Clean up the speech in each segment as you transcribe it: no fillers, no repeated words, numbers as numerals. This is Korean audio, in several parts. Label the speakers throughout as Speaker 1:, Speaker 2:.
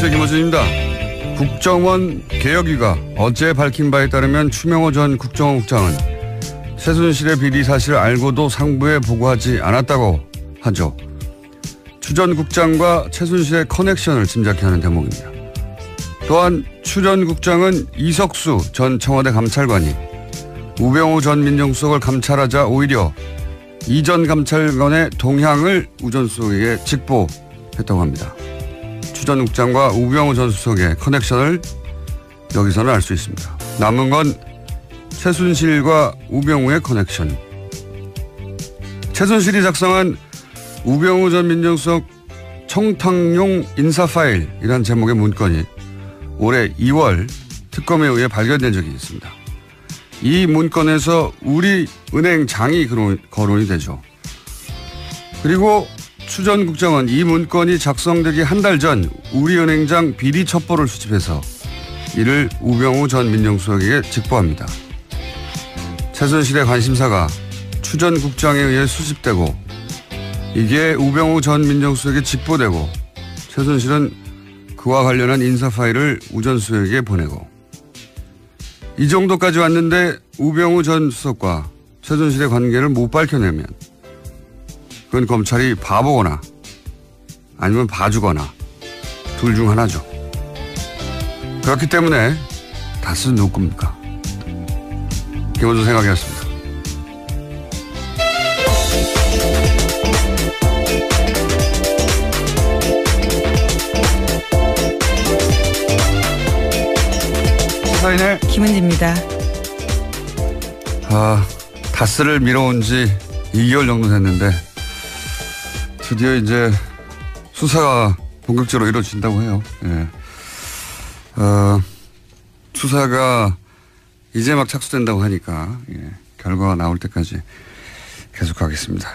Speaker 1: 안녕하세요. 김호준입니다. 국정원 개혁위가 어제 밝힌 바에 따르면 추명호 전 국정원 국장은 최순실의 비리 사실을 알고도 상부에 보고하지 않았다고 하죠. 추 전 국장과 최순실의 커넥션을 짐작케 하는 대목입니다. 또한 추 전 국장은 이석수 전 청와대 감찰관이 우병우 전 민정수석을 감찰하자 오히려 이 전 감찰관의 동향을 우 전 수석에게 직보했다고 합니다. 추 전 국장과 우병우 전 수석의 커넥션을 여기서는 알 수 있습니다. 남은 건 최순실과 우병우의 커넥션. 최순실이 작성한 우병우 전 민정수석 청탁용 인사 파일이라는 제목의 문건이 올해 2월 특검에 의해 발견된 적이 있습니다. 이 문건에서 우리은행장이 거론이 되죠. 그리고 추 전 국장은 이 문건이 작성되기 한 달 전 우리은행장 비리 첩보를 수집해서 이를 우병우 전 민정수석에게 직보합니다. 최순실의 관심사가 추 전 국장에 의해 수집되고 이게 우병우 전 민정수석에게 직보되고 최순실은 그와 관련한 인사 파일을 우 전 수석에게 보내고 이 정도까지 왔는데 우병우 전 수석과 최순실의 관계를 못 밝혀내면 그건 검찰이 바보거나 아니면 봐주거나 둘 중 하나죠. 그렇기 때문에 다스는 누구 겁니까? 김원준 생각이었습니다. 시사인의
Speaker 2: 김은지입니다.
Speaker 1: 다스를 미뤄온 지 2개월 정도 됐는데 드디어 이제 수사가 본격적으로 이루어진다고 해요. 예. 수사가 이제 막 착수된다고 하니까 결과가 나올 때까지 계속 가겠습니다.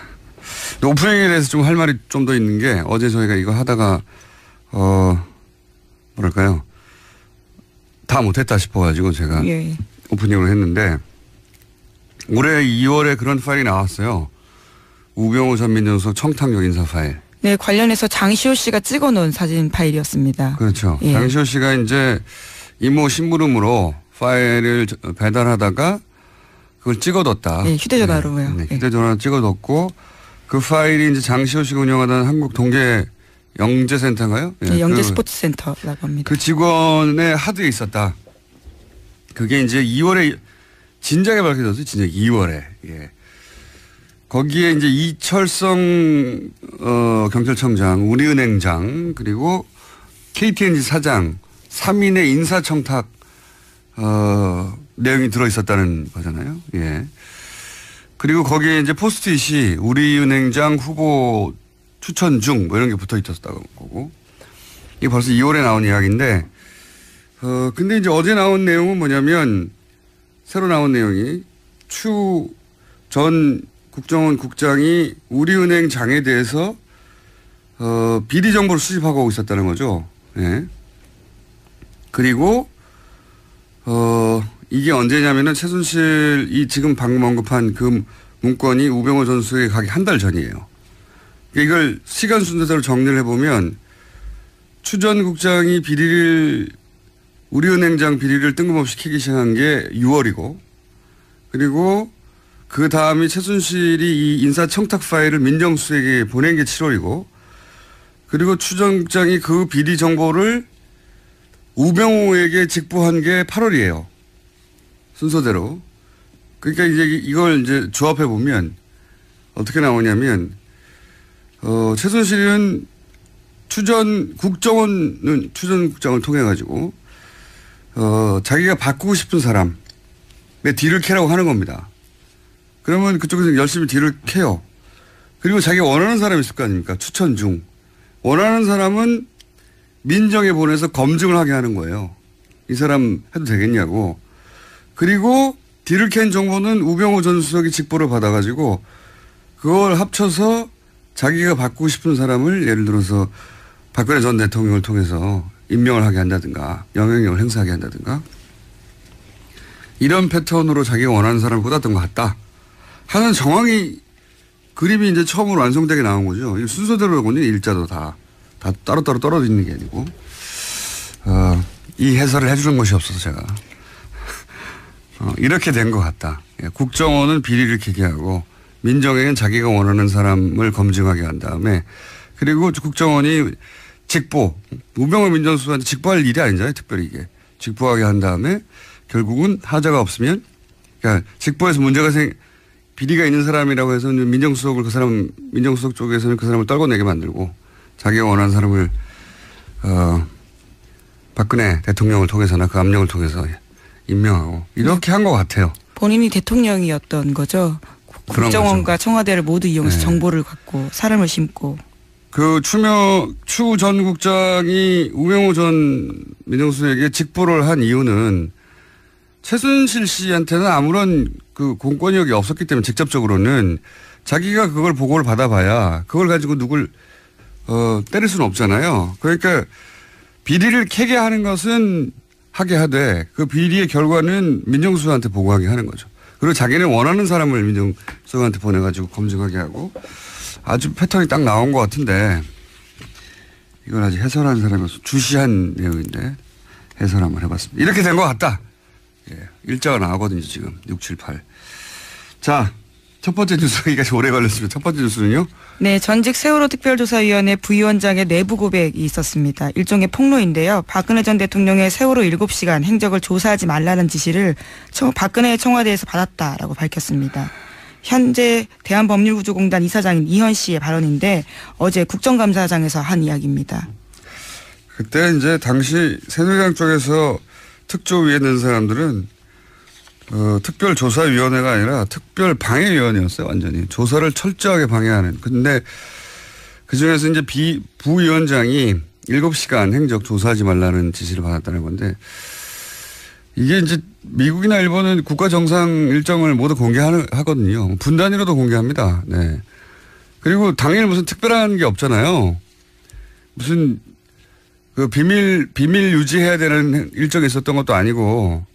Speaker 1: 오프닝에 대해서 좀 할 말이 좀 더 있는 게 어제 저희가 이거 하다가 뭐랄까요 다 못했다 싶어가지고 제가 오프닝으로 했는데 올해 2월에 그런 파일이 나왔어요. 우병우 전 민정수석 청탁용 인사 파일.
Speaker 2: 네, 관련해서 장시호 씨가 찍어놓은 사진 파일이었습니다.
Speaker 1: 그렇죠. 예. 장시호 씨가 이제 이모 심부름으로 파일을 배달하다가 그걸 찍어뒀다.
Speaker 2: 네, 휴대전화로요.
Speaker 1: 네, 휴대전화로 찍어뒀고 그 파일이 이제 장시호 씨가 운영하던 한국 동계 영재센터인가요?
Speaker 2: 네, 영재 스포츠센터라고 합니다.
Speaker 1: 그 직원의 하드에 있었다. 그게 이제 2월에 진작에 밝혀졌어요. 진작 2월에. 예. 거기에 이제 이철성 경찰청장, 우리은행장 그리고 KTNG 사장 3인의 인사청탁 내용이 들어있었다는 거잖아요. 예. 그리고 거기에 이제 포스트잇이 우리은행장 후보 추천 중 뭐 이런 게 붙어 있었다고 거고. 이게 벌써 2월에 나온 이야기인데 근데 이제 어제 나온 내용은 뭐냐면 새로 나온 내용이 추 전 국정원 국장이 우리은행장에 대해서 비리 정보를 수집하고 있었다는 거죠. 예. 그리고 이게 언제냐면은 최순실이 지금 방금 언급한 그 문건이 우병우 전 수석에 가기 한 달 전이에요. 이걸 시간 순서대로 정리를 해보면 추 전 국장이 우리은행장 비리를 뜬금없이 캐기 시작한 게 6월이고 그리고 그 다음에 최순실이 이 인사청탁 파일을 민정수석에게 보낸 게 7월이고 그리고 추 전 국장이 그 비리 정보를 우병우에게 직보한 게 8월이에요. 순서대로. 그러니까 이제 이걸 이제 조합해 보면 어떻게 나오냐면 최순실은 추 전 국장을 통해 가지고 자기가 바꾸고 싶은 사람의 딜을 캐라고 하는 겁니다. 그러면 그쪽에서 열심히 딜을 캐요. 그리고 자기가 원하는 사람이 있을 거 아닙니까? 추천 중. 원하는 사람은 민정에 보내서 검증을 하게 하는 거예요. 이 사람 해도 되겠냐고. 그리고 딜을 캔 정보는 우병우 전 수석이 직보를 받아가지고 그걸 합쳐서 자기가 바꾸고 싶은 사람을 예를 들어서 박근혜 전 대통령을 통해서 임명을 하게 한다든가 영향력을 행사하게 한다든가 이런 패턴으로 자기가 원하는 사람을 꽂았던 것 같다 하는 정황이 그림이 이제 처음으로 완성되게 나온 거죠. 순서대로거든요. 일자도 다 따로따로 떨어져 있는 게 아니고. 이 해설을 해주는 것이 없어서 제가 이렇게 된 것 같다. 예, 국정원은 비리를 기계하고 민정에게는 자기가 원하는 사람을 검증하게 한 다음에 그리고 국정원이 직보, 우병우 민정수석한테 직보할 일이 아니잖아요. 특별히 이게. 직보하게 한 다음에 결국은 하자가 없으면 그러니까 직보에서 문제가 비리가 있는 사람이라고 해서 민정수석을 민정수석 쪽에서는 그 사람을 떨궈내게 만들고 자기가 원하는 사람을 박근혜 대통령을 통해서나 그 압력을 통해서 임명하고 이렇게 한 것 같아요.
Speaker 2: 본인이 대통령이었던 거죠. 국정원과 청와대를 모두 이용해서 정보를 갖고 사람을 심고.
Speaker 1: 그 추 전 국장이 우병우 전 민정수석에게 직보를 한 이유는 최순실 씨한테는 아무런 그 공권력이 없었기 때문에 직접적으로는 자기가 그걸 보고를 받아봐야 그걸 가지고 누굴 때릴 수는 없잖아요. 그러니까 비리를 캐게 하는 것은 하게 하되 그 비리의 결과는 민정수석한테 보고하게 하는 거죠. 그리고 자기는 원하는 사람을 민정수석한테 보내가지고 검증하게 하고 아주 패턴이 딱 나온 것 같은데 이건 아직 해설한 사람이어서 주시한 내용인데 해설 한번 해봤습니다. 이렇게 된 것 같다. 예, 일자가 나오거든요 지금 6, 7, 8. 자, 첫 번째 뉴스가 오래 걸렸습니다. 첫 번째 뉴스는요?
Speaker 2: 네, 전직 세월호 특별조사위원회 부위원장의 내부 고백이 있었습니다. 일종의 폭로인데요. 박근혜 전 대통령의 세월호 7시간 행적을 조사하지 말라는 지시를 박근혜 청와대에서 받았다라고 밝혔습니다. 현재 대한법률구조공단 이사장인 이현 씨의 발언인데 어제 국정감사장에서 한 이야기입니다.
Speaker 1: 그때 이제 당시 새누리당 쪽에서 특조위에 있는 사람들은 특별조사위원회가 아니라 특별방해위원회였어요. 완전히. 조사를 철저하게 방해하는. 근데 그중에서 이제 부위원장이 7시간 행적 조사하지 말라는 지시를 받았다는 건데 이게 이제 미국이나 일본은 국가 정상 일정을 모두 공개하거든요. 분단위로도 공개합니다. 네. 그리고 당일 무슨 특별한 게 없잖아요. 무슨 그 비밀 유지해야 되는 일정이 있었던 것도 아니고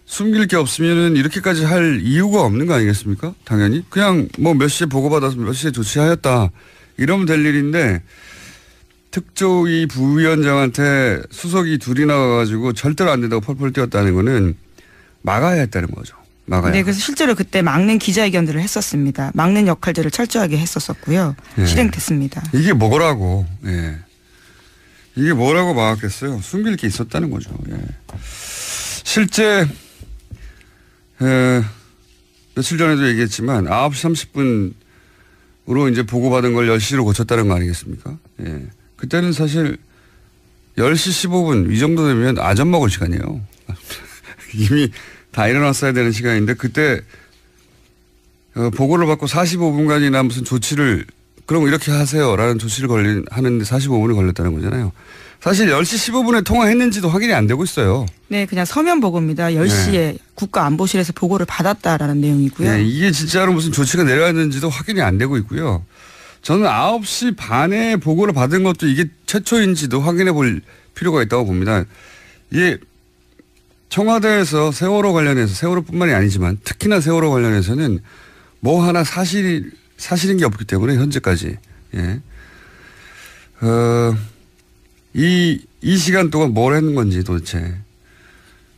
Speaker 1: 숨길 게 없으면은 이렇게까지 할 이유가 없는 거 아니겠습니까? 당연히. 그냥 뭐 몇 시에 보고받아서 몇 시에 조치하였다. 이러면 될 일인데 특조위 부위원장한테 수석이 둘이 나와가지고 절대로 안 된다고 펄펄 뛰었다는 거는 막아야 했다는 거죠. 막아야.
Speaker 2: 네, 그래서 실제로 그때 막는 기자회견들을 했었습니다. 막는 역할들을 철저하게 했었었고요. 예. 실행됐습니다.
Speaker 1: 이게 뭐라고. 예. 이게 뭐라고 막았겠어요. 숨길 게 있었다는 거죠. 예. 실제 며칠 전에도 얘기했지만 9시 30분으로 이제 보고받은 걸 10시로 고쳤다는 거 아니겠습니까? 예. 그때는 사실 10시 15분 이 정도 되면 아점 먹을 시간이에요. 이미 다 일어났어야 되는 시간인데 그때 보고를 받고 45분간이나 무슨 조치를 그럼 이렇게 하세요라는 조치를 하는데 45분이 걸렸다는 거잖아요. 사실 10시 15분에 통화했는지도 확인이 안 되고 있어요. 네, 그냥 서면 보고입니다. 10시에 네.
Speaker 2: 국가안보실에서 보고를 받았다라는 내용이고요.
Speaker 1: 네, 이게 진짜로 무슨 조치가 내려왔는지도 확인이 안 되고 있고요. 저는 9시 반에 보고를 받은 것도 이게 최초인지도 확인해 볼 필요가 있다고 봅니다. 이게 청와대에서 세월호 관련해서 세월호뿐만이 아니지만 특히나 세월호 관련해서는 뭐 하나 사실인 게 없기 때문에 현재까지. 예. 이 시간 동안 뭘 했는 건지 도대체.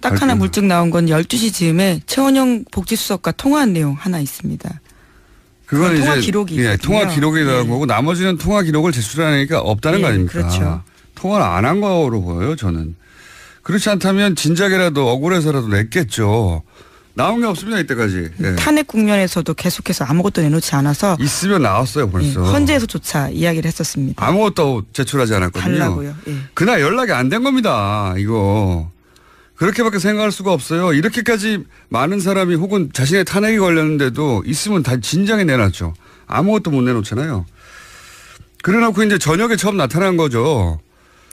Speaker 2: 딱 하나 물증 나온 건 12시 즈음에 최원영 복지수석과 통화한 내용 하나 있습니다.
Speaker 1: 그건
Speaker 2: 통화
Speaker 1: 이제
Speaker 2: 기록이
Speaker 1: 예, 통화 기록이 나온 거고 나머지는 통화 기록을 제출하니까 없다는 거 아닙니까?
Speaker 2: 그렇죠.
Speaker 1: 통화를 안 한 거로 보여요, 저는. 그렇지 않다면 진작에라도 억울해서라도 냈겠죠. 나온 게 없습니다, 이때까지. 예.
Speaker 2: 탄핵 국면에서도 계속해서 아무것도 내놓지 않아서.
Speaker 1: 있으면 나왔어요, 벌써.
Speaker 2: 예, 헌재에서조차 이야기를 했었습니다.
Speaker 1: 아무것도 제출하지 않았거든요.
Speaker 2: 달라고요. 예.
Speaker 1: 그날 연락이 안 된 겁니다, 이거. 그렇게밖에 생각할 수가 없어요. 이렇게까지 많은 사람이 혹은 자신의 탄핵이 걸렸는데도 있으면 다 진작에 내놨죠. 아무것도 못 내놓잖아요. 그래놓고 이제 저녁에 처음 나타난 거죠.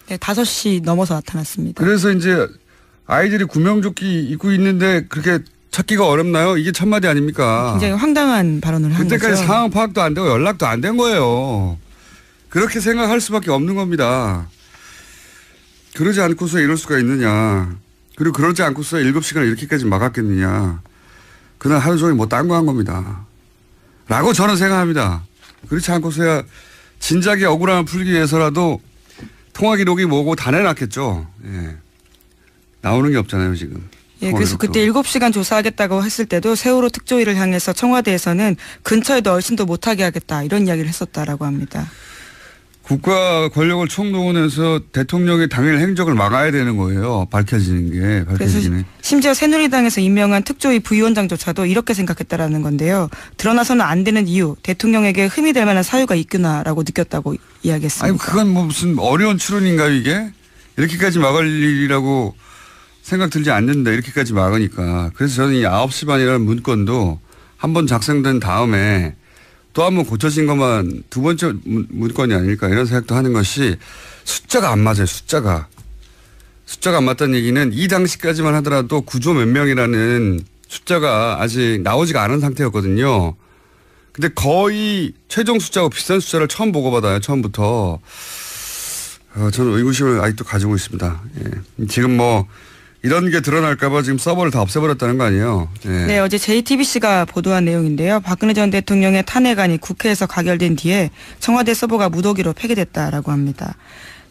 Speaker 2: 네, 5시 넘어서 나타났습니다.
Speaker 1: 그래서 이제 아이들이 구명조끼 입고 있는데 그렇게 찾기가 어렵나요? 이게 첫마디 아닙니까?
Speaker 2: 굉장히 황당한 발언을 한 거죠.
Speaker 1: 그때까지 상황 파악도 안 되고 연락도 안 된 거예요. 그렇게 생각할 수밖에 없는 겁니다. 그러지 않고서 이럴 수가 있느냐. 그리고 그러지 않고서 7시간을 이렇게까지 막았겠느냐. 그날 하루 종일 뭐 딴 거 한 겁니다. 라고 저는 생각합니다. 그렇지 않고서야 진작에 억울함을 풀기 위해서라도 통화 기록이 뭐고 다 내놨겠죠. 예. 나오는 게 없잖아요, 지금.
Speaker 2: 예, 그래서 그때 7시간 조사하겠다고 했을 때도 세월호 특조위를 향해서 청와대에서는 근처에도 얼씬도 못하게 하겠다 이런 이야기를 했었다라고 합니다.
Speaker 1: 국가 권력을 총동원해서 대통령의 당일 행적을 막아야 되는 거예요. 밝혀지는 게.
Speaker 2: 그래서 심지어 새누리당에서 임명한 특조위 부위원장조차도 이렇게 생각했다라는 건데요. 드러나서는 안 되는 이유, 대통령에게 흠이 될 만한 사유가 있구나라고 느꼈다고 이야기했습니다.
Speaker 1: 아니 그건 뭐 무슨 어려운 추론인가요 이게? 이렇게까지 막을 일이라고 생각 들지 않는데 이렇게까지 막으니까. 그래서 저는 이 9시 반이라는 문건도 한번 작성된 다음에 또 한 번 고쳐진 것만 두 번째 문건이 아닐까 이런 생각도 하는 것이 숫자가 안 맞아요. 숫자가 안 맞다는 얘기는 이 당시까지만 하더라도 구조 몇 명이라는 숫자가 아직 나오지가 않은 상태였거든요. 근데 거의 최종 숫자하고 비슷한 숫자를 처음 보고받아요. 처음부터. 저는 의구심을 아직도 가지고 있습니다. 예. 지금 뭐 이런 게 드러날까봐 지금 서버를 다 없애버렸다는 거 아니에요? 예.
Speaker 2: 네, 어제 JTBC가 보도한 내용인데요. 박근혜 전 대통령의 탄핵안이 국회에서 가결된 뒤에 청와대 서버가 무더기로 폐기됐다라고 합니다.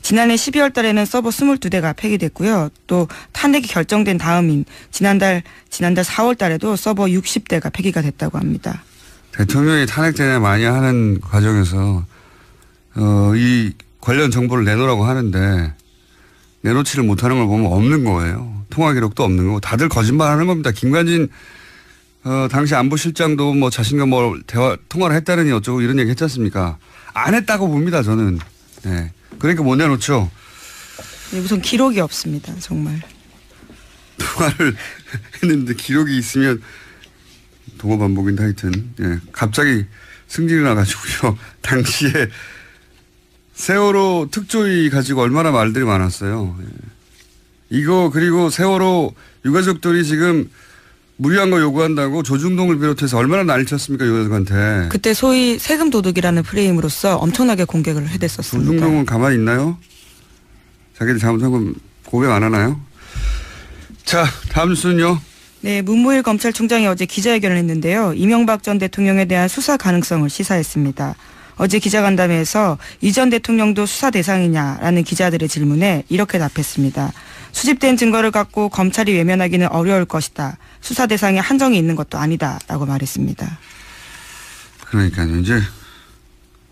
Speaker 2: 지난해 12월 달에는 서버 22대가 폐기됐고요. 또 탄핵이 결정된 다음인 지난달 4월 달에도 서버 60대가 폐기가 됐다고 합니다.
Speaker 1: 대통령이 탄핵 전에 많이 하는 과정에서 이 관련 정보를 내놓으라고 하는데 내놓지를 못하는 걸 보면 없는 거예요. 통화 기록도 없는 거고 다들 거짓말하는 겁니다. 김관진 당시 안보실장도 뭐 자신과 뭐 통화를 했다느니 어쩌고 이런 얘기 했지 않습니까? 안 했다고 봅니다. 저는. 네. 그러니까 못 내놓죠.
Speaker 2: 네, 우선 기록이 없습니다. 정말.
Speaker 1: 통화를 했는데 기록이 있으면 동어 반복인데 하여튼 예. 갑자기 승질이 나가지고요. 당시에 세월호 특조위 가지고 얼마나 말들이 많았어요. 예. 이거 그리고 세월호 유가족들이 지금 무리한 거 요구한다고 조중동을 비롯해서 얼마나 난리 쳤습니까 유가족한테.
Speaker 2: 그때 소위 세금 도둑이라는 프레임으로서 엄청나게 공격을 해댔었습니다.
Speaker 1: 조중동은 가만히 있나요? 자기들 잘못한 건 고백 안 하나요? 자 다음 뉴스는요.
Speaker 2: 네, 문무일 검찰총장이 어제 기자회견을 했는데요. 이명박 전 대통령에 대한 수사 가능성을 시사했습니다. 어제 기자간담회에서 이 전 대통령도 수사 대상이냐라는 기자들의 질문에 이렇게 답했습니다. 수집된 증거를 갖고 검찰이 외면하기는 어려울 것이다. 수사 대상에 한정이 있는 것도 아니다라고 말했습니다.
Speaker 1: 그러니까요. 이제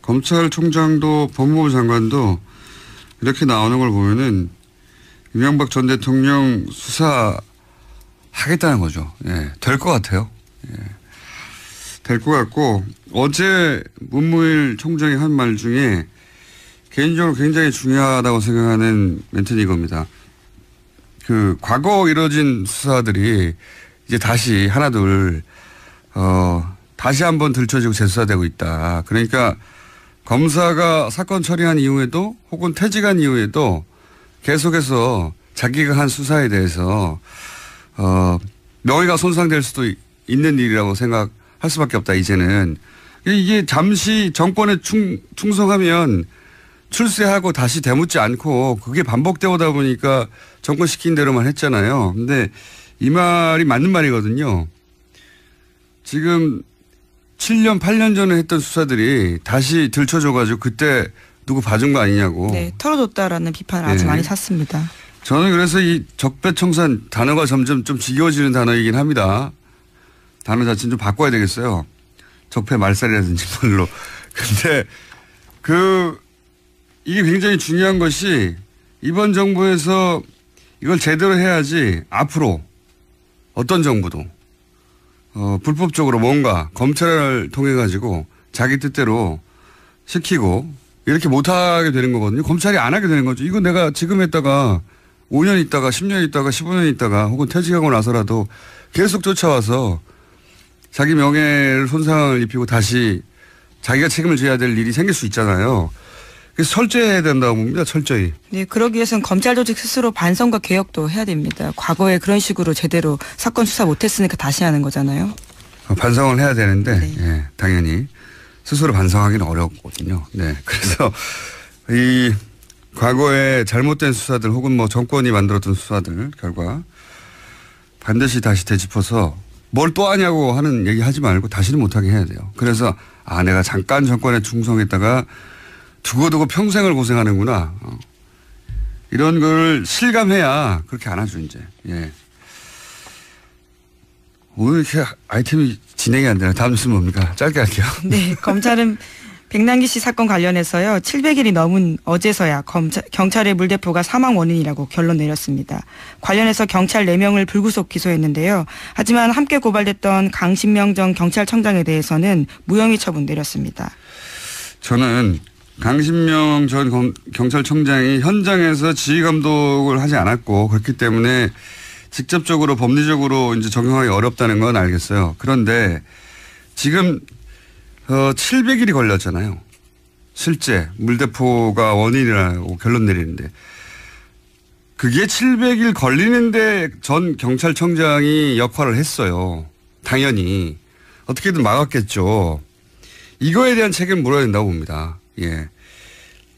Speaker 1: 검찰총장도 법무부 장관도 이렇게 나오는 걸 보면은 이명박 전 대통령 수사하겠다는 거죠. 예, 될 것 같아요. 예. 될 것 같고 어제 문무일 총장이 한 말 중에 개인적으로 굉장히 중요하다고 생각하는 멘트는 이겁니다. 그 과거 이뤄진 수사들이 이제 다시 하나둘 다시 한번 들춰지고 재수사되고 있다. 그러니까 검사가 사건 처리한 이후에도 혹은 퇴직한 이후에도 계속해서 자기가 한 수사에 대해서 명예가 손상될 수도 있는 일이라고 생각할 수밖에 없다. 이제는 이게 잠시 정권에 충성하면 출세하고 다시 되묻지 않고 그게 반복되어 오다 보니까 정권 시킨 대로만 했잖아요. 근데 이 말이 맞는 말이거든요. 지금 7년, 8년 전에 했던 수사들이 다시 들춰져가지고 그때 누구 봐준 거 아니냐고.
Speaker 2: 네, 털어뒀다라는 비판을 아주 많이 샀습니다.
Speaker 1: 저는 그래서 이 적폐청산 단어가 점점 좀 지겨워지는 단어이긴 합니다. 단어 자체는 좀 바꿔야 되겠어요. 적폐 말살이라든지 뭘로. 근데 이게 굉장히 중요한 것이 이번 정부에서 이걸 제대로 해야지 앞으로 어떤 정부도 불법적으로 뭔가 검찰을 통해 가지고 자기 뜻대로 시키고 이렇게 못하게 되는 거거든요. 검찰이 안 하게 되는 거죠. 이거 내가 지금 했다가 5년 있다가 10년 있다가 15년 있다가 혹은 퇴직하고 나서라도 계속 쫓아와서 자기 명예를 손상을 입히고 다시 자기가 책임을 져야 될 일이 생길 수 있잖아요. 그래서 철저해야 된다고 봅니다. 철저히. 네,
Speaker 2: 그러기 위해서는 검찰 조직 스스로 반성과 개혁도 해야 됩니다. 과거에 그런 식으로 제대로 사건 수사 못했으니까 다시 하는 거잖아요.
Speaker 1: 반성을 해야 되는데 네. 예, 당연히 스스로 반성하기는 어렵거든요. 네, 그래서 이 과거에 잘못된 수사들 혹은 뭐 정권이 만들었던 수사들 결과 반드시 다시 되짚어서 뭘 또 하냐고 하는 얘기 하지 말고 다시는 못하게 해야 돼요. 그래서 내가 잠깐 정권에 충성했다가 두고두고 평생을 고생하는구나. 이런 걸 실감해야 그렇게 안 하죠, 이제. 예. 오늘 이렇게 아이템이 진행이 안 되나? 다음 뉴스는 뭡니까? 짧게 할게요.
Speaker 2: 네, 검찰은 백남기 씨 사건 관련해서요. 700일이 넘은 어제서야 경찰의 물대포가 사망 원인이라고 결론 내렸습니다. 관련해서 경찰 4명을 불구속 기소했는데요. 하지만 함께 고발됐던 강신명 전 경찰청장에 대해서는 무혐의 처분 내렸습니다.
Speaker 1: 저는 강신명 전 경찰청장이 현장에서 지휘감독을 하지 않았고 그렇기 때문에 직접적으로 법리적으로 이제 적용하기 어렵다는 건 알겠어요. 그런데 지금 700일이 걸렸잖아요. 실제 물대포가 원인이라고 결론 내리는데 그게 700일 걸리는데 전 경찰청장이 역할을 했어요. 당연히 어떻게든 막았겠죠. 이거에 대한 책임을 물어야 된다고 봅니다. 예.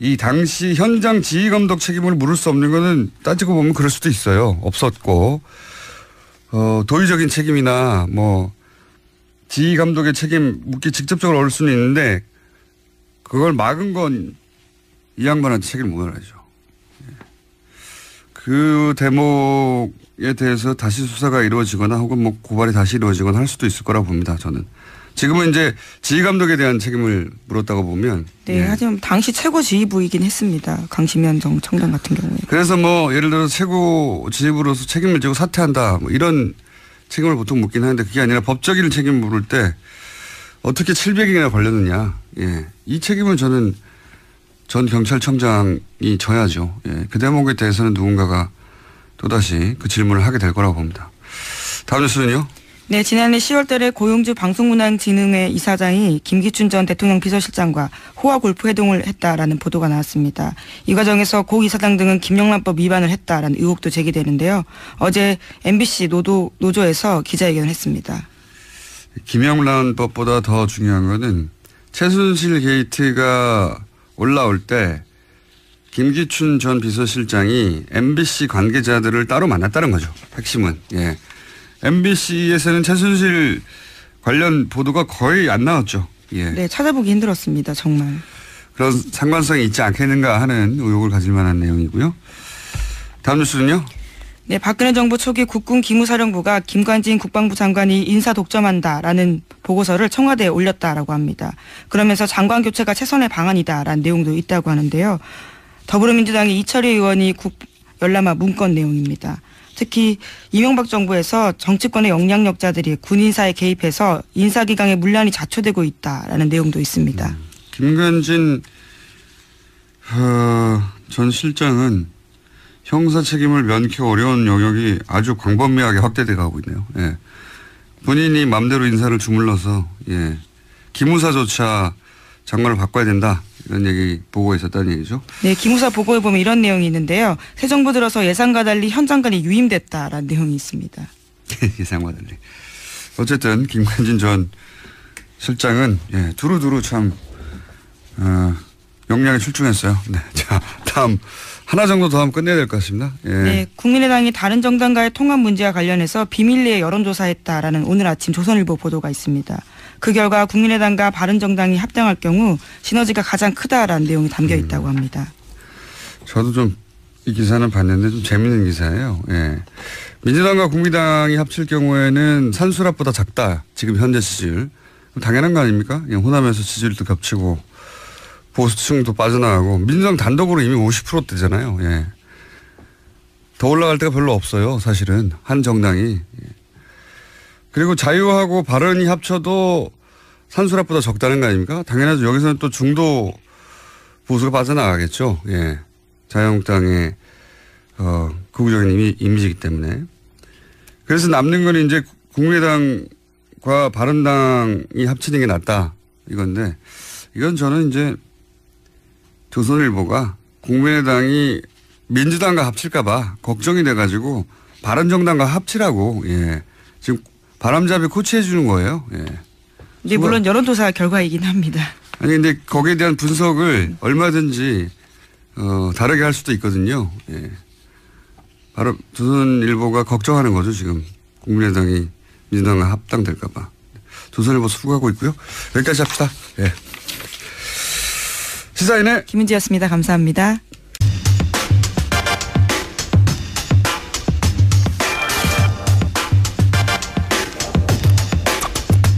Speaker 1: 이 당시 현장 지휘감독 책임을 물을 수 없는 거는 따지고 보면 그럴 수도 있어요. 없었고 도의적인 책임이나 뭐 지휘감독의 책임 묻기 직접적으로 어울 수는 있는데 그걸 막은 건 이 양반한테 책임을 물어야죠. 예. 그 대목에 대해서 다시 수사가 이루어지거나 혹은 뭐 고발이 다시 이루어지거나 할 수도 있을 거라고 봅니다. 저는. 지금은 이제 지휘감독에 대한 책임을 물었다고 보면.
Speaker 2: 네, 예. 하지만 당시 최고 지휘부이긴 했습니다. 강신명 전 청장 같은 경우에.
Speaker 1: 그래서 뭐 예를 들어서 최고 지휘부로서 책임을 지고 사퇴한다 뭐 이런 책임을 보통 묻긴 하는데 그게 아니라 법적인 책임을 물을 때 어떻게 700일이나 걸렸느냐. 예. 이 책임은 저는 전 경찰청장이 져야죠. 예. 그 대목에 대해서는 누군가가 또다시 그 질문을 하게 될 거라고 봅니다. 다음 뉴스는요.
Speaker 2: 네, 지난해 10월 달에 고용주 방송문화진흥회 이사장이 김기춘 전 대통령 비서실장과 호화 골프 회동을 했다라는 보도가 나왔습니다. 이 과정에서 고 이사장 등은 김영란법 위반을 했다라는 의혹도 제기되는데요. 어제 MBC 노조에서 기자회견을 했습니다.
Speaker 1: 김영란법보다 더 중요한 거는 최순실 게이트가 올라올 때 김기춘 전 비서실장이 MBC 관계자들을 따로 만났다는 거죠. 핵심은. 예. MBC에서는 최순실 관련 보도가 거의 안 나왔죠. 예.
Speaker 2: 네, 찾아보기 힘들었습니다. 정말.
Speaker 1: 그런 상관성이 있지 않겠는가 하는 의혹을 가질 만한 내용이고요. 다음 뉴스는요.
Speaker 2: 네, 박근혜 정부 초기 국군 기무사령부가 김관진 국방부 장관이 인사 독점한다라는 보고서를 청와대에 올렸다라고 합니다. 그러면서 장관 교체가 최선의 방안이다라는 내용도 있다고 하는데요. 더불어민주당의 이철희 의원이 열람한 문건 내용입니다. 특히 이명박 정부에서 정치권의 영향력자들이 군 인사에 개입해서 인사기강의 문란이 자초되고 있다라는 내용도 있습니다.
Speaker 1: 김관진 전 실장은 형사 책임을 면키 어려운 영역이 아주 광범위하게 확대돼 가고 있네요. 예. 본인이 마음대로 인사를 주물러서 예. 기무사조차 장관을 바꿔야 된다. 이런 얘기 보고에 있었다는 얘기죠.
Speaker 2: 네, 기무사 보고에 보면 이런 내용이 있는데요. 새 정부 들어서 예상과 달리 현 장관이 유임됐다라는 내용이 있습니다.
Speaker 1: 예상과 달리. 어쨌든 김관진 전 실장은 예, 두루두루 참 역량이 출중했어요. 네, 자 다음 하나 정도 더 하면 끝내야 될 것 같습니다. 예.
Speaker 2: 네, 국민의당이 다른 정당과의 통합 문제와 관련해서 비밀리에 여론조사했다라는 오늘 아침 조선일보 보도가 있습니다. 그 결과 국민의당과 바른정당이 합당할 경우 시너지가 가장 크다라는 내용이 담겨 있다고 합니다.
Speaker 1: 저도 좀 이 기사는 봤는데 좀 재밌는 기사예요. 예. 민주당과 국민당이 합칠 경우에는 산수랍보다 작다. 지금 현재 지지율. 당연한 거 아닙니까? 호남에서 지지율도 겹치고 보수층도 빠져나가고 민주당 단독으로 이미 50%대잖아요. 예. 더 올라갈 데가 별로 없어요. 사실은 한 정당이. 예. 그리고 자유하고 바른이 합쳐도 산수랍보다 적다는 거 아닙니까? 당연하죠. 여기서는 또 중도 보수가 빠져나가겠죠. 예. 자유한국당의 극우적인 이미지이기 때문에. 그래서 남는 건 이제 국민의당과 바른당이 합치는 게 낫다. 이건데 이건 저는 이제 조선일보가 국민의당이 민주당과 합칠까 봐 걱정이 돼가지고 바른정당과 합치라고 예. 지금 바람잡이 코치해 주는 거예요. 예.
Speaker 2: 네, 물론 여론조사 결과이긴 합니다.
Speaker 1: 아니 근데 거기에 대한 분석을 얼마든지 다르게 할 수도 있거든요. 예. 바로 조선일보가 걱정하는 거죠. 지금 국민의당이 민주당과 합당될까 봐. 조선일보 수고하고 있고요. 여기까지 합시다. 예. 시사인의
Speaker 2: 김은지였습니다. 감사합니다.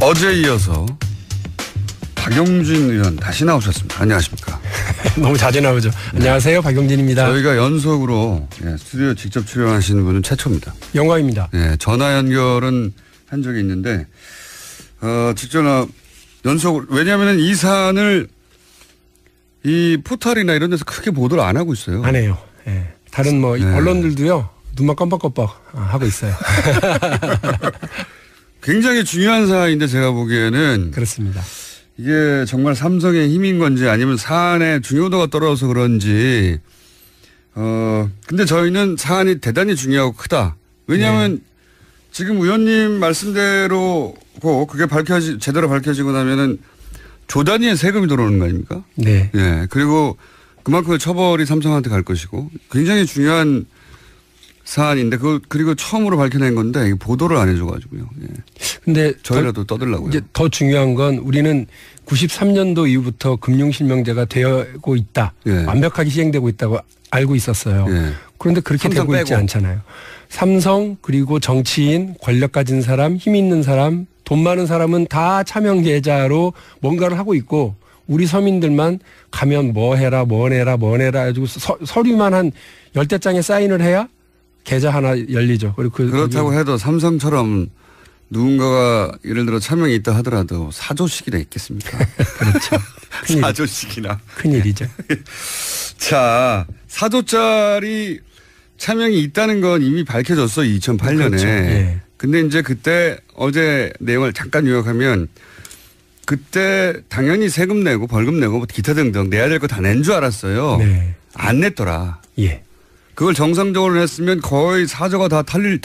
Speaker 1: 어제 이어서 박용진 의원 다시 나오셨습니다. 안녕하십니까.
Speaker 3: 너무 자주 나오죠. 안녕하세요. 박용진입니다.
Speaker 1: 저희가 연속으로 스튜디오 직접 출연하시는 분은 최초입니다.
Speaker 3: 영광입니다.
Speaker 1: 전화 연결은 한 적이 있는데 직접 연속으로 왜냐하면 이 사안을 이 포털이나 이런 데서 크게 보도를 안 하고 있어요.
Speaker 3: 안 해요. 예. 다른 언론들도요. 눈만 껌뻑껌뻑 하고 있어요.
Speaker 1: 굉장히 중요한 사안인데 제가 보기에는
Speaker 3: 그렇습니다.
Speaker 1: 이게 정말 삼성의 힘인 건지 아니면 사안의 중요도가 떨어져서 그런지 근데 저희는 사안이 대단히 중요하고 크다. 왜냐하면 지금 의원님 말씀대로 그게 제대로 밝혀지고 나면은 조 단위의 세금이 들어오는 거 아닙니까?
Speaker 3: 네.
Speaker 1: 그리고 그만큼의 처벌이 삼성한테 갈 것이고 굉장히 중요한 사안인데 그리고 처음으로 밝혀낸 건데 이게 보도를 안 해줘가지고요.
Speaker 3: 근데
Speaker 1: 저희라도 떠들라고요.
Speaker 3: 이제 더 중요한 건 우리는 93년도 이후부터 금융실명제가 되고 있다. 완벽하게 시행되고 있다고 알고 있었어요. 그런데 그렇게 되고 빼고. 있지 않잖아요. 삼성 그리고 정치인 권력 가진 사람 힘 있는 사람 돈 많은 사람은 다 차명 계좌로 뭔가를 하고 있고 우리 서민들만 가면 뭐 해라 해가지고 서류만 한 10대 장에 사인을 해야 계좌 하나 열리죠. 그리고
Speaker 1: 그렇다고 해도 삼성처럼 누군가가 예를 들어 차명이 있다 하더라도 사조식이나 있겠습니까?
Speaker 3: 그렇죠.
Speaker 1: 사조식이나.
Speaker 3: 큰일이죠.
Speaker 1: 자, 사조짜리 차명이 있다는 건 이미 밝혀졌어 2008년에.
Speaker 3: 그렇죠.
Speaker 1: 근데 이제 그때 어제 내용을 잠깐 요약하면 그때 당연히 세금 내고 벌금 내고 뭐 기타 등등 내야 될 거 다 낸 줄 알았어요. 안 냈더라. 그걸 정상적으로 했으면 거의 사조가 다 털릴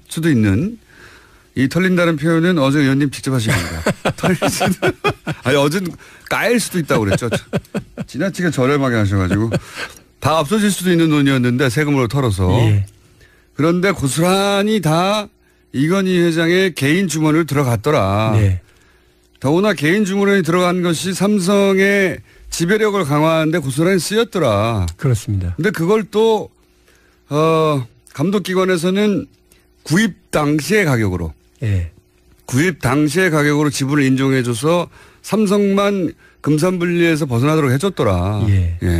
Speaker 1: 수도 있는 이 털린다는 표현은 어제 의원님 직접 하신 겁니다. 털릴 수도. 아니 어제는 까일 수도 있다고 그랬죠. 지나치게 저렴하게 하셔가지고 다 없어질 수도 있는 돈이었는데 세금으로 털어서. 그런데 고스란히 다 이건희 회장의 개인 주머니로 들어갔더라. 더구나 개인 주머니에 들어간 것이 삼성의 지배력을 강화하는데 고스란히 쓰였더라.
Speaker 3: 그렇습니다.
Speaker 1: 근데 그걸 또 감독기관에서는 구입 당시의 가격으로 구입 당시의 가격으로 지분을 인정해줘서 삼성만 금산분리에서 벗어나도록 해줬더라.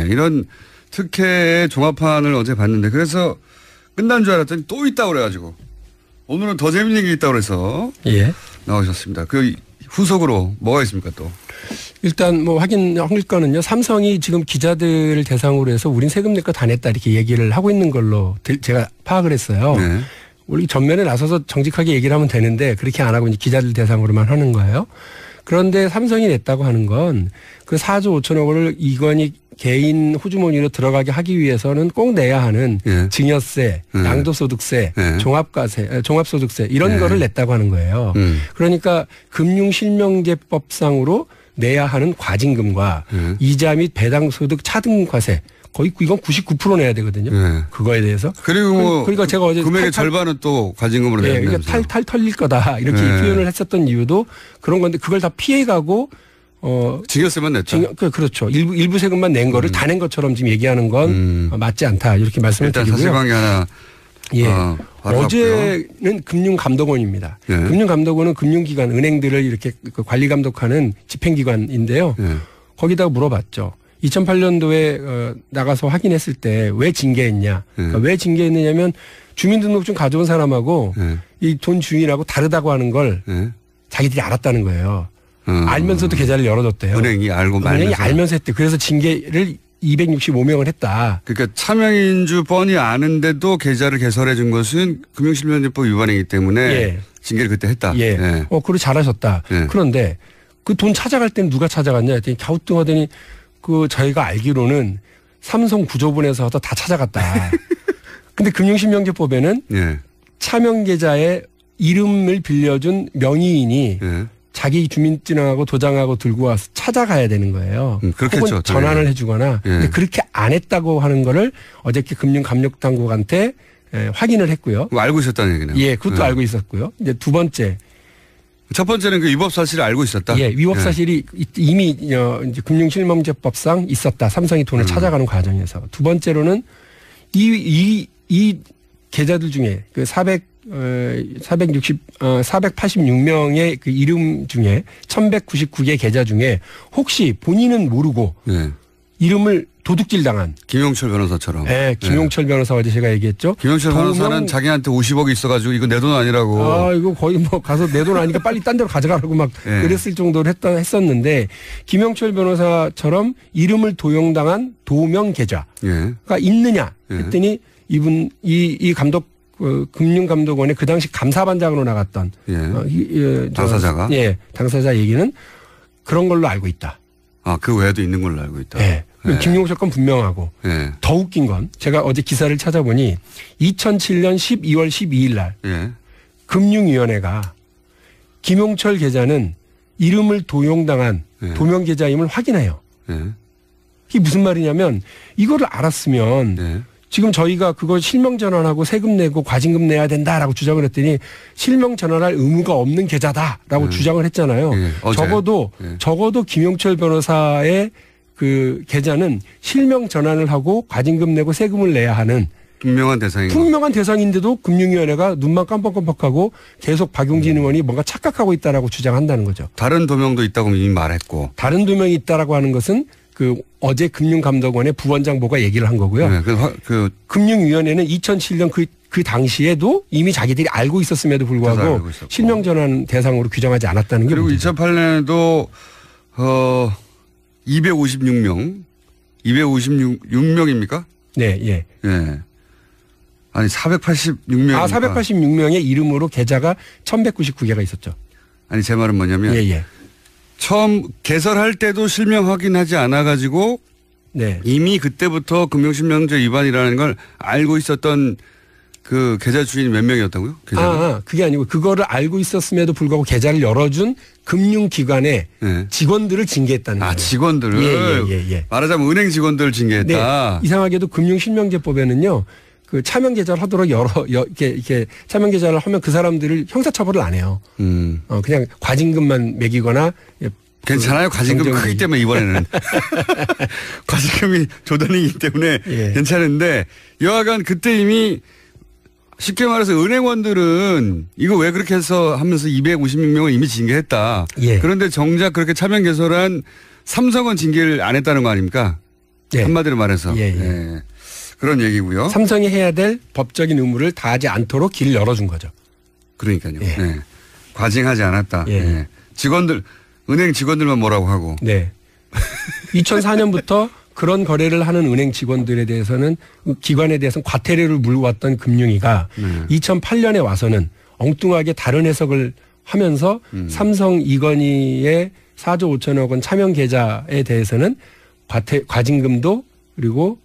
Speaker 1: 이런 특혜의 종합판을 어제 봤는데 그래서 끝난 줄 알았더니 또 있다고 그래가지고 오늘은 더 재밌는 게 있다고 그래서 나오셨습니다. 그 후속으로 뭐가 있습니까 또?
Speaker 3: 일단 뭐 확인할 거는요. 삼성이 지금 기자들을 대상으로 해서 우린 세금 낼 거 다 냈다 이렇게 얘기를 하고 있는 걸로 제가 파악을 했어요. 우리 전면에 나서서 정직하게 얘기를 하면 되는데 그렇게 안 하고 이제 기자들 대상으로만 하는 거예요. 그런데 삼성이 냈다고 하는 건 그 4조 5천억 원을 이건희 개인 호주머니로 들어가게 하기 위해서는 꼭 내야 하는 증여세, 양도소득세, 종합소득세 이런 거를 냈다고 하는 거예요. 그러니까 금융실명제법상으로 내야 하는 과징금과 이자 및 배당소득 차등과세 거의 이건 99% 내야 되거든요. 그거에 대해서.
Speaker 1: 그리고 뭐
Speaker 3: 그러니까 제가 어제
Speaker 1: 금액의 절반은 또 과징금으로 내야 된다면서요.
Speaker 3: 그러니까 탈 털릴 거다 이렇게 표현을 했었던 이유도 그런 건데 그걸 다 피해가고
Speaker 1: 증여세만 냈다.
Speaker 3: 그렇죠. 일부 세금만 낸 거를 다 낸 것처럼 지금 얘기하는 건 맞지 않다 이렇게 말씀을 드리고요.
Speaker 1: 일단 사실관계 하나.
Speaker 3: 어제는 금융감독원입니다. 금융감독원은 금융기관, 은행들을 이렇게 관리감독하는 집행기관인데요. 거기다가 물어봤죠. 2008년도에 나가서 확인했을 때 왜 징계했냐. 그러니까 왜 징계했느냐면 주민등록증 가져온 사람하고 이 돈 주인하고 다르다고 하는 걸 자기들이 알았다는 거예요. 알면서도 계좌를 열어줬대요.
Speaker 1: 은행이
Speaker 3: 알면서 했대. 그래서 징계를 265명을 했다.
Speaker 1: 그러니까 차명인주 뻔히 아는데도 계좌를 개설해 준 것은 금융실명제법 위반이기 때문에 징계를 그때 했다.
Speaker 3: 그리고 잘하셨다. 그런데 그 돈 찾아갈 때는 누가 찾아갔냐 했더니 갸우뚱하더니 저희가 알기로는 삼성 구조분에서 다 찾아갔다. 근데 금융실명제법에는 차명계좌에 이름을 빌려준 명의인이 자기 주민증하고 도장하고 들고 와서 찾아가야 되는 거예요.
Speaker 1: 그렇겠죠.
Speaker 3: 혹은 전환을 해주거나. 근데 그렇게 안 했다고 하는 거를 어저께 금융감독당국한테 확인을 했고요.
Speaker 1: 알고 있었다는 얘기네요.
Speaker 3: 그것도 알고 있었고요. 이제 두 번째.
Speaker 1: 첫 번째는 그 위법 사실을 알고 있었다.
Speaker 3: 위법 사실이 이미 이제 금융실명제법상 있었다. 삼성이 돈을 찾아가는 과정에서. 두 번째로는 이 계좌들 중에 그 486명의 그 이름 중에 1199개 계좌 중에 혹시 본인은 모르고 네. 이름을 도둑질 당한
Speaker 1: 김용철 변호사처럼.
Speaker 3: 네, 김용철 변호사 어제 제가 얘기했죠.
Speaker 1: 김용철 변호사는 자기한테 50억이 있어가지고 이거 내 돈 아니라고.
Speaker 3: 아, 이거 거의 뭐 가서 내 돈 아니니까 빨리 딴 데로 가져가라고 막 네. 그랬을 정도로 했었는데 김용철 변호사처럼 이름을 도용당한 도명 계좌가 있느냐 했더니 이분 이 감독 금융감독원의 그 당시 감사반장으로 나갔던
Speaker 1: 당사자가
Speaker 3: 당사자 얘기는 그런 걸로 알고 있다.
Speaker 1: 아, 그 외에도 있는 걸로 알고 있다.
Speaker 3: 네. 김용철 건 분명하고 더 웃긴 건 제가 어제 기사를 찾아보니 2007년 12월 12일 날 금융위원회가 김용철 계좌는 이름을 도용당한 도명 계좌임을 확인해요. 이게 무슨 말이냐면 이거를 알았으면 지금 저희가 그걸 실명 전환하고 세금 내고 과징금 내야 된다라고 주장을 했더니 실명 전환할 의무가 없는 계좌다라고 주장을 했잖아요. 적어도 김용철 변호사의 그 계좌는 실명 전환을 하고 과징금 내고 세금을 내야 하는
Speaker 1: 분명한
Speaker 3: 대상인데도 금융위원회가 눈만 깜빡깜빡하고 계속 박용진 의원이 뭔가 착각하고 있다라고 주장한다는 거죠.
Speaker 1: 다른 도명도 있다고 이미 말했고.
Speaker 3: 다른 도명이 있다라고 하는 것은 그 어제 금융감독원의 부원장보가 얘기를 한 거고요. 금융위원회는 2007년 그 당시에도 이미 자기들이 알고 있었음에도 불구하고 실명 전환 대상으로 규정하지 않았다는 게
Speaker 1: 그리고
Speaker 3: 문제죠.
Speaker 1: 2008년에도 256명입니까?
Speaker 3: 네, 예.
Speaker 1: 아니 486명.
Speaker 3: 아, 486명의 이름으로 계좌가 1199개가 있었죠.
Speaker 1: 아니 제 말은 뭐냐면 처음 개설할 때도 실명 확인하지 않아가지고 이미 그때부터 금융실명제 위반이라는 걸 알고 있었던 그 계좌 주인이 몇 명이었다고요?
Speaker 3: 그게 아니고 그거를 알고 있었음에도 불구하고 계좌를 열어준 금융기관의 직원들을 징계했다는 거예요.
Speaker 1: 직원들을? 말하자면 은행 직원들을 징계했다.
Speaker 3: 네. 이상하게도 금융실명제법에는요. 그 차명 계좌를 하도록 이렇게 차명 계좌를 하면 그 사람들을 형사처벌을 안 해요. 그냥 과징금만 매기거나.
Speaker 1: 괜찮아요. 과징금이 크기 때문에 이번에는. 과징금이 조단이기 때문에 괜찮은데 여하간 그때 이미 쉽게 말해서 은행원들은 이거 왜 그렇게 해서 하면서 256명을 이미 징계했다. 그런데 정작 그렇게 차명 개설한 삼성은 징계를 안 했다는 거 아닙니까? 한마디로 말해서. 그런 얘기고요.
Speaker 3: 삼성이 해야 될 법적인 의무를 다하지 않도록 길을 열어준 거죠.
Speaker 1: 그러니까요. 과징하지 않았다. 은행 직원들만 뭐라고 하고.
Speaker 3: 2004년부터 그런 거래를 하는 은행 직원들에 대해서는 기관에 대해서는 과태료를 물어왔던 금융위가 2008년에 와서는 엉뚱하게 다른 해석을 하면서 삼성 이건희의 4조 5천억 원 차명 계좌에 대해서는 과징금도 그리고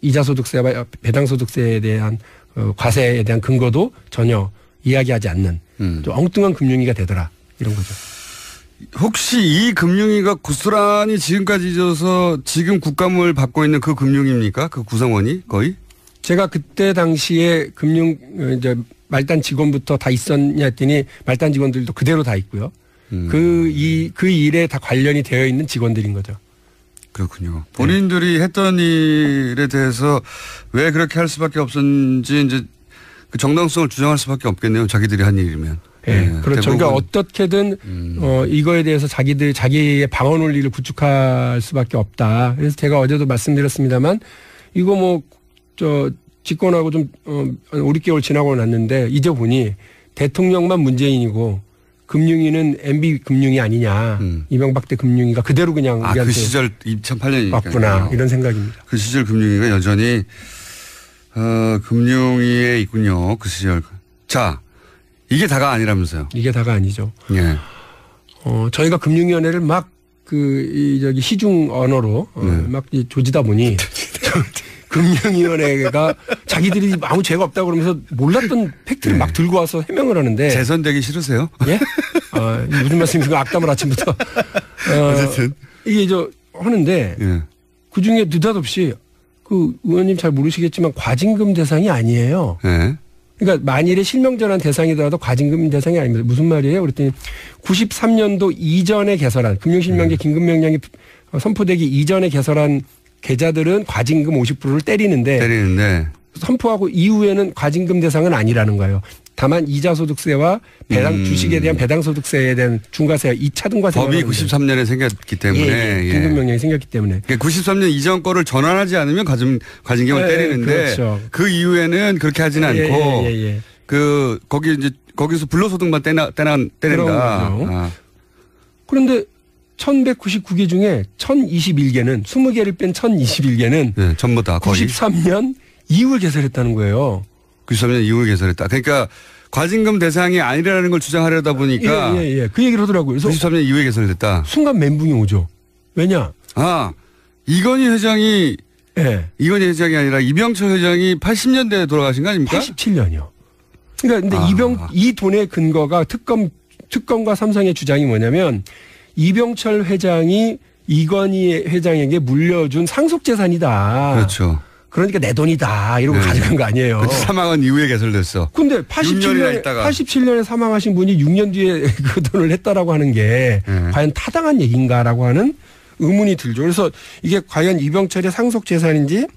Speaker 3: 이자소득세와 배당소득세에 대한 과세에 대한 근거도 전혀 이야기하지 않는 좀 엉뚱한 금융위가 되더라 이런 거죠.
Speaker 1: 혹시 이 금융위가 고스란히 지금까지 있어서 지금 국감을 받고 있는 그 금융위입니까? 그 구성원이 거의?
Speaker 3: 제가 그때 당시에 말단 직원부터 다 있었냐 했더니 말단 직원들도 그대로 다 있고요. 그 일에 다 관련이 되어 있는 직원들인 거죠.
Speaker 1: 그렇군요. 본인들이 했던 일에 대해서 왜 그렇게 할 수밖에 없었는지 이제 그 정당성을 주장할 수밖에 없겠네요. 자기들이 한 일이면.
Speaker 3: 그렇죠. 그러니까 어떻게든 이거에 대해서 자기의 방어 논리를 구축할 수밖에 없다. 그래서 제가 어제도 말씀드렸습니다만 이거 집권하고 좀 5, 6개월 지나고 났는데 이제 보니 대통령만 문재인이고 금융위는 MB 금융위 아니냐. 이명박 때 금융위가 그대로 그냥 우리한테
Speaker 1: 그 시절 2008년이니까
Speaker 3: 왔구나 이런 생각입니다.
Speaker 1: 그 시절 금융위가 여전히 금융위에 있군요. 그 시절. 자, 이게 다가 아니라면서요.
Speaker 3: 이게 다가 아니죠. 저희가 금융위원회를 막 시중 언어로 막 조지다 보니 금융위원회가 자기들이 아무 죄가 없다고 그러면서 몰랐던 팩트를 막 들고 와서 해명을 하는데.
Speaker 1: 재선되기 싫으세요?
Speaker 3: 예? 무슨 말씀이신가? 악담을 아침부터.
Speaker 1: 어쨌든.
Speaker 3: 이게 하는데 그 중에 느닷없이 그 의원님 잘 모르시겠지만 과징금 대상이 아니에요. 그러니까 만일에 실명전환 대상이더라도 과징금 대상이 아닙니다. 무슨 말이에요? 그랬더니 93년도 이전에 개설한 금융실명제 긴급명령이 선포되기 이전에 개설한 계좌들은 과징금 50%를 때리는데 선포하고 이후에는 과징금 대상은 아니라는 거예요. 다만 이자 소득세와 배당 주식에 대한 배당 소득세에 대한 중과세와 2차 등과세가
Speaker 1: 법이 93년에 생겼기 때문에
Speaker 3: 긴급 명령이 생겼기 때문에
Speaker 1: 93년 이전 거를 전환하지 않으면 과징금을 때리는데
Speaker 3: 그렇죠.
Speaker 1: 그 이후에는 그렇게 하지는 않고 그 거기서 불로소득만 때린다.
Speaker 3: 그런데 1199개 중에 1021개는 20개를 뺀 1021개는
Speaker 1: 네, 전부 다 거의
Speaker 3: 93년 이후에 개설했다는 거예요.
Speaker 1: 93년 이후에 개설했다. 그러니까 과징금 대상이 아니라는 걸 주장하려다 보니까
Speaker 3: 그 얘기를 하더라고요. 그래서
Speaker 1: 93년 이후에 개설됐다.
Speaker 3: 순간 멘붕이 오죠. 왜냐?
Speaker 1: 이건희 회장이 아니라 이병철 회장이 80년대에 돌아가신 거 아닙니까?
Speaker 3: 87년이요. 그러니까 근데 이 돈의 근거가 특검과 삼성의 주장이 뭐냐면 이병철 회장이 이건희 회장에게 물려준 상속재산이다.
Speaker 1: 그렇죠.
Speaker 3: 그러니까 내 돈이다. 이러고 가져간 거 아니에요.
Speaker 1: 사망한 이후에 개설됐어.
Speaker 3: 근데 87년에 사망하신 분이 6년 뒤에 그 돈을 했다라고 하는 게 과연 타당한 얘기인가라고 하는 의문이 들죠. 그래서 이게 과연 이병철의 상속재산인지를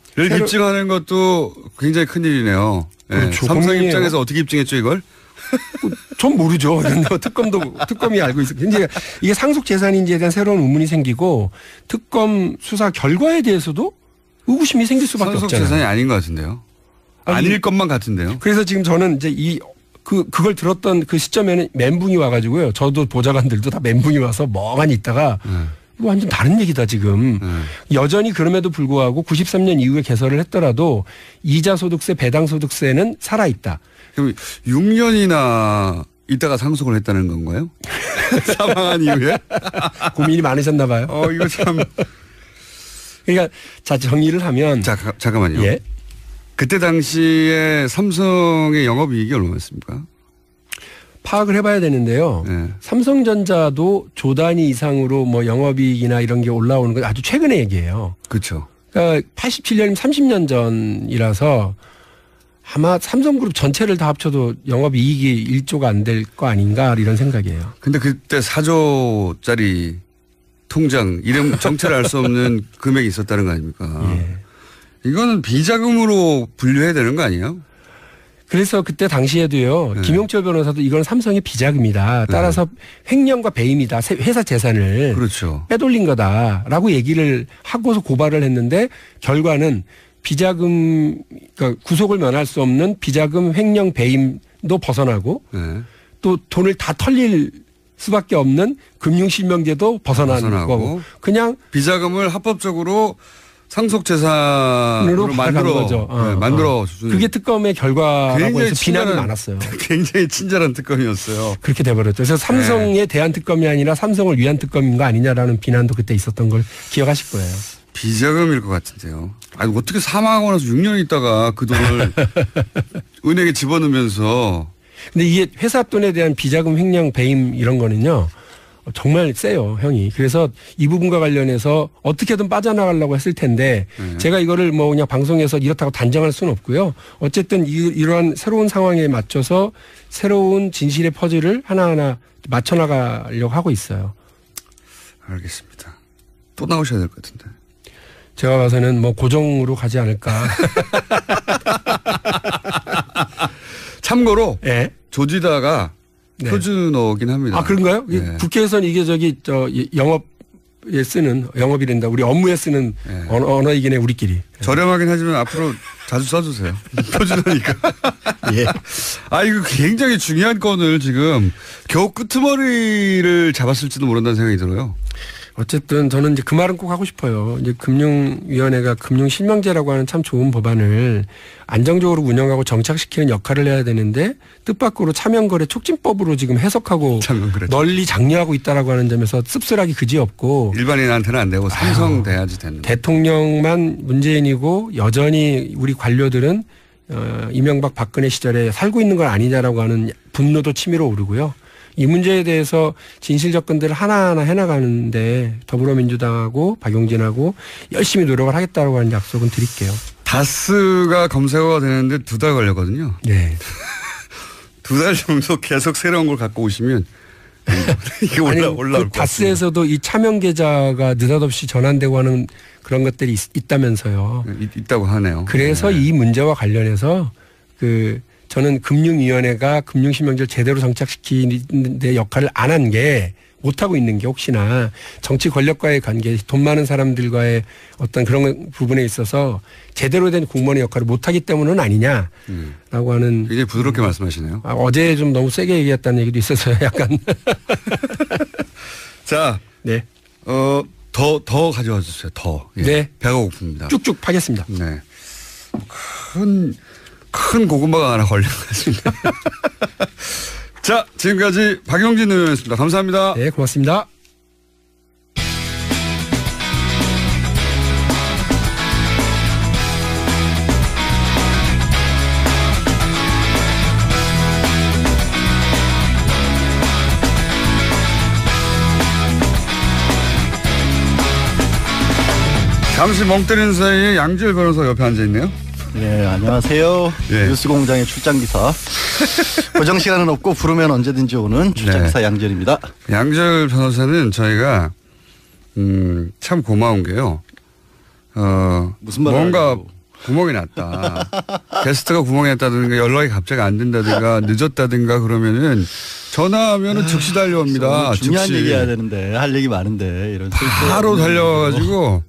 Speaker 1: 입증하는 것도 굉장히 큰일이네요.
Speaker 3: 그렇죠.
Speaker 1: 삼성 입장에서 어떻게 입증했죠 이걸?
Speaker 3: 전 모르죠. 특검이 알고 있어요. 이게 상속 재산인지에 대한 새로운 의문이 생기고 특검 수사 결과에 대해서도 의구심이 생길 수밖에 없잖아요.
Speaker 1: 상속 재산이 아닌 것 같은데요. 아닐 것만 같은데요.
Speaker 3: 그래서 지금 저는 이제 그걸 들었던 그 시점에는 멘붕이 와가지고요. 저도 보좌관들도 다 멘붕이 와서 멍하니 있다가 이거 완전 다른 얘기다 지금. 여전히 그럼에도 불구하고 93년 이후에 개설을 했더라도 이자 소득세, 배당 소득세는 살아있다.
Speaker 1: 그럼 6년이나 있다가 상속을 했다는 건가요? 사망한 이후에?
Speaker 3: 고민이 많으셨나 봐요.
Speaker 1: 이거 참.
Speaker 3: 그러니까 자 정리를 하면.
Speaker 1: 잠깐만요. 예? 그때 당시에 삼성의 영업이익이 얼마였습니까?
Speaker 3: 파악을 해봐야 되는데요. 삼성전자도 조 단위 이상으로 뭐 영업이익이나 이런 게 올라오는 건 아주 최근의 얘기예요.
Speaker 1: 그렇죠.
Speaker 3: 그러니까 87년이면 30년 전이라서 아마 삼성그룹 전체를 다 합쳐도 영업이익이 1조가 안 될 거 아닌가 이런 생각이에요.
Speaker 1: 근데 그때 4조짜리 통장 이름 정체를 알 수 없는 금액이 있었다는 거 아닙니까? 이거는 비자금으로 분류해야 되는 거 아니에요?
Speaker 3: 그래서 그때 당시에도요. 김용철 변호사도 이건 삼성의 비자금이다. 따라서 횡령과 배임이다. 회사 재산을
Speaker 1: 그렇죠.
Speaker 3: 빼돌린 거다라고 얘기를 하고서 고발을 했는데 결과는 비자금 그러니까 구속을 면할 수 없는 비자금 횡령 배임도 벗어나고 또 돈을 다 털릴 수밖에 없는 금융실명제도 벗어난 거고 그냥
Speaker 1: 비자금을 합법적으로 상속재산으로 만들어
Speaker 3: 그게 특검의 결과라고 해서 비난이 많았어요.
Speaker 1: 굉장히 친절한 특검이었어요.
Speaker 3: 그렇게 돼버렸죠. 그래서 삼성에 대한 특검이 아니라 삼성을 위한 특검인 거 아니냐라는 비난도 그때 있었던 걸 기억하실 거예요.
Speaker 1: 비자금일 것 같은데요. 어떻게 사망하고 나서 6년 있다가 그 돈을 은행에 집어넣으면서.
Speaker 3: 근데 이게 회사 돈에 대한 비자금 횡령 배임 이런 거는요. 정말 세요, 형이. 그래서 이 부분과 관련해서 어떻게든 빠져나가려고 했을 텐데 제가 이거를 뭐 그냥 방송에서 이렇다고 단정할 수는 없고요. 어쨌든 이러한 새로운 상황에 맞춰서 새로운 진실의 퍼즐을 하나하나 맞춰나가려고 하고 있어요.
Speaker 1: 알겠습니다. 또 나오셔야 될 것 같은데.
Speaker 3: 제가 봐서는 뭐 고정으로 가지 않을까.
Speaker 1: 참고로 조지다가 표준어긴 합니다.
Speaker 3: 그런가요? 국회에서는 이게 영업에 쓰는 영업이란다. 우리 업무에 쓰는 언어이긴 해 우리끼리.
Speaker 1: 저렴하긴 하지만 앞으로 자주 써주세요. 표준어니까. 이거 굉장히 중요한 건을 지금 겨우 끄트머리를 잡았을지도 모른다는 생각이 들어요.
Speaker 3: 어쨌든 저는 이제 그 말은 꼭 하고 싶어요. 이제 금융위원회가 금융실명제라고 하는 참 좋은 법안을 안정적으로 운영하고 정착시키는 역할을 해야 되는데 뜻밖으로 차명거래 촉진법으로 지금 해석하고 널리 장려하고 있다라고 하는 점에서 씁쓸하기 그지없고
Speaker 1: 일반인한테는 안 되고 삼성 돼야지 되는.
Speaker 3: 대통령만 문재인이고 여전히 우리 관료들은 이명박 박근혜 시절에 살고 있는 건 아니냐라고 하는 분노도 치밀어 오르고요. 이 문제에 대해서 진실 접근들을 하나하나 해나가는데 더불어민주당하고 박용진하고 열심히 노력을 하겠다고 하는 약속은 드릴게요.
Speaker 1: 다스가 검색어가 되는데 2달 걸렸거든요. 2달 정도 계속 새로운 걸 갖고 오시면 이게 올라올
Speaker 3: 그 다스에서도 이 차명 계좌가 느닷없이 전환되고 하는 그런 것들이 있다면서요.
Speaker 1: 있다고 하네요.
Speaker 3: 그래서 이 문제와 관련해서 저는 금융위원회가 금융실명제를 제대로 정착시키는 데 역할을 안 한 게 못하고 있는 게 혹시나 정치 권력과의 관계, 돈 많은 사람들과의 어떤 그런 부분에 있어서 제대로 된 공무원의 역할을 못하기 때문은 아니냐라고 하는.
Speaker 1: 굉장히 부드럽게 말씀하시네요.
Speaker 3: 어제 좀 너무 세게 얘기했다는 얘기도 있어서요. 약간.
Speaker 1: 자,
Speaker 3: 네.
Speaker 1: 더 가져와 주세요. 더. 예.
Speaker 3: 네.
Speaker 1: 배가 고픕니다.
Speaker 3: 쭉쭉 파겠습니다.
Speaker 1: 네. 큰 고구마가 하나 걸린 것 같습니다. 자, 지금까지 박용진 의원이었습니다. 감사합니다.
Speaker 3: 네, 고맙습니다.
Speaker 1: 잠시 멍 때리는 사이에 양지열 변호사 옆에 앉아있네요.
Speaker 4: 네, 안녕하세요. 네. 뉴스공장의 출장기사. 고정 시간은 없고 부르면 언제든지 오는 출장기사 네. 양지열입니다.
Speaker 1: 양지열 변호사는 저희가 참 고마운 게요.
Speaker 4: 무슨 말을
Speaker 1: 뭔가
Speaker 4: 하려고.
Speaker 1: 구멍이 났다. 게스트가 구멍이 났다든가 연락이 갑자기 안 된다든가 늦었다든가 그러면은 전화하면은 즉시 달려옵니다.
Speaker 4: 중요한 얘기 해야 되는데 할 얘기 많은데 이런
Speaker 1: 바로 달려가지고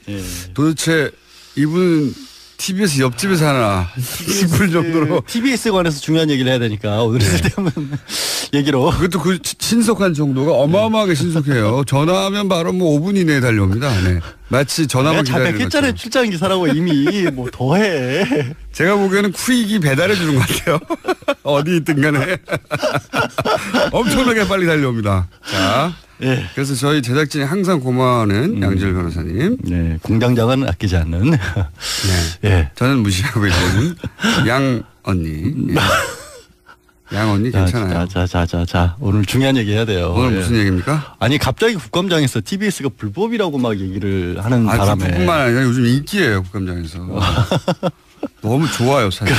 Speaker 4: 예.
Speaker 1: 도대체 이분은 TBS 옆집에 사나 싶을 정도로
Speaker 4: TBS에 관해서 중요한 얘기를 해야 되니까 오늘 쓸데없는 얘기로.
Speaker 1: 그것도 그 신속한 정도가 어마어마하게 신속해요. 전화하면 바로 뭐 5분 이내에 달려옵니다. 네. 마치 전화만 기다리는 것처럼.
Speaker 4: 자백했잖아요. 출장 기사라고 이미 뭐 더해.
Speaker 1: 제가 보기에는 퀵이 배달해 주는 것 같아요. 어디 있든 간에. 엄청나게 빨리 달려옵니다. 자.
Speaker 4: 네.
Speaker 1: 그래서 저희 제작진이 항상 고마워하는 양지열 변호사님.
Speaker 4: 네, 공장장은 아끼지 않는.
Speaker 1: 네.
Speaker 4: 네.
Speaker 1: 저는 무시하고 있는 양 언니. 예. 양 언니 괜찮아요.
Speaker 4: 자, 오늘 중요한 얘기 해야 돼요.
Speaker 1: 오늘 무슨 얘기입니까?
Speaker 4: 아니 갑자기 국감장에서 TBS가 불법이라고 막 얘기를 하는 바람에.
Speaker 1: 불법뿐만 아니라 요즘 인기예요 국감장에서. 너무 좋아요 사실.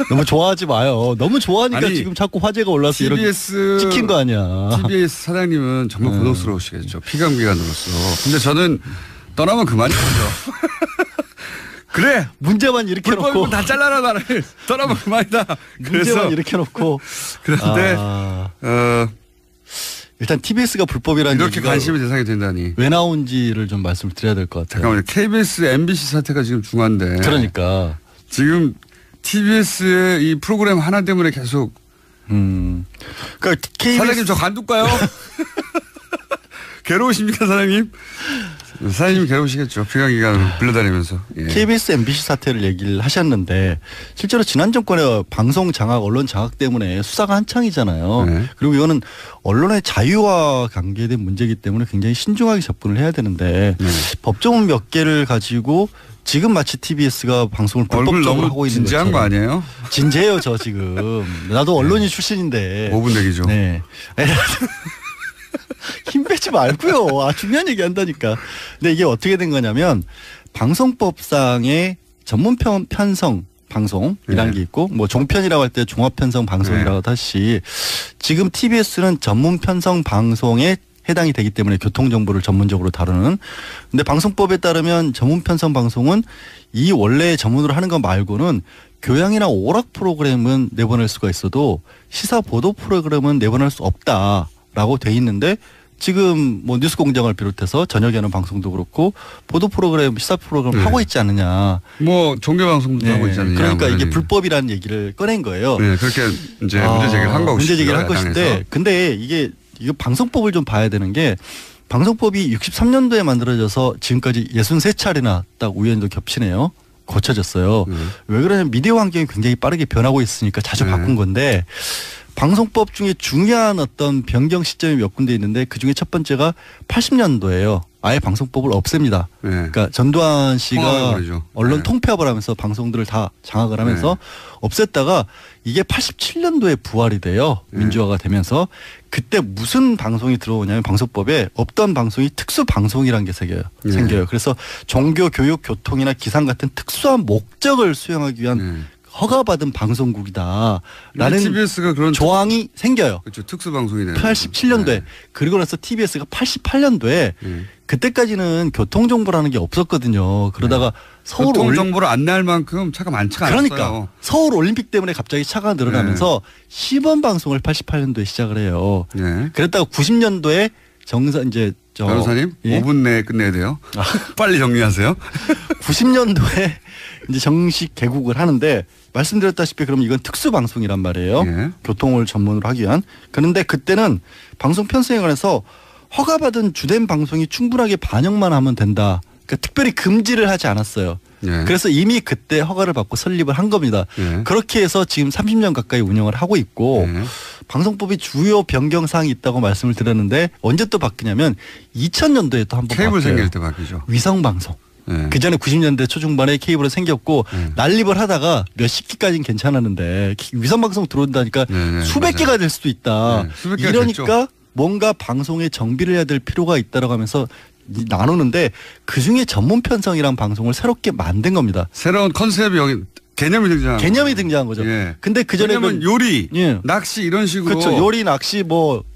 Speaker 4: 너무 좋아하지 마요. 너무 좋아하니까 아니, 지금 자꾸 화제가 올라서
Speaker 1: TBS
Speaker 4: 이렇게 찍힌 거 아니야.
Speaker 1: TBS 사장님은 정말 고독스러우시겠죠. 피감기관으로서. 근데 저는 떠나면 그만이죠. 그래
Speaker 4: 문제만 이렇게 놓고
Speaker 1: 다 잘라라 나를 떠나면 그만이다.
Speaker 4: 문제만 이렇게 놓고.
Speaker 1: 그런데
Speaker 4: 일단 TBS가 불법이라는
Speaker 1: 이렇게 관심의 대상이 된다니
Speaker 4: 왜 나온지를 좀 말씀을 드려야 될 것 같아요.
Speaker 1: 잠깐만요. KBS, MBC 사태가 지금 중요한데.
Speaker 4: 그러니까
Speaker 1: 지금 TBS의 이 프로그램 하나 때문에 계속.
Speaker 4: 그러니까 KBS
Speaker 1: 사장님 저 관둘까요? 괴로우십니까 사장님? 사장님 괴로우시겠죠. 피감기관으로 불러다니면서. 예.
Speaker 4: KBS, MBC 사태를 얘기를 하셨는데 실제로 지난 정권의 방송 장악, 언론 장악 때문에 수사가 한창이잖아요. 네. 그리고 이거는 언론의 자유와 관계된 문제이기 때문에 굉장히 신중하게 접근을 해야 되는데 법조문 몇 개를 가지고 지금 마치 TBS가 방송을 불법적으로 하고 있는
Speaker 1: 진지한 거 아니에요?
Speaker 4: 진지해요 저 지금. 나도 언론인 출신인데.
Speaker 1: 5분 대기죠.
Speaker 4: 네. 힘 빼지 말고요. 중요한 얘기 한다니까. 근데 이게 어떻게 된 거냐면 방송법상의 전문 편성 방송이라는 게 있고 뭐 종편이라고 할 때 종합 편성 방송이라고 하듯이 지금 TBS는 전문 편성 방송에 해당이 되기 때문에 교통정보를 전문적으로 다루는. 근데 방송법에 따르면 전문 편성 방송은 이 원래 전문으로 하는 것 말고는 교양이나 오락 프로그램은 내보낼 수가 있어도 시사 보도 프로그램은 내보낼 수 없다라고 돼 있는데 지금 뭐 뉴스공장을 비롯해서 저녁에는 방송도 그렇고 보도 프로그램, 시사 프로그램 하고 있지 않느냐.
Speaker 1: 뭐 종교 방송도 하고 있지 않느냐.
Speaker 4: 그러니까 이게 불법이라는 얘기를 꺼낸 거예요.
Speaker 1: 네, 그렇게 이제 문제 제기를 한 거고.
Speaker 4: 문제 제기를 한 것인데, 근데 이게 방송법을 좀 봐야 되는 게 방송법이 63년도에 만들어져서 지금까지 63차례나 딱 우연도 겹치네요. 고쳐졌어요. 왜 그러냐면 미디어 환경이 굉장히 빠르게 변하고 있으니까 자주 바꾼 건데. 방송법 중에 중요한 어떤 변경 시점이 몇 군데 있는데 그중에 첫 번째가 80년도예요. 아예 방송법을 없앱니다. 네. 그러니까 전두환 씨가 언론 통폐합을 하면서 방송들을 다 장악을 하면서 없앴다가 이게 87년도에 부활이 돼요. 민주화가 되면서. 그때 무슨 방송이 들어오냐면 방송법에 없던 방송이 특수방송이라는 게 생겨요. 그래서 종교, 교육, 교통이나 기상 같은 특수한 목적을 수행하기 위한 허가받은 방송국이다라는
Speaker 1: TBS가 그런
Speaker 4: 조항이 생겨요.
Speaker 1: 그렇죠. 특수방송이네요.
Speaker 4: 87년도에 네. 그리고 나서 TBS가 88년도에 그때까지는 교통정보라는 게 없었거든요. 그러다가 서울
Speaker 1: 교통정보를 안내할 만큼 차가 많지가 않았어요.
Speaker 4: 그러니까 서울 올림픽 때문에 갑자기 차가 늘어나면서 시범 방송을 88년도에 시작을 해요.
Speaker 1: 네.
Speaker 4: 그랬다가 90년도에 이제
Speaker 1: 변호사님
Speaker 4: 예?
Speaker 1: 5분 내에 끝내야 돼요. 빨리 정리하세요.
Speaker 4: 90년도에 이제 정식 개국을 하는데 말씀드렸다시피 그럼 이건 특수 방송이란 말이에요.
Speaker 1: 예.
Speaker 4: 교통을 전문으로 하기 위한. 그런데 그때는 방송 편성에 관해서 허가받은 주된 방송이 충분하게 반영만 하면 된다. 그러니까 특별히 금지를 하지 않았어요.
Speaker 1: 예.
Speaker 4: 그래서 이미 그때 허가를 받고 설립을 한 겁니다.
Speaker 1: 예.
Speaker 4: 그렇게 해서 지금 30년 가까이 운영을 하고 있고
Speaker 1: 예.
Speaker 4: 방송법이 주요 변경 사항이 있다고 말씀을 드렸는데 언제 또 바뀌냐면 2000년도에 또 한 번
Speaker 1: 케이블
Speaker 4: 바뀌어요.
Speaker 1: 생길 때 바뀌죠.
Speaker 4: 위성 방송.
Speaker 1: 예.
Speaker 4: 그 전에 90년대 초중반에 케이블이 생겼고 난립을 하다가 몇십 기까지는 괜찮았는데 위성 방송 들어온다니까
Speaker 1: 네,
Speaker 4: 수백
Speaker 1: 맞아요.
Speaker 4: 개가 될 수도 있다.
Speaker 1: 네, 수백 개가
Speaker 4: 이러니까
Speaker 1: 됐죠.
Speaker 4: 뭔가 방송에 정비를 해야 될 필요가 있다라고 하면서 나누는데 그중에 전문 편성이란 방송을 새롭게 만든 겁니다.
Speaker 1: 새로운 컨셉이 여기 개념이 등장한
Speaker 4: 거죠.
Speaker 1: 예.
Speaker 4: 근데 그전에는
Speaker 1: 요리,
Speaker 4: 예.
Speaker 1: 낚시 이런 식으로
Speaker 4: 그렇죠. 요리, 낚시,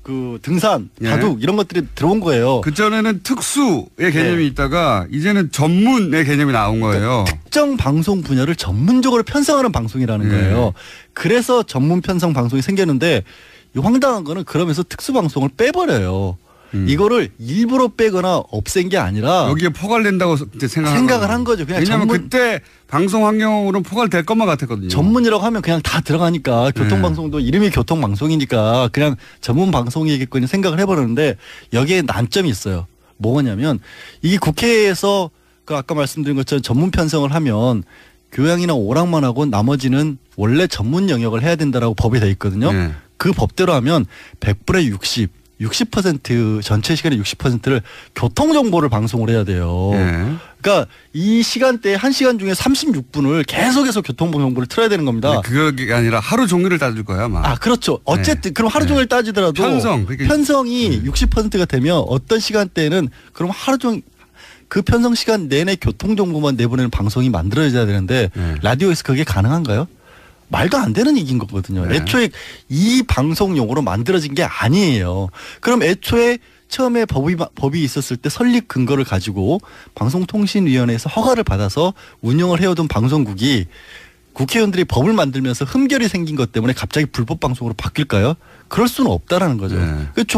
Speaker 4: 그 등산,
Speaker 1: 예.
Speaker 4: 바둑 이런 것들이 들어온 거예요.
Speaker 1: 그전에는 특수의 개념이 있다가 이제는 전문의 개념이 나온 거예요.
Speaker 4: 특정 방송 분야를 전문적으로 편성하는 방송이라는 거예요. 그래서 전문 편성 방송이 생겼는데 이 황당한 거는 그러면서 특수 방송을 빼버려요. 이거를 일부러 빼거나 없앤 게 아니라
Speaker 1: 여기에 포괄된다고
Speaker 4: 생각을 한 거죠. 그냥
Speaker 1: 왜냐하면 그때 방송 환경으로는 포괄될 것만 같았거든요.
Speaker 4: 전문이라고 하면 그냥 다 들어가니까 교통방송도 이름이 교통방송이니까 그냥 전문 방송이겠거니 생각을 해버렸는데 여기에 난점이 있어요. 뭐냐면 이게 국회에서 그 아까 말씀드린 것처럼 전문 편성을 하면 교양이나 오락만 하고 나머지는 원래 전문 영역을 해야 된다라고 법이 돼 있거든요. 그 법대로 하면 100분의 60% 전체 시간의 60%를 교통정보를 방송을 해야 돼요. 그러니까 이 시간대에 1시간 중에 36분을 계속해서 교통정보를 틀어야 되는 겁니다.
Speaker 1: 그게 아니라 하루 종일을 따질 거야 아마.
Speaker 4: 아 그렇죠. 어쨌든 그럼 하루 종일 따지더라도 편성이 60%가 되면 어떤 시간대에는 그럼 하루 종일 그 편성 시간 내내 교통정보만 내보내는 방송이 만들어져야 되는데 라디오에서 그게 가능한가요? 말도 안 되는 얘기인 거거든요. 애초에 이 방송용으로 만들어진 게 아니에요. 그럼 애초에 처음에 법이 있었을 때 설립 근거를 가지고 방송통신위원회에서 허가를 받아서 운영을 해오던 방송국이 국회의원들이 법을 만들면서 흠결이 생긴 것 때문에 갑자기 불법 방송으로 바뀔까요? 그럴 수는 없다라는 거죠.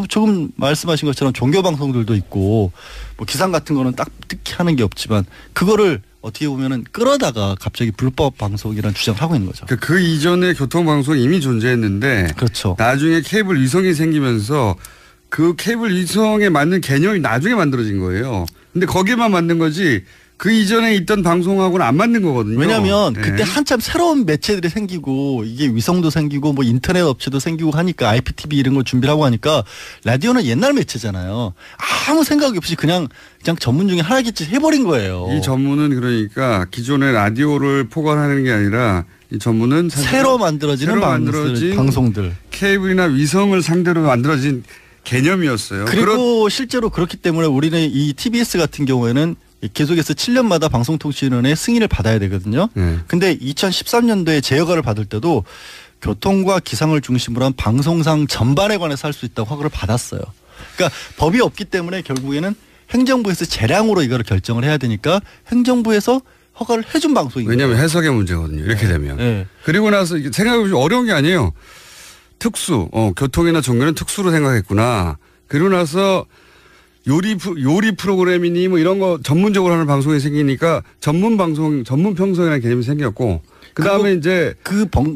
Speaker 4: 조금 말씀하신 것처럼 종교 방송들도 있고 뭐 기상 같은 거는 딱 특히 하는 게 없지만 그거를 어떻게 보면은 끌어다가 갑자기 불법 방송이라는 주장을 하고 있는 거죠.
Speaker 1: 그 이전에 교통방송이 이미 존재했는데
Speaker 4: 그렇죠.
Speaker 1: 나중에 케이블 위성이 생기면서 그 케이블 위성에 맞는 개념이 나중에 만들어진 거예요. 근데 거기에만 맞는 거지 그 이전에 있던 방송하고는 안 맞는 거거든요.
Speaker 4: 왜냐하면 그때 한참 새로운 매체들이 생기고 이게 위성도 생기고 뭐 인터넷 업체도 생기고 하니까 IPTV 이런 걸 준비를 하고 하니까 라디오는 옛날 매체잖아요. 아무 생각이 없이 그냥 전문 중에 하나겠지 해버린 거예요.
Speaker 1: 이 전문은 그러니까 기존의 라디오를 포괄하는 게 아니라 이 전문은
Speaker 4: 새로 만들어진 방송들.
Speaker 1: 케이블이나 위성을 상대로 만들어진 개념이었어요.
Speaker 4: 그리고 실제로 그렇기 때문에 우리는 이 TBS 같은 경우에는 계속해서 7년마다 방송통신위원회 승인을 받아야 되거든요. 근데 2013년도에 재허가를 받을 때도 교통과 기상을 중심으로 한 방송상 전반에 관해서 할 수 있다고 허가를 받았어요. 그러니까 법이 없기 때문에 결국에는 행정부에서 재량으로 이거를 결정을 해야 되니까 행정부에서 허가를 해준 방송인 거예요.
Speaker 1: 왜냐하면 해석의 문제거든요. 이렇게 되면. 그리고 나서 생각해보면 어려운 게 아니에요. 특수, 교통이나 종교는 특수로 생각했구나. 그리고 나서 요리 프로그램이니 뭐 이런 거 전문적으로 하는 방송이 생기니까 전문 평성이라는 개념이 생겼고 그다음에 이제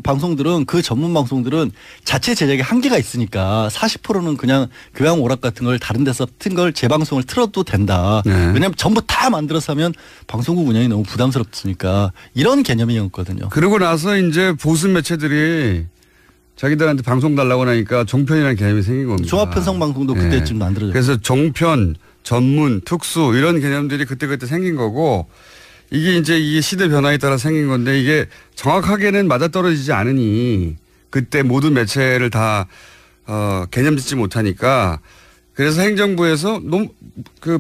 Speaker 4: 방송들은 그 전문 방송들은 자체 제작에 한계가 있으니까 40%는 그냥 교양 오락 같은 걸 다른 데서 튼 걸 재방송을 틀어도 된다. 왜냐하면 전부 다 만들어서 하면 방송국 운영이 너무 부담스럽으니까 이런 개념이었거든요.
Speaker 1: 그러고 나서 이제 보수 매체들이 자기들한테 방송 달라고 하니까 종편이라는 개념이 생긴 겁니다.
Speaker 4: 종합편성 방송도 그때쯤 만들어졌죠.
Speaker 1: 그래서 종편, 전문, 특수 이런 개념들이 그때 생긴 거고 이게 시대 변화에 따라 생긴 건데 이게 정확하게는 맞아떨어지지 않으니 그때 모든 매체를 다 개념 짓지 못하니까 그래서 행정부에서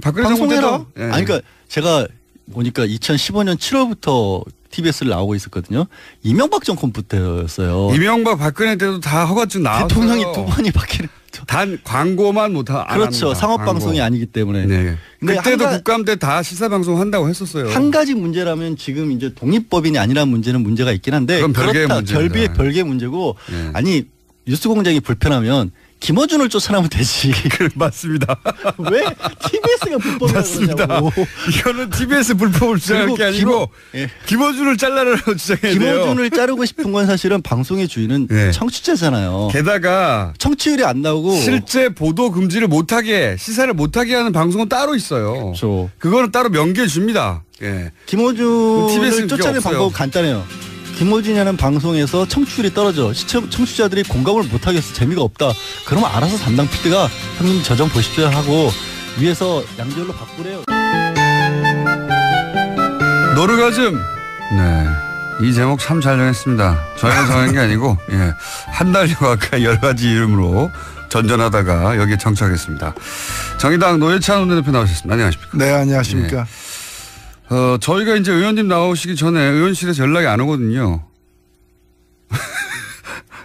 Speaker 1: 박근혜 정부 때도
Speaker 4: 아니 그러니까 제가 보니까 2015년 7월부터 TBS를 나오고 있었거든요. 이명박 정권 때였어요.
Speaker 1: 이명박 박근혜 때도 다 허가증 나왔어요.
Speaker 4: 대통령이 2번이 바뀌는.
Speaker 1: 단 광고만 못하.
Speaker 4: 그렇죠. 상업 방송이 아니기 때문에.
Speaker 1: 네. 그때도 국감 때 다 시사 방송 한다고 했었어요.
Speaker 4: 한 가지 문제라면 지금 이제 독립법인이 아니라는 문제는 문제가 있긴 한데.
Speaker 1: 그건 별개의 문제입니다.
Speaker 4: 별개의 문제고. 네. 아니 뉴스공장이 불편하면 김어준을 쫓아내면 되지.
Speaker 1: 맞습니다.
Speaker 4: 왜 TBS가 불법이라고 그러냐고.
Speaker 1: 이거는 TBS 불법을 주장할 게 아니고 김어준을 잘라라고 주장해야 돼요.
Speaker 4: 김어준을 자르고 싶은 건 사실은 방송의 주인은 청취자잖아요.
Speaker 1: 게다가
Speaker 4: 청취율이 안 나오고
Speaker 1: 실제 보도 금지를 못하게 시사를 못하게 하는 방송은 따로 있어요.
Speaker 4: 그렇죠.
Speaker 1: 그거는 따로 명기해 줍니다.
Speaker 4: 김어준을 쫓아내는 방법은 간단해요. 김어준이라는 방송에서 청취율이 떨어져 청취자들이 공감을 못하겠어 재미가 없다. 그러면 알아서 담당 PD가 형님 저 좀 보십시오 하고 위에서 양절로 바꾸래요.
Speaker 1: 노르가즘. 네, 이 제목 참 잘 정했습니다. 저희가 정한 게 아니고 한 달여 가까이 여러 가지 이름으로 전전하다가 여기에 정착했습니다. 정의당 노회찬 원내대표 나오셨습니다. 안녕하십니까?
Speaker 5: 네, 안녕하십니까?
Speaker 1: 저희가 이제 의원님 나오시기 전에 의원실에서 연락이 안 오거든요.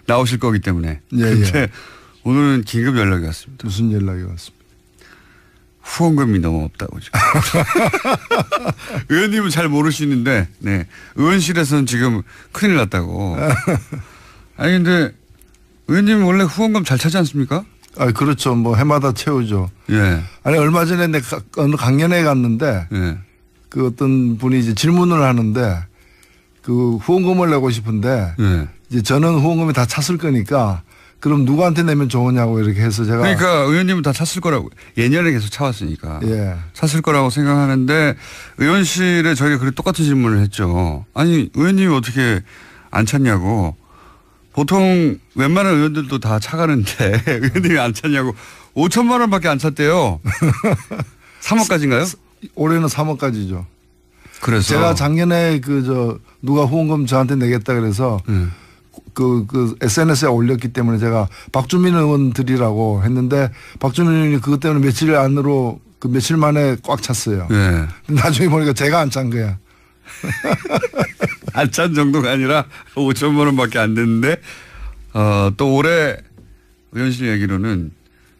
Speaker 1: 나오실 거기 때문에. 근데 오늘은 긴급 연락이 왔습니다.
Speaker 5: 무슨 연락이 왔습니까?
Speaker 1: 후원금이 너무 없다고 지금. 의원님은 잘 모르시는데, 의원실에서는 지금 큰일 났다고. 아니, 근데 의원님은 원래 후원금 잘 차지 않습니까?
Speaker 5: 아, 그렇죠. 뭐 해마다 채우죠. 아니, 얼마 전에 내가 어느 강연회 갔는데, 그 어떤 분이 이제 질문을 하는데 그 후원금을 내고 싶은데 이제 저는 후원금이 다 찼을 거니까 그럼 누구한테 내면 좋으냐고 이렇게 해서 제가
Speaker 1: 그러니까 의원님은 다 찼을 거라고 예년에 계속 차왔으니까 찼을 거라고 생각하는데 의원실에 저희가 그래 똑같은 질문을 했죠. 아니 의원님이 어떻게 안 찼냐고. 보통 웬만한 의원들도 다 차가는데 의원님이 안 찼냐고. 5천만 원밖에 안 찼대요. 3억까지인가요?
Speaker 5: 올해는 3억까지죠.
Speaker 1: 그래서
Speaker 5: 제가 작년에 누가 후원금 저한테 내겠다 그래서 그 SNS에 올렸기 때문에 제가 박주민 의원 드리라고 했는데 박주민 의원이 그것 때문에 며칠 안으로 며칠 만에 꽉 찼어요. 나중에 보니까 제가 안 찬 거야.
Speaker 1: 안 찬 정도가 아니라 5천만 원밖에 안 됐는데 또 올해 의원실 얘기로는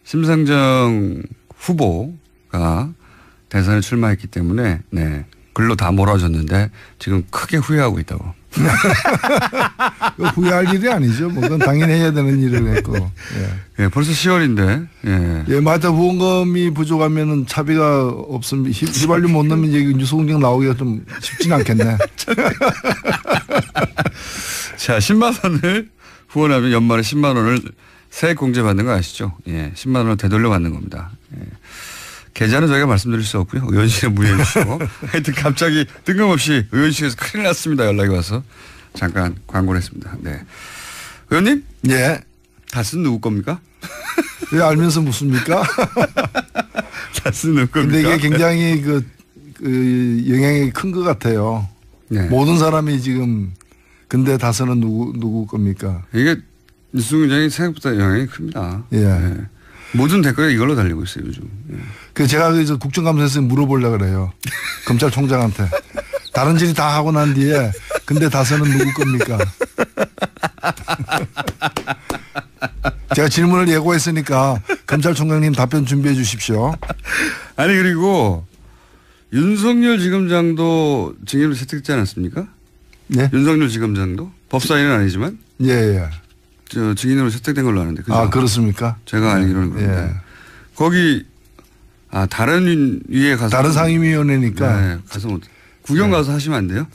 Speaker 1: 심상정 후보가 대선에 출마했기 때문에 글로 다 몰아줬는데 지금 크게 후회하고 있다고.
Speaker 5: 후회할 일이 아니죠. 뭐 그건 당연히 해야 되는 일을 했고.
Speaker 1: 벌써 10월인데.
Speaker 5: 맞아. 후원금이 부족하면은 차비가 없으면 휘발유 못 넣으면 이제 뉴스공장 나오기가 좀 쉽진 않겠네.
Speaker 1: 자, 10만 원을 후원하면 연말에 10만 원을 세액 공제 받는 거 아시죠? 10만 원을 되돌려 받는 겁니다. 계좌는 저희가 말씀드릴 수 없고요. 의원실에 문의해 주시고. 하여튼 갑자기 뜬금없이 의원실에서 큰일 났습니다. 연락이 와서. 잠깐 광고를 했습니다. 의원님? 다스는 누구 겁니까?
Speaker 5: 왜 알면서 묻습니까?
Speaker 1: 다스는 누구 겁니까?
Speaker 5: 근데 이게 굉장히 영향이 큰 것 같아요. 모든 사람이 지금 근데 다스는 누구 겁니까?
Speaker 1: 이게 뉴스공장이 생각보다 영향이 큽니다. 모든 댓글이 이걸로 달리고 있어요, 요즘.
Speaker 5: 제가 국정감사에서 물어보려고 그래요. 검찰총장한테. 다른 질의 다 하고 난 뒤에 근데 다스는 누구 겁니까? 제가 질문을 예고했으니까 검찰총장님 답변 준비해 주십시오.
Speaker 1: 아니 그리고 윤석열 지검장도 징계로 채택되지 않았습니까? 윤석열 지검장도? 법사위는 아니지만? 증인으로 채택된 걸로 아는데. 그죠?
Speaker 5: 아, 그렇습니까?
Speaker 1: 제가 알기로는 그런데. 거기, 다른 위에 가서.
Speaker 5: 다른 상임위원회니까.
Speaker 1: 가서 구경 가서 하시면 안 돼요?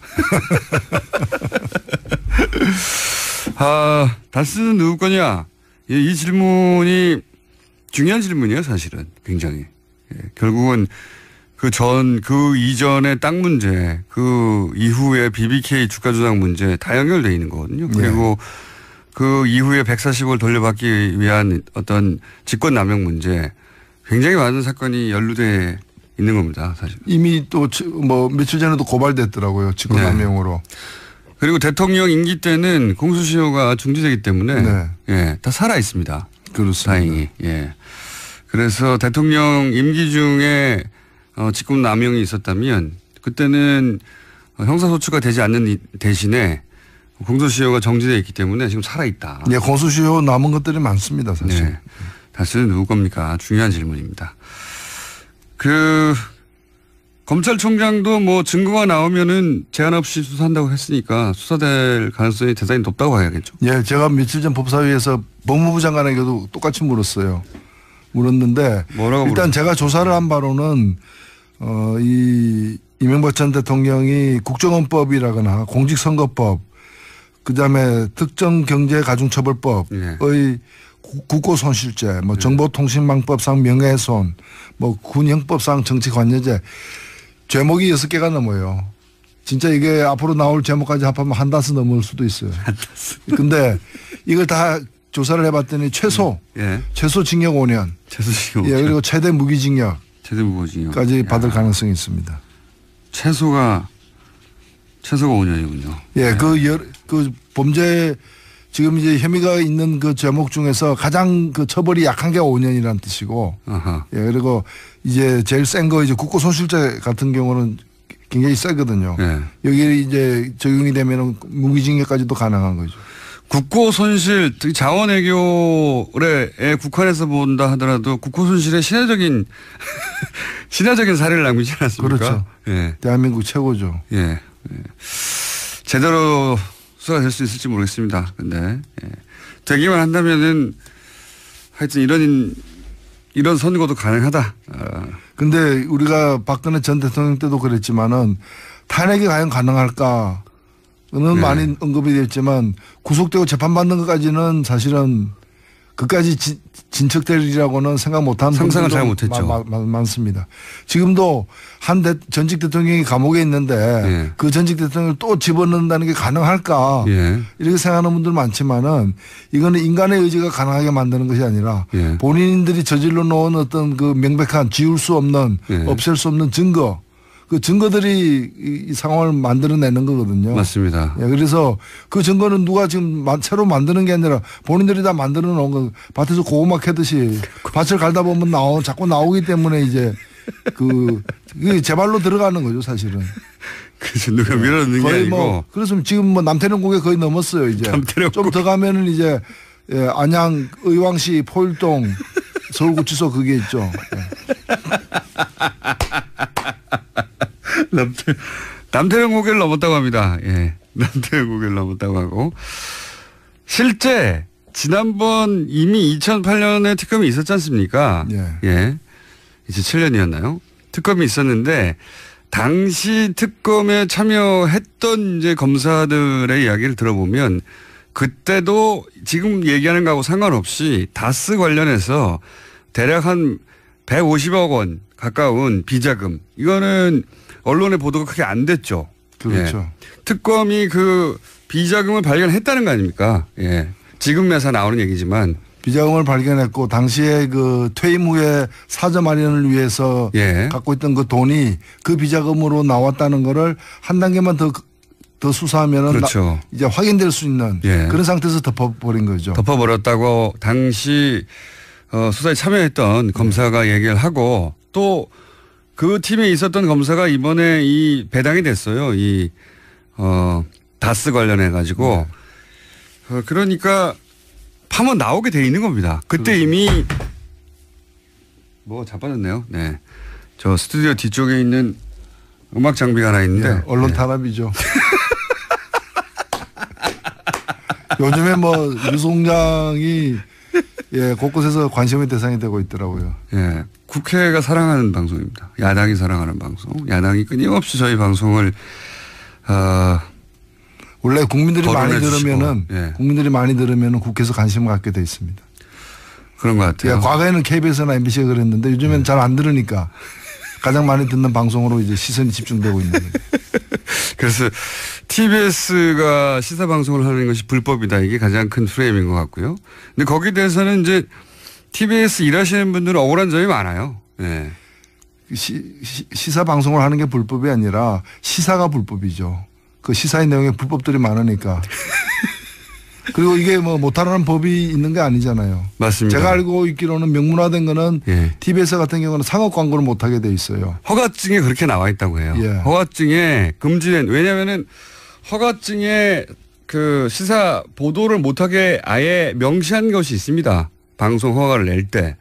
Speaker 1: 다스는 누구 거냐? 이 질문이 중요한 질문이에요, 사실은. 굉장히. 결국은 그 이전의 땅 문제, 그 이후에 BBK 주가 조작 문제 다 연결되어 있는 거거든요. 그리고 그 이후에 140을 돌려받기 위한 어떤 직권남용 문제 굉장히 많은 사건이 연루돼 있는 겁니다. 사실.
Speaker 5: 이미 또 며칠 전에도 고발됐더라고요. 직권남용으로.
Speaker 1: 그리고 대통령 임기 때는 공소시효가 중지되기 때문에 다 살아 있습니다.
Speaker 5: 그렇습니다.
Speaker 1: 다행히. 그래서 대통령 임기 중에 직권남용이 있었다면 그때는 형사소추가 되지 않는 대신에 공소시효가 정지되어 있기 때문에 지금 살아있다.
Speaker 5: 네, 공소시효 남은 것들이 많습니다, 사실. 네.
Speaker 1: 다스는 누구 겁니까? 중요한 질문입니다. 검찰총장도 뭐 증거가 나오면은 제한 없이 수사한다고 했으니까 수사될 가능성이 대단히 높다고 봐야겠죠.
Speaker 5: 예, 제가 며칠 전 법사위에서 법무부 장관에게도 똑같이 물었어요. 물었는데
Speaker 1: 뭐라고
Speaker 5: 일단 물었어요? 제가 조사를 한 바로는 이 이명박 전 대통령이 국정원법이라거나 공직선거법 그다음에 특정경제가중처벌법의 예. 국고손실죄, 뭐 정보통신망법상 명예훼손, 뭐 군형법상 정치관여죄 제목이 6개가 넘어요. 진짜 이게 앞으로 나올 제목까지 합하면 한 다스 넘을 수도 있어요. 근데 이걸 다 조사를 해봤더니 최소 징역 5년.
Speaker 1: 최소 징역 5년.
Speaker 5: 예, 그리고 최대 무기징역.
Speaker 1: 최대 무기징역.
Speaker 5: 까지 받을 가능성이 있습니다.
Speaker 1: 최소가 5년이군요.
Speaker 5: 예, 그 범죄 지금 이제 혐의가 있는 그 제목 중에서 가장 그 처벌이 약한 게 5년이라는 뜻이고. 아하. 예, 그리고 이제 제일 센 거 이제 국고손실죄 같은 경우는 굉장히 세거든요. 예. 여기 이제 적용이 되면은 무기징역까지도 가능한 거죠.
Speaker 1: 국고손실, 특히 자원외교에 국한해서 본다 하더라도 국고손실의 신화적인 사례를 남기지 않았습니까?
Speaker 5: 그렇죠. 예. 대한민국 최고죠.
Speaker 1: 예. 예. 제대로 수사가 될 수 있을지 모르겠습니다. 근데 되기만 한다면은 하여튼 이런 선거도 가능하다.
Speaker 5: 근데 우리가 박근혜 전 대통령 때도 그랬지만은 탄핵이 과연 가능할까는 많이 언급이 됐지만 구속되고 재판받는 것까지는 사실은 그까지 진척되리라고는 생각 못한
Speaker 1: 상상을 잘 못했죠.
Speaker 5: 많습니다. 지금도 전직 대통령이 감옥에 있는데 그 전직 대통령을 또 집어넣는다는 게 가능할까 이렇게 생각하는 분들 많지만은 이거는 인간의 의지가 가능하게 만드는 것이 아니라 본인들이 저질러 놓은 어떤 그 명백한 지울 수 없는 없앨 수 없는 증거 그 증거들이 이 상황을 만들어내는 거거든요.
Speaker 1: 맞습니다.
Speaker 5: 예, 그래서 그 증거는 누가 지금 새로 만드는 게 아니라 본인들이 다 만들어 놓은 거 밭에서 고구마 캐듯이 밭을 갈다 보면 자꾸 나오기 때문에 이제 그게 제 발로 들어가는 거죠, 사실은.
Speaker 1: 그래서 누가 밀어넣는 게 아니고.
Speaker 5: 그래서 지금 뭐 남태령국에 거의 넘었어요, 이제. 좀 더 가면은 이제 안양 의왕시 포일동 서울구치소 그게 있죠.
Speaker 1: 남태령 고개를 넘었다고 합니다. 예. 남태령 고개를 넘었다고 하고. 실제, 지난번 이미 2008년에 특검이 있었지 않습니까? 예. 2007년이었나요? 특검이 있었는데, 당시 특검에 참여했던 이제 검사들의 이야기를 들어보면, 그때도 지금 얘기하는 거하고 상관없이 다스 관련해서 대략 한 150억 원 가까운 비자금. 이거는 언론의 보도가 크게 안 됐죠.
Speaker 5: 그렇죠.
Speaker 1: 예. 특검이 그 비자금을 발견했다는 거 아닙니까? 예. 지금 매사 나오는 얘기지만.
Speaker 5: 비자금을 발견했고 당시에 그 퇴임 후에 사저 마련을 위해서 갖고 있던 그 돈이 그 비자금으로 나왔다는 거를 한 단계만 더 수사하면은
Speaker 1: 그렇죠.
Speaker 5: 이제 확인될 수 있는 그런 상태에서 덮어버린 거죠.
Speaker 1: 덮어버렸다고 당시 수사에 참여했던 검사가 얘기를 하고 또 그 팀에 있었던 검사가 이번에 이 배당이 됐어요. 다스 관련해 가지고 그러니까 파면 나오게 돼 있는 겁니다. 그때 그렇죠. 이미 자빠졌네요. 네, 저 스튜디오 뒤쪽에 있는 음악 장비가 하나 있는데
Speaker 5: 언론 탄압이죠. 요즘에 유 총장이 곳곳에서 관심의 대상이 되고 있더라고요.
Speaker 1: 예. 국회가 사랑하는 방송입니다. 야당이 사랑하는 방송. 야당이 끊임없이 저희 방송을,
Speaker 5: 원래 국민들이 많이 들으면은 국회에서 관심을 갖게 돼 있습니다.
Speaker 1: 그런 것 같아요.
Speaker 5: 과거에는 KBS나 MBC가 그랬는데 요즘엔 잘 안 들으니까 가장 많이 듣는 방송으로 이제 시선이 집중되고 있는 거죠.
Speaker 1: 그래서 TBS가 시사 방송을 하는 것이 불법이다. 이게 가장 큰 프레임인 것 같고요. 근데 거기에 대해서는 이제 TBS 일하시는 분들은 억울한 점이 많아요. 네.
Speaker 5: 시사 방송을 하는 게 불법이 아니라 시사가 불법이죠. 그 시사의 내용에 불법들이 많으니까. 그리고 이게 뭐 못하라는 법이 있는 게 아니잖아요.
Speaker 1: 맞습니다.
Speaker 5: 제가 알고 있기로는 명문화된 거는 예. TBS 같은 경우는 상업 광고를 못하게 돼 있어요.
Speaker 1: 허가증에 그렇게 나와 있다고 해요. 예. 허가증에 금지된, 왜냐면은 허가증에 그 시사 보도를 못하게 아예 명시한 것이 있습니다. 방송 허가를 낼 때.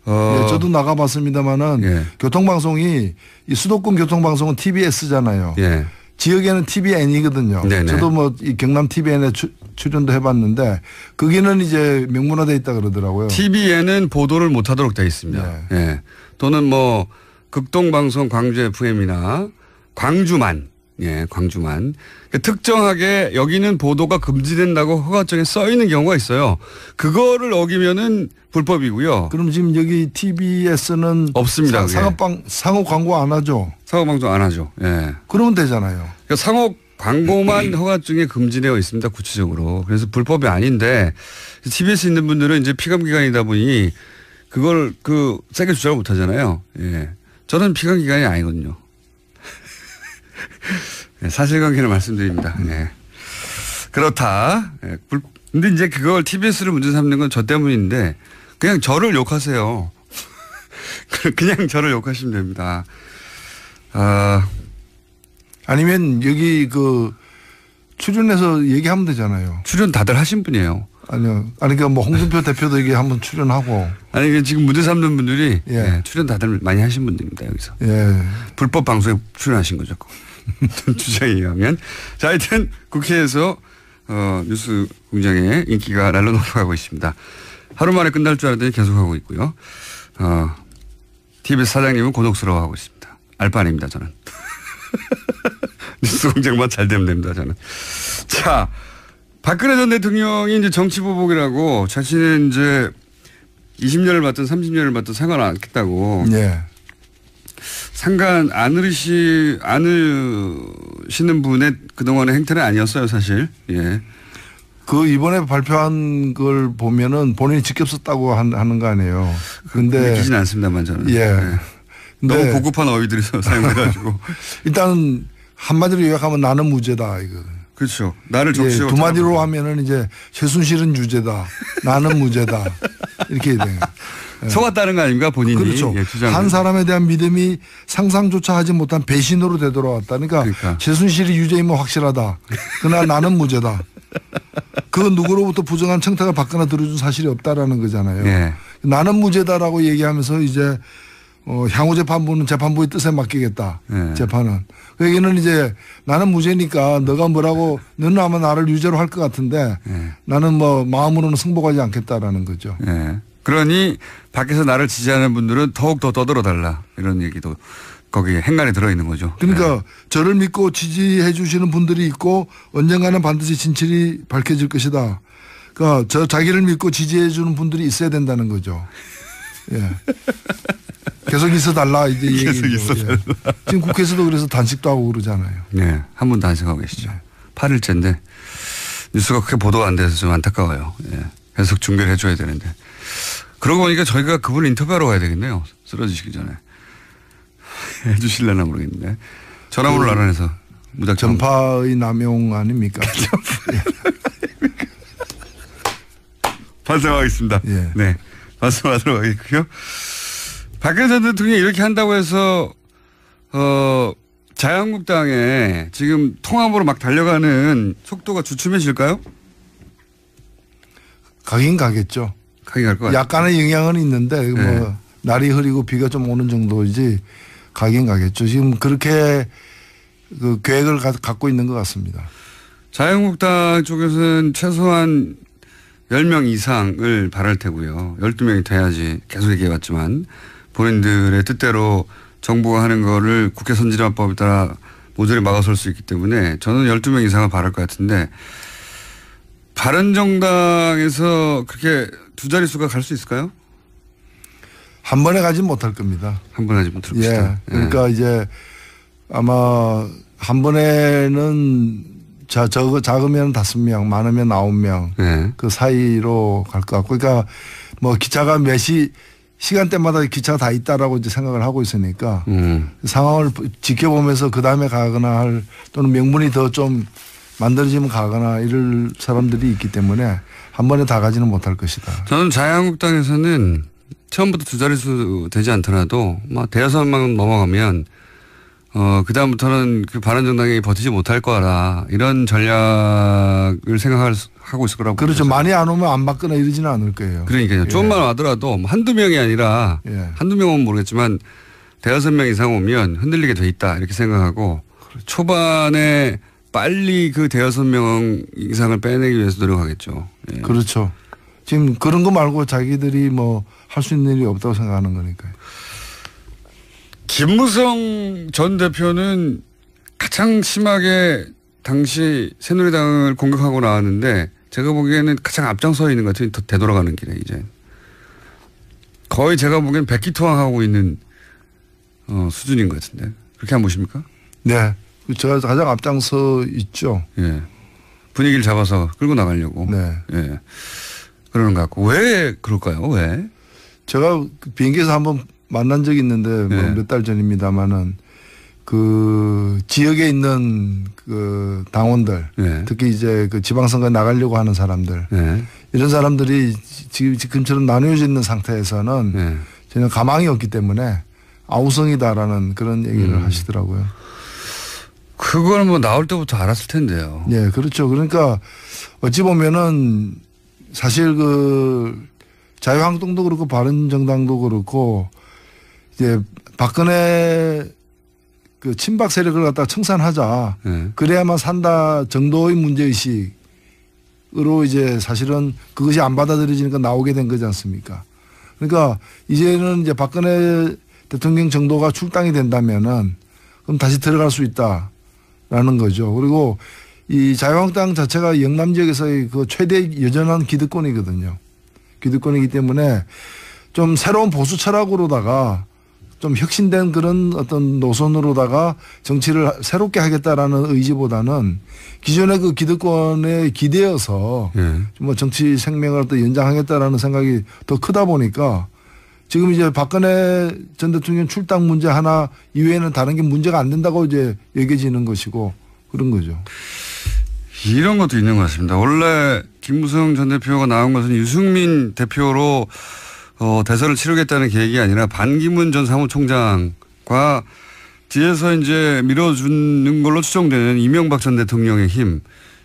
Speaker 5: 예, 저도 나가봤습니다만은 예. 교통방송이 이 수도권 교통방송은 TBS잖아요. 예. 지역에는 TVN이거든요. 네네. 저도 뭐 이 경남 TVN에 출연도 해봤는데 거기는 이제 명문화돼 있다 그러더라고요.
Speaker 1: TVN은 보도를 못하도록 돼 있습니다. 네. 예. 또는 뭐 극동방송 광주 FM이나 광주만, 예, 광주만 특정하게 여기는 보도가 금지된다고 허가증에 써 있는 경우가 있어요. 그거를 어기면은 불법이고요.
Speaker 5: 그럼 지금 여기 TBS는
Speaker 1: 없습니다.
Speaker 5: 상업 광고 안 하죠.
Speaker 1: 상업 방송 안 하죠. 예.
Speaker 5: 그러면 되잖아요.
Speaker 1: 그러니까 상업 광고만 허가증에 금지되어 있습니다. 구체적으로. 그래서 불법이 아닌데 TBS 있는 분들은 이제 피감기관이다 보니 그걸 세게 주장을 못 하잖아요. 예. 저는 피감기관이 아니거든요. 네, 사실관계를 말씀드립니다. 네. 그렇다. 네. 근데 이제 그걸 TBS를 문제 삼는 건 저 때문인데 그냥 저를 욕하세요. 그냥 저를 욕하시면 됩니다.
Speaker 5: 아니면 여기 출연해서 얘기하면 되잖아요.
Speaker 1: 출연 다들 하신 분이에요.
Speaker 5: 아니요. 아니, 그러니까 뭐 홍준표 대표도 여기 한번 출연하고.
Speaker 1: 아니, 지금 문제 삼는 분들이 예. 예, 출연 다들 많이 하신 분들입니다, 여기서. 예. 불법 방송에 출연하신 거죠. 주장에 의하면. 자, 하여튼 국회에서 뉴스 공장의 인기가 날로 높아가고 있습니다. 하루 만에 끝날 줄 알았더니 계속하고 있고요. TBS 사장님은 곤혹스러워하고 있습니다. 알바 아닙니다, 저는. 뉴스 공장만 잘 되면 됩니다, 저는. 자, 박근혜 전 대통령이 이제 정치보복이라고 자신은 이제 20년을 받든 30년을 받든 상관 않겠다고. 네. 상관 않으시는 분의 그동안의 행태는 아니었어요, 사실. 예.
Speaker 5: 이번에 발표한 걸 보면은 본인이 직접 썼다고 하는 거 아니에요. 근데.
Speaker 1: 믿기진 않습니다만 저는.
Speaker 5: 예.
Speaker 1: 네. 너무 고급한 어휘들이 사용해가지고.
Speaker 5: 일단 한마디로 요약하면 나는 무죄다, 이거.
Speaker 1: 그렇죠. 나를 적시적으로.
Speaker 5: 두 마디로 하면은 이제 최순실은 유죄다. 나는 무죄다. 이렇게 돼요.
Speaker 1: 속았다는 거 아닙니까, 본인이.
Speaker 5: 그렇죠. 예, 한 사람에 대한 믿음이 상상조차 하지 못한 배신으로 되돌아왔다. 그러니까 최순실이 유죄이면 확실하다. 그러나 나는 무죄다. 그 누구로부터 부정한 청탁을 받거나 들어준 사실이 없다라는 거잖아요. 예. 나는 무죄다라고 얘기하면서 이제 향후 재판부는 재판부의 뜻에 맡기겠다. 예. 재판은. 그 얘기는 이제 나는 무죄니까 너가 뭐라고 너는 아마 나를 유죄로 할 것 같은데 예. 나는 뭐 마음으로는 승복하지 않겠다라는 거죠.
Speaker 1: 예. 그러니 밖에서 나를 지지하는 분들은 더욱 더 떠들어달라 이런 얘기도 거기에 행간에 들어있는 거죠.
Speaker 5: 그러니까 네. 저를 믿고 지지해 주시는 분들이 있고 언젠가는 반드시 진실이 밝혀질 것이다. 그러니까 자기를 믿고 지지해 주는 분들이 있어야 된다는 거죠. 예. 계속 있어달라 이제
Speaker 1: 계속 있어달라.
Speaker 5: 예. 지금 국회에서도 그래서 단식도 하고 그러잖아요.
Speaker 1: 네, 한 분 단식하고 계시죠. 네. 8일째인데 뉴스가 그렇게 보도가 안 돼서 좀 안타까워요. 예. 계속 중계를 해줘야 되는데. 그러고 보니까 저희가 그분 인터뷰하러 가야 되겠네요. 쓰러지시기 전에. 해 주실려나 모르겠는데. 전화번호를 알아내서 무작정.
Speaker 5: 전파의 남용 아닙니까?
Speaker 1: 반성하겠습니다. 예. 네. 반성하도록 하겠고요. 박근혜 전 대통령이 이렇게 한다고 해서, 자유한국당에 지금 통합으로 막 달려가는 속도가 주춤해질까요?
Speaker 5: 가긴 가겠죠.
Speaker 1: 가긴 갈 것 같아요.
Speaker 5: 약간의 영향은 있는데, 네. 뭐, 날이 흐리고 비가 좀 오는 정도이지, 가긴 가겠죠. 지금 그렇게 계획을 갖고 있는 것 같습니다.
Speaker 1: 자유한국당 쪽에서는 최소한 10명 이상을 바랄 테고요. 12명이 돼야지 계속 얘기해왔지만 본인들의 뜻대로 정부가 하는 거를 국회 선진화법에 따라 모조리 막아설 수 있기 때문에 저는 12명 이상을 바랄 것 같은데 바른정당에서 그렇게 두 자릿수가 갈 수 있을까요?
Speaker 5: 한 번에 가진 못할 겁니다.
Speaker 1: 한 번에 가지 못할 것이다.
Speaker 5: 예. 그러니까 이제 아마 한 번에는 작으면 5명, 많으면 9명 네. 그 사이로 갈 것 같고, 그러니까 뭐 기차가 시간대마다 기차가 다 있다라고 이제 생각을 하고 있으니까 상황을 지켜보면서 그 다음에 가거나 할 또는 명분이 더 좀 만들어지면 가거나 이럴 사람들이 있기 때문에 한 번에 다 가지는 못할 것이다.
Speaker 1: 저는 자유한국당에서는 처음부터 두 자릿수 되지 않더라도 막 대여섯 명 넘어가면 그다음부터는 그 바른정당이 버티지 못할 거라 이런 전략을 생각하고 있을 거라고.
Speaker 5: 그렇죠. 많이 안 오면 안 받거나 이러지는 않을 거예요.
Speaker 1: 그러니까요. 좀만 와더라도 한두 명이 아니라 한두 명은 모르겠지만 대여섯 명 이상 오면 흔들리게 돼 있다 이렇게 생각하고 그렇죠. 초반에 빨리 그 대여섯 명 이상을 빼내기 위해서 노력하겠죠. 예.
Speaker 5: 그렇죠. 지금 그런 거 말고 자기들이 뭐 할 수 있는 일이 없다고 생각하는 거니까요.
Speaker 1: 김무성 전 대표는 가장 심하게 당시 새누리당을 공격하고 나왔는데 제가 보기에는 가장 앞장서 있는 것 같아요. 되돌아가는 길에 이제. 거의 제가 보기엔 백기투항하고 있는 수준인 것 같은데. 그렇게 안 보십니까?
Speaker 5: 네. 제가 가장 앞장서 있죠.
Speaker 1: 예. 분위기를 잡아서 끌고 나가려고.
Speaker 5: 네.
Speaker 1: 예. 그러는 것 같고. 왜 그럴까요? 왜?
Speaker 5: 제가 비행기에서 한번 만난 적이 있는데 뭐 몇 달 전입니다만은 그 지역에 있는 그 당원들 특히 이제 그 지방선거에 나가려고 하는 사람들 이런 사람들이 지금처럼 나누어져 있는 상태에서는 전혀 가망이 없기 때문에 아우성이다라는 그런 얘기를 하시더라고요.
Speaker 1: 그걸 뭐 나올 때부터 알았을 텐데요.
Speaker 5: 네, 그렇죠. 그러니까 어찌 보면은 사실 그 자유한국당도 그렇고 바른정당도 그렇고 이제 박근혜 그 친박 세력을 갖다가 청산하자. 그래야만 산다 정도의 문제의식으로 이제 사실은 그것이 안 받아들여지니까 나오게 된 거지 않습니까? 그러니까 이제는 이제 박근혜 대통령 정도가 출당이 된다면은 그럼 다시 들어갈 수 있다라는 거죠. 그리고 이 자유한국당 자체가 영남 지역에서의 그 최대 여전한 기득권이거든요. 기득권이기 때문에 좀 새로운 보수 철학으로다가 좀 혁신된 그런 어떤 노선으로다가 정치를 새롭게 하겠다라는 의지보다는 기존의 그 기득권에 기대어서 뭐 정치 생명을 또 연장하겠다라는 생각이 더 크다 보니까 지금 이제 박근혜 전 대통령 출당 문제 하나 이외에는 다른 게 문제가 안 된다고 이제 여겨지는 것이고 그런 거죠.
Speaker 1: 이런 것도 있는 것 같습니다. 원래 김무성 전 대표가 나온 것은 유승민 대표로 대선을 치르겠다는 계획이 아니라 반기문 전 사무총장과 뒤에서 이제 밀어주는 걸로 추정되는 이명박 전 대통령의 힘,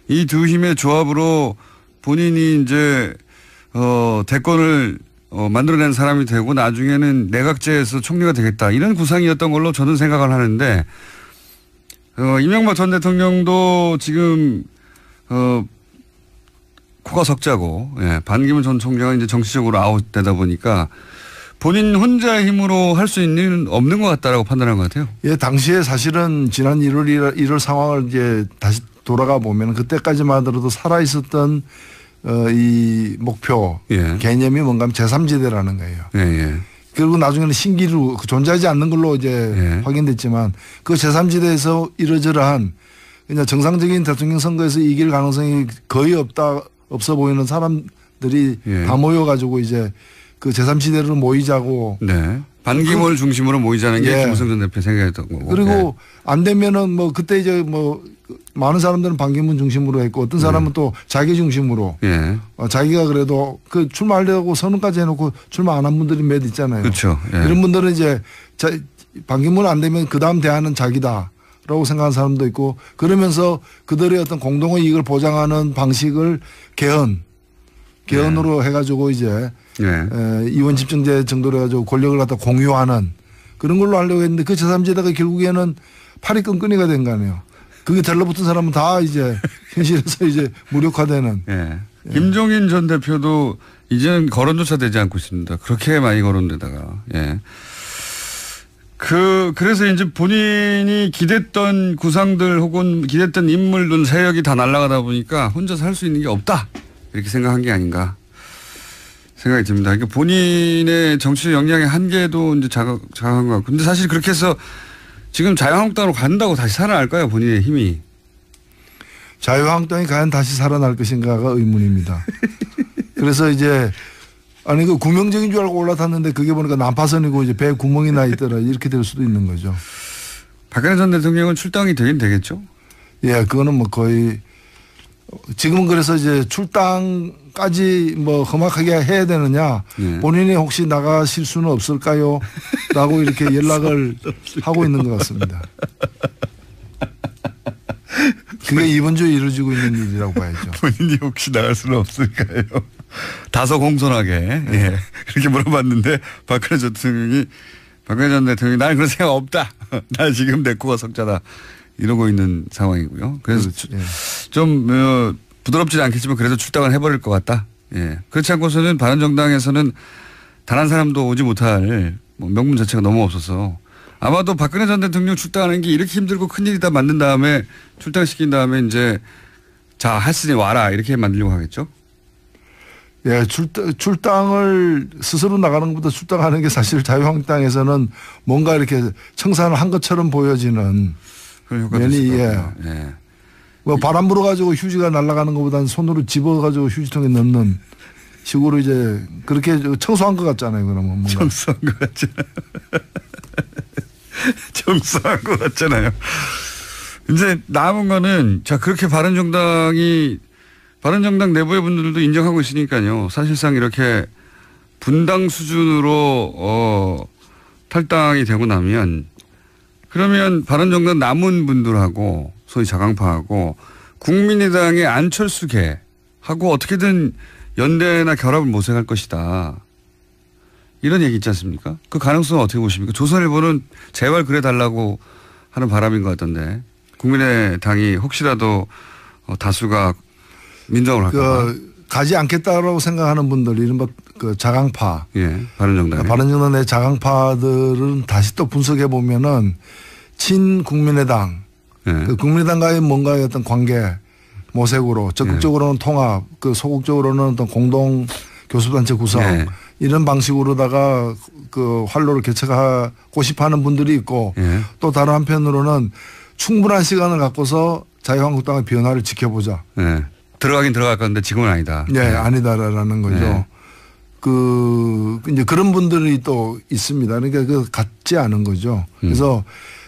Speaker 1: 이 두 힘의 조합으로 본인이 이제 대권을 만들어낸 사람이 되고 나중에는 내각제에서 총리가 되겠다 이런 구상이었던 걸로 저는 생각을 하는데 이명박 전 대통령도 지금 코가 석자고 반기문 전 총장은 이제 정치적으로 아웃되다 보니까 본인 혼자의 힘으로 할 수 있는 없는 것 같다라고 판단한 것 같아요.
Speaker 5: 예, 당시에 사실은 지난 1월 상황을 이제 다시 돌아가 보면 그때까지만 하더라도 살아 있었던 이 목표 개념이 뭔가 하면 제3지대라는 거예요. 그리고 나중에는 신기루 존재하지 않는 걸로 이제 확인됐지만 그 제3지대에서 이러저러한 그냥 정상적인 대통령 선거에서 이길 가능성이 거의 없어 보이는 사람들이 다 모여가지고 이제 그 제3지대로 모이자고.
Speaker 1: 반기문을 중심으로 모이자는 게 김무성 전 대표 생각이었던 거고.
Speaker 5: 그리고 안 되면은 뭐 그때 이제 뭐 많은 사람들은 반기문 중심으로 했고 어떤 사람은 또 자기 중심으로. 자기가 그래도 그 출마하려고 선언까지 해놓고 출마 안 한 분들이 몇 있잖아요.
Speaker 1: 그렇죠.
Speaker 5: 이런 분들은 이제 반기문 안 되면 그 다음 대안은 자기다. 라고 생각하는 사람도 있고 그러면서 그들의 어떤 공동의 이익을 보장하는 방식을 개헌으로 해가지고 이제 이원 집정제 정도로 해가지고 권력을 갖다 공유하는 그런 걸로 하려고 했는데 그 제3지대가 결국에는 팔이 끈끈이가 된 거 아니에요. 그게 달라붙은 사람은 다 이제 현실에서 이제 무력화되는.
Speaker 1: 김종인 전 대표도 이제는 거론조차 되지 않고 있습니다. 그렇게 많이 거론되다가. 그래서 이제 본인이 기댔던 구상들 혹은 기댔던 인물들 세력이 다 날아가다 보니까 혼자서 할 수 있는 게 없다. 이렇게 생각한 게 아닌가 생각이 듭니다. 그러니까 본인의 정치 역량의 한계도 이제 자각한 것 같고. 근데 사실 그렇게 해서 지금 자유한국당으로 간다고 다시 살아날까요? 본인의 힘이.
Speaker 5: 자유한국당이 과연 다시 살아날 것인가가 의문입니다. 그래서 이제 아니 그 구명정인 줄 알고 올라탔는데 그게 보니까 난파선이고 이제 배에 구멍이 나 있더라 이렇게 될 수도 있는 거죠.
Speaker 1: 박근혜 전 대통령은 출당이 되긴 되겠죠?
Speaker 5: 예, 그거는 뭐 거의 지금은 그래서 이제 출당까지 뭐 험악하게 해야 되느냐. 네. 본인이 혹시 나가실 수는 없을까요? 라고 이렇게 연락을 하고 있는 것 같습니다. 그게 이번 주에 이루어지고 있는 일이라고 봐야죠.
Speaker 1: 본인이 혹시 나갈 수는 없을까요? 다소 공손하게 네. 예. 그렇게 물어봤는데 박근혜 전 대통령이 나는 그런 생각 없다. 나 지금 내 코가 석자다. 이러고 있는 상황이고요. 그래서 그렇죠. 예. 좀 부드럽지는 않겠지만 그래도 출당을 해버릴 것 같다. 예. 그렇지 않고서는 바른정당에서는 단 한 사람도 오지 못할 뭐 명분 자체가 너무 없어서 아마도 박근혜 전 대통령 출당하는 게 이렇게 힘들고 큰일이다 만든 다음에 출당시킨 다음에 이제 자 했으니 와라 이렇게 만들려고 하겠죠.
Speaker 5: 예, 출당을 스스로 나가는 것보다 출당하는 게 사실 자유한국당에서는 뭔가 이렇게 청산을 한 것처럼 보여지는 면이 예. 뭐 바람 불어가지고 휴지가 날아가는 것보다는 손으로 집어가지고 휴지통에 넣는 식으로 이제 그렇게 청소한 것 같잖아요. 그러면 뭔가.
Speaker 1: 청소한 것 같잖아요. 청소한 것 같잖아요. 이제 남은 거는 자 그렇게 바른정당 내부의 분들도 인정하고 있으니까요. 사실상 이렇게 분당 수준으로 탈당이 되고 나면 그러면 바른정당 남은 분들하고 소위 자강파하고 국민의당의 안철수계하고 어떻게든 연대나 결합을 모색할 것이다. 이런 얘기 있지 않습니까? 그 가능성은 어떻게 보십니까? 조선일보는 제발 그래달라고 하는 바람인 것 같던데 국민의당이 혹시라도 다수가 민정을 할까 봐.
Speaker 5: 가지 않겠다라고 생각하는 분들 이른바 그 자강파.
Speaker 1: 예, 바른정당.
Speaker 5: 바른정당 내 자강파들은 다시 또 분석해 보면은 친국민의당. 예. 그 국민의당과의 뭔가의 어떤 관계 모색으로 적극적으로는 통합, 그 소극적으로는 어떤 공동 교섭단체 구성 예. 이런 방식으로다가 그 활로를 개척하고 싶어 하는 분들이 있고 예. 또 다른 한편으로는 충분한 시간을 갖고서 자유한국당의 변화를 지켜보자.
Speaker 1: 예. 들어가긴 들어갈 건데 지금은 아니다.
Speaker 5: 네, 아니다라는 거죠. 네. 이제 그런 분들이 또 있습니다. 그러니까 그 같지 않은 거죠. 그래서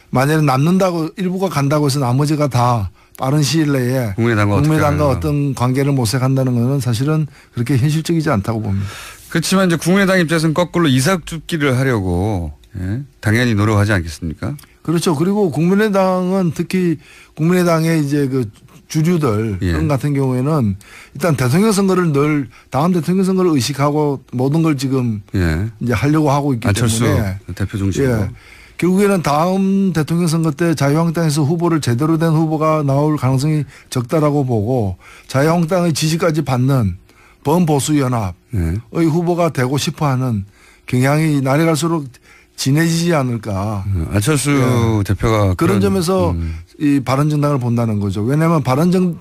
Speaker 5: 만약에 남는다고 일부가 간다고 해서 나머지가 다 빠른 시일 내에 국민의당과 어떤 관계를 모색한다는 것은 사실은 그렇게 현실적이지 않다고 봅니다.
Speaker 1: 그렇지만 이제 국민의당 입장에서는 거꾸로 이삭줍기를 하려고 예? 당연히 노력하지 않겠습니까?
Speaker 5: 그렇죠. 그리고 국민의당은 특히 국민의당의 이제 그 주류들 예. 같은 경우에는 일단 대통령 선거를 다음 대통령 선거를 의식하고 모든 걸 지금 예. 이제 하려고 하고 있기
Speaker 1: 안철수
Speaker 5: 때문에
Speaker 1: 대표 중심으로 예.
Speaker 5: 결국에는 다음 대통령 선거 때 자유한국당에서 후보를 제대로 된 후보가 나올 가능성이 적다라고 보고 자유한국당의 지지까지 받는 범보수연합의 예. 후보가 되고 싶어하는 경향이 날이 갈수록 진해지지 않을까.
Speaker 1: 안철수 예. 대표가
Speaker 5: 그런 점에서 이 바른정당을 본다는 거죠. 왜냐하면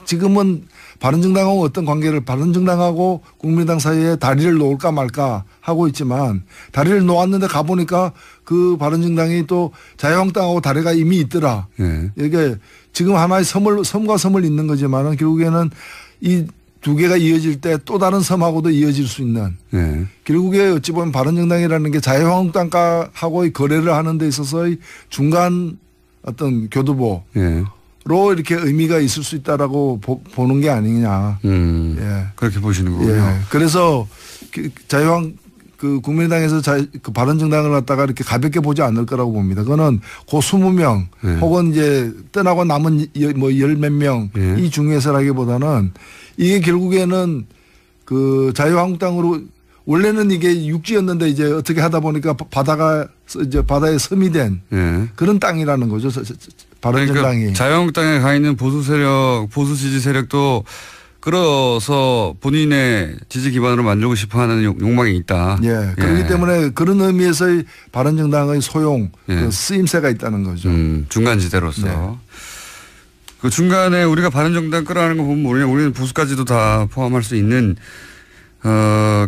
Speaker 5: 지금은 바른정당하고 어떤 관계를 바른정당하고 국민의당 사이에 다리를 놓을까 말까 하고 있지만 다리를 놓았는데 가보니까 그 바른정당이 또 자유한국당하고 다리가 이미 있더라. 예. 이게 지금 하나의 섬과 섬을 잇는 거지만은 결국에는 이 두 개가 이어질 때 또 다른 섬하고도 이어질 수 있는 예. 결국에 어찌 보면 바른정당이라는 게 자유한국당하고의 거래를 하는 데 있어서의 중간 어떤 교두보로 예. 이렇게 의미가 있을 수 있다라고 보는 게 아니냐.
Speaker 1: 예. 그렇게 보시는 거군요. 예.
Speaker 5: 그래서 국민의당에서 그 바른정당을 갖다가 이렇게 가볍게 보지 않을 거라고 봅니다. 그거는 그 20명 예. 혹은 이제 떠나고 남은 뭐 열 몇 명 이 중에서라기보다는 이게 결국에는 그 자유한국당으로 원래는 이게 육지였는데 이제 어떻게 하다 보니까 바다에 섬이 된 예. 그런 땅이라는 거죠. 바른정당이.
Speaker 1: 그러니까 자유한국당에 가 있는 보수 지지 세력도 끌어서 본인의 지지 기반으로 만들고 싶어하는 욕망이 있다.
Speaker 5: 예. 그렇기 때문에 그런 의미에서의 바른정당의 소용, 예. 그 쓰임새가 있다는 거죠.
Speaker 1: 중간지대로서.
Speaker 5: 네.
Speaker 1: 그 중간에 우리가 바른정당 끌어가는 거 보면 우리는 보수까지도 다 포함할 수 있는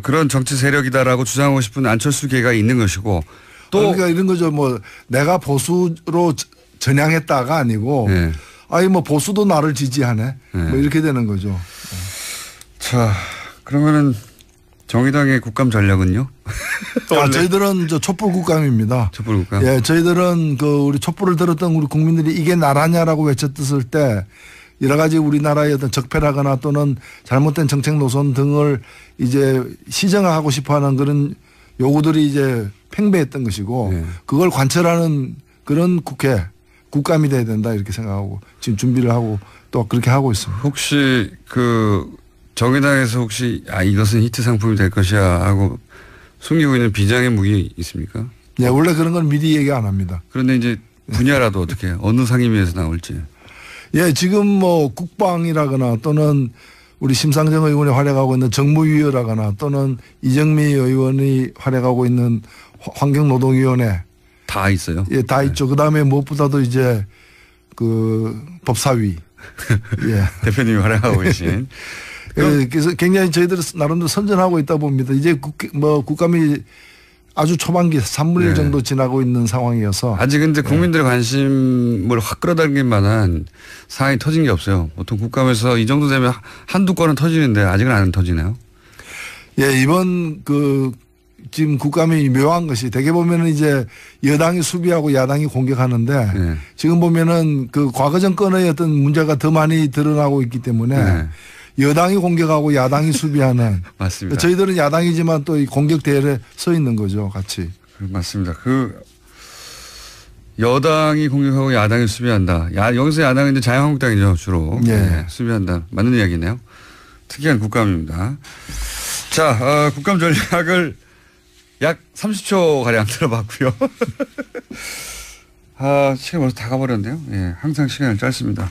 Speaker 1: 그런 정치 세력이다라고 주장하고 싶은 안철수계가 있는 것이고 또
Speaker 5: 그러니까 이런 거죠. 뭐 내가 보수로 전향했다가 아니고 네. 아니 뭐 보수도 나를 지지하네. 네. 뭐 이렇게 되는 거죠.
Speaker 1: 자 그러면은 정의당의 국감 전략은요?
Speaker 5: 저희들은 촛불 국감입니다.
Speaker 1: 촛불 국감.
Speaker 5: 예, 저희들은 우리 촛불을 들었던 우리 국민들이 이게 나라냐라고 외쳤을 때 여러 가지 우리나라의 어떤 적폐라거나 또는 잘못된 정책 노선 등을 이제 시정하고 싶어 하는 그런 요구들이 이제 팽배했던 것이고 네. 그걸 관철하는 그런 국감이 돼야 된다 이렇게 생각하고 지금 준비를 하고 또 그렇게 하고 있습니다.
Speaker 1: 혹시 그 정의당에서 혹시 이것은 히트 상품이 될 것이야 하고 숨기고 있는 비장의 무기 있습니까?
Speaker 5: 네, 원래 그런 건 미리 얘기 안 합니다.
Speaker 1: 그런데 이제 분야라도 어떻게 해요? 어느 상임위에서 나올지.
Speaker 5: 예, 지금 뭐 국방이라거나 또는 우리 심상정 의원이 활약하고 있는 정무위원회라거나 또는 이정미 의원이 활약하고 있는 환경노동위원회
Speaker 1: 다 있어요.
Speaker 5: 예, 다 네. 있죠. 그 다음에 무엇보다도 이제 그 법사위.
Speaker 1: 예. 대표님이 활약하고 계신.
Speaker 5: 예, 그래서 굉장히 저희들은 나름대로 선전하고 있다 봅니다. 이제 국감이 아주 초반기 3분의 1 네. 정도 지나고 있는 상황이어서.
Speaker 1: 아직 근데 국민들의 관심을 확 끌어당길 만한 사안이 터진 게 없어요. 보통 국감에서 이 정도 되면 한두 건은 터지는데 아직은 안 터지나요?
Speaker 5: 예, 이번 지금 국감이 묘한 것이 대개 보면은 이제 여당이 수비하고 야당이 공격하는데 네. 지금 보면은 그 과거 정권의 어떤 문제가 더 많이 드러나고 있기 때문에 네. 여당이 공격하고 야당이 수비하는.
Speaker 1: 맞습니다.
Speaker 5: 저희들은 야당이지만 또 이 공격 대열에 서 있는 거죠, 같이.
Speaker 1: 맞습니다. 여당이 공격하고 야당이 수비한다. 여기서 야당은 이제 자유한국당이죠, 주로. 네, 수비한다. 맞는 이야기네요. 특이한 국감입니다. 자, 국감 전략을 약 30초 가량 들어봤고요. 시간이 벌써 다 가버렸네요. 예, 항상 시간이 짧습니다.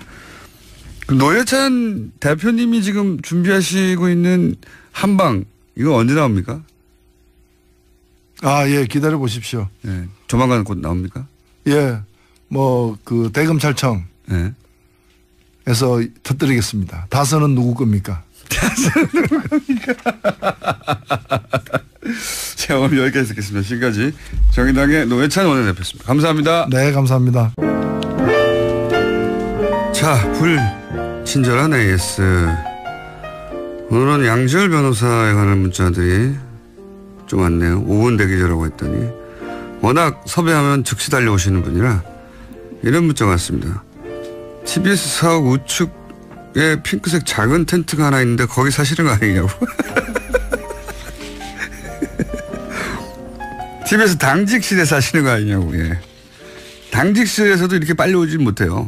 Speaker 1: 노회찬 대표님이 지금 준비하시고 있는 한방 이거 언제 나옵니까?
Speaker 5: 예, 기다려 보십시오.
Speaker 1: 예, 조만간 곧 나옵니까?
Speaker 5: 예, 대검찰청에서
Speaker 1: 예.
Speaker 5: 터뜨리겠습니다. 다선은 누구 겁니까?
Speaker 1: 다선은 누구 겁니까? 자, 오늘 여기까지 듣겠습니다. 지금까지 정의당의 노회찬 원내대표였습니다. 감사합니다.
Speaker 5: 네, 감사합니다.
Speaker 1: 자, 불친절한 AS. 오늘은 양지열 변호사에 관한 문자들이 좀 왔네요. 5분 대기자라고 했더니 워낙 섭외하면 즉시 달려오시는 분이라 이런 문자가 왔습니다. TBS 사옥 우측에 핑크색 작은 텐트가 하나 있는데 거기 사시는 거 아니냐고. TBS 당직실에 사시는 거 아니냐고. 예. 당직실에서도 이렇게 빨리 오질 못해요.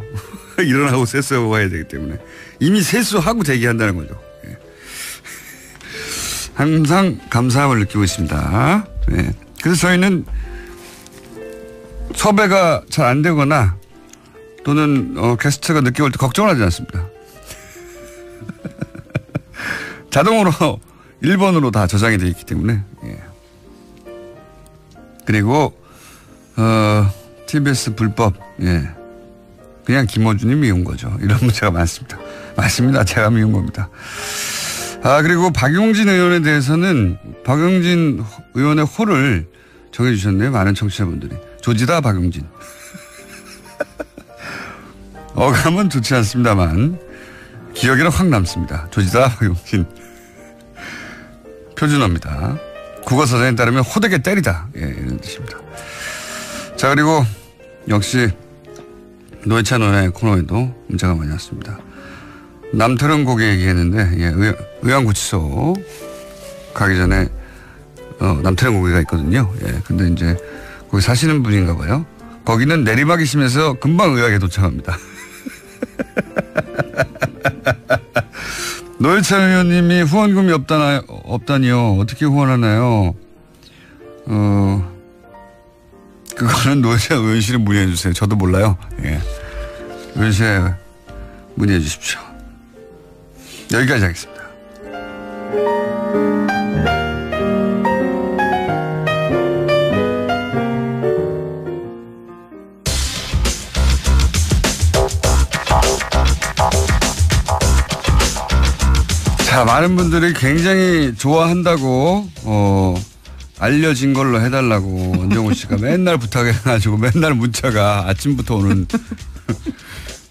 Speaker 1: 일어나고 세수하고 가야 되기 때문에 이미 세수하고 대기한다는 거죠. 예. 항상 감사함을 느끼고 있습니다. 예. 그래서 저희는 섭외가 잘 안 되거나 또는 게스트가 늦게 올 때 걱정을 하지 않습니다. 자동으로 1번으로 다 저장이 되어 있기 때문에. 예. 그리고 TBS 불법. 예. 그냥 김어준이 미운 거죠. 이런 문제가 많습니다. 맞습니다. 제가 미운 겁니다. 그리고 박용진 의원에 대해서는 박용진 의원의 호를 정해주셨네요. 많은 청취자분들이. 조지다 박용진. 어감은 좋지 않습니다만 기억에는 확 남습니다. 조지다 박용진. 표준어입니다. 국어사전에 따르면 호되게 때리다. 예, 이런 뜻입니다. 자, 그리고 역시 노회찬 원의 코너에도 문자가 많이 왔습니다. 남태령 고개 얘기했는데, 예, 의왕구치소 가기 전에, 남태령 고개가 있거든요. 예, 근데 이제 거기 사시는 분인가 봐요. 거기는 내리막이 심해서 금방 의왕에 도착합니다. 노회찬 의원님이 후원금이 없다니요. 어떻게 후원하나요? 그거는 노회찬 의원실에 문의해 주세요. 저도 몰라요. 예. 의원실에 문의해 주십시오. 여기까지 하겠습니다. 자, 많은 분들이 굉장히 좋아한다고 알려진 걸로 해달라고 원정우 씨가 맨날 부탁해가지고 맨날 문자가 아침부터 오는